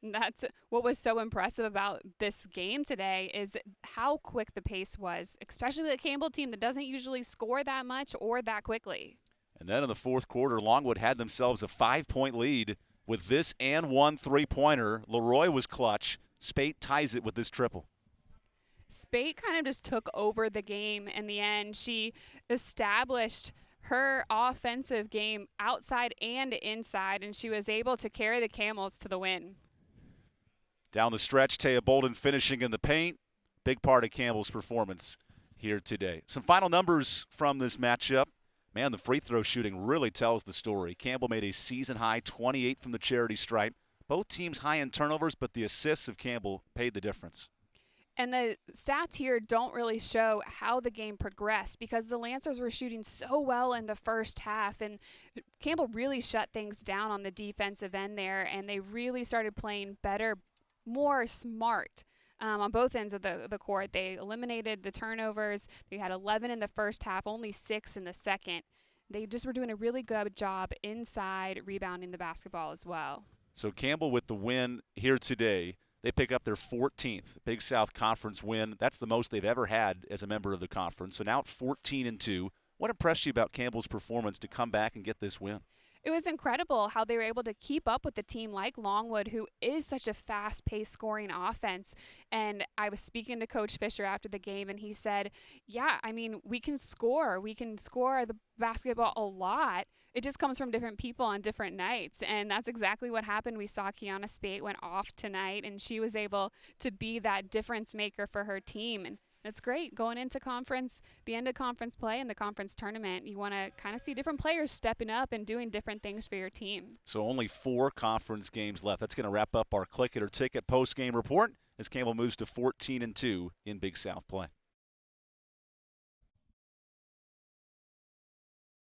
That's what was so impressive about this game today is how quick the pace was, especially the Campbell team that doesn't usually score that much or that quickly. And then in the fourth quarter, Longwood had themselves a 5-point lead with this and one three-pointer. Leroy was clutch. Spate ties it with this triple. Spate kind of just took over the game in the end. She established her offensive game outside and inside, and she was able to carry the Camels to the win. Down the stretch, Taya Bolden finishing in the paint. Big part of Campbell's performance here today. Some final numbers from this matchup. Man, the free throw shooting really tells the story. Campbell made a season-high 28 from the charity stripe. Both teams high in turnovers, but the assists of Campbell paid the difference. And the stats here don't really show how the game progressed because the Lancers were shooting so well in the first half, and Campbell really shut things down on the defensive end there, and they really started playing better, more smart on both ends of the court. They eliminated the turnovers. They had 11 in the first half, only 6 in the second. They just were doing a really good job inside, rebounding the basketball as well. So Campbell with the win here today. They pick up their 14th Big South Conference win. That's the most they've ever had as a member of the conference. So now at 14-2. What impressed you about Campbell's performance to come back and get this win? It was incredible how they were able to keep up with a team like Longwood, who is such a fast-paced scoring offense. And I was speaking to Coach Fisher after the game, and he said, yeah, I mean, we can score. We can score the basketball a lot. It just comes from different people on different nights. And that's exactly what happened. We saw Kiana Spate went off tonight, and she was able to be that difference maker for her team. And that's great. Going into conference, the end of conference play and the conference tournament, you want to kind of see different players stepping up and doing different things for your team. So only 4 conference games left. That's going to wrap up our Click It or Ticket post-game report as Campbell moves to 14-2 in Big South play.